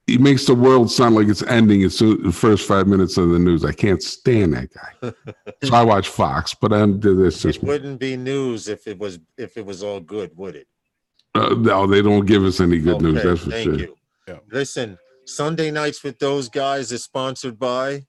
He makes the world sound like it's ending as soon the first 5 minutes of the news. I can't stand that guy. So I watch Fox, but It wouldn't be news if it was all good, would it? No, they don't give us any good news. That's for Thank sure. you. Yeah. Listen, Sunday Nights with those guys is sponsored by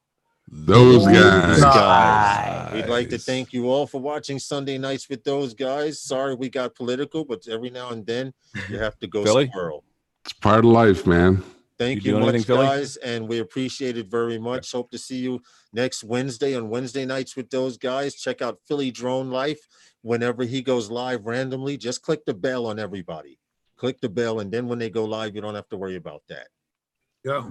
Those guys. We'd like to thank you all for watching Sunday Nights with those guys. Sorry we got political, but every now and then you have to go Philly? squirrel. It's part of life, man. Thank You you doing much, anything, Philly? guys, and we appreciate it very much. Hope to see you next Wednesday on Wednesday Nights with those guys. Check out Philly Drone Life whenever he goes live randomly. Just click the bell on everybody. Click the bell, and then when they go live, you don't have to worry about that.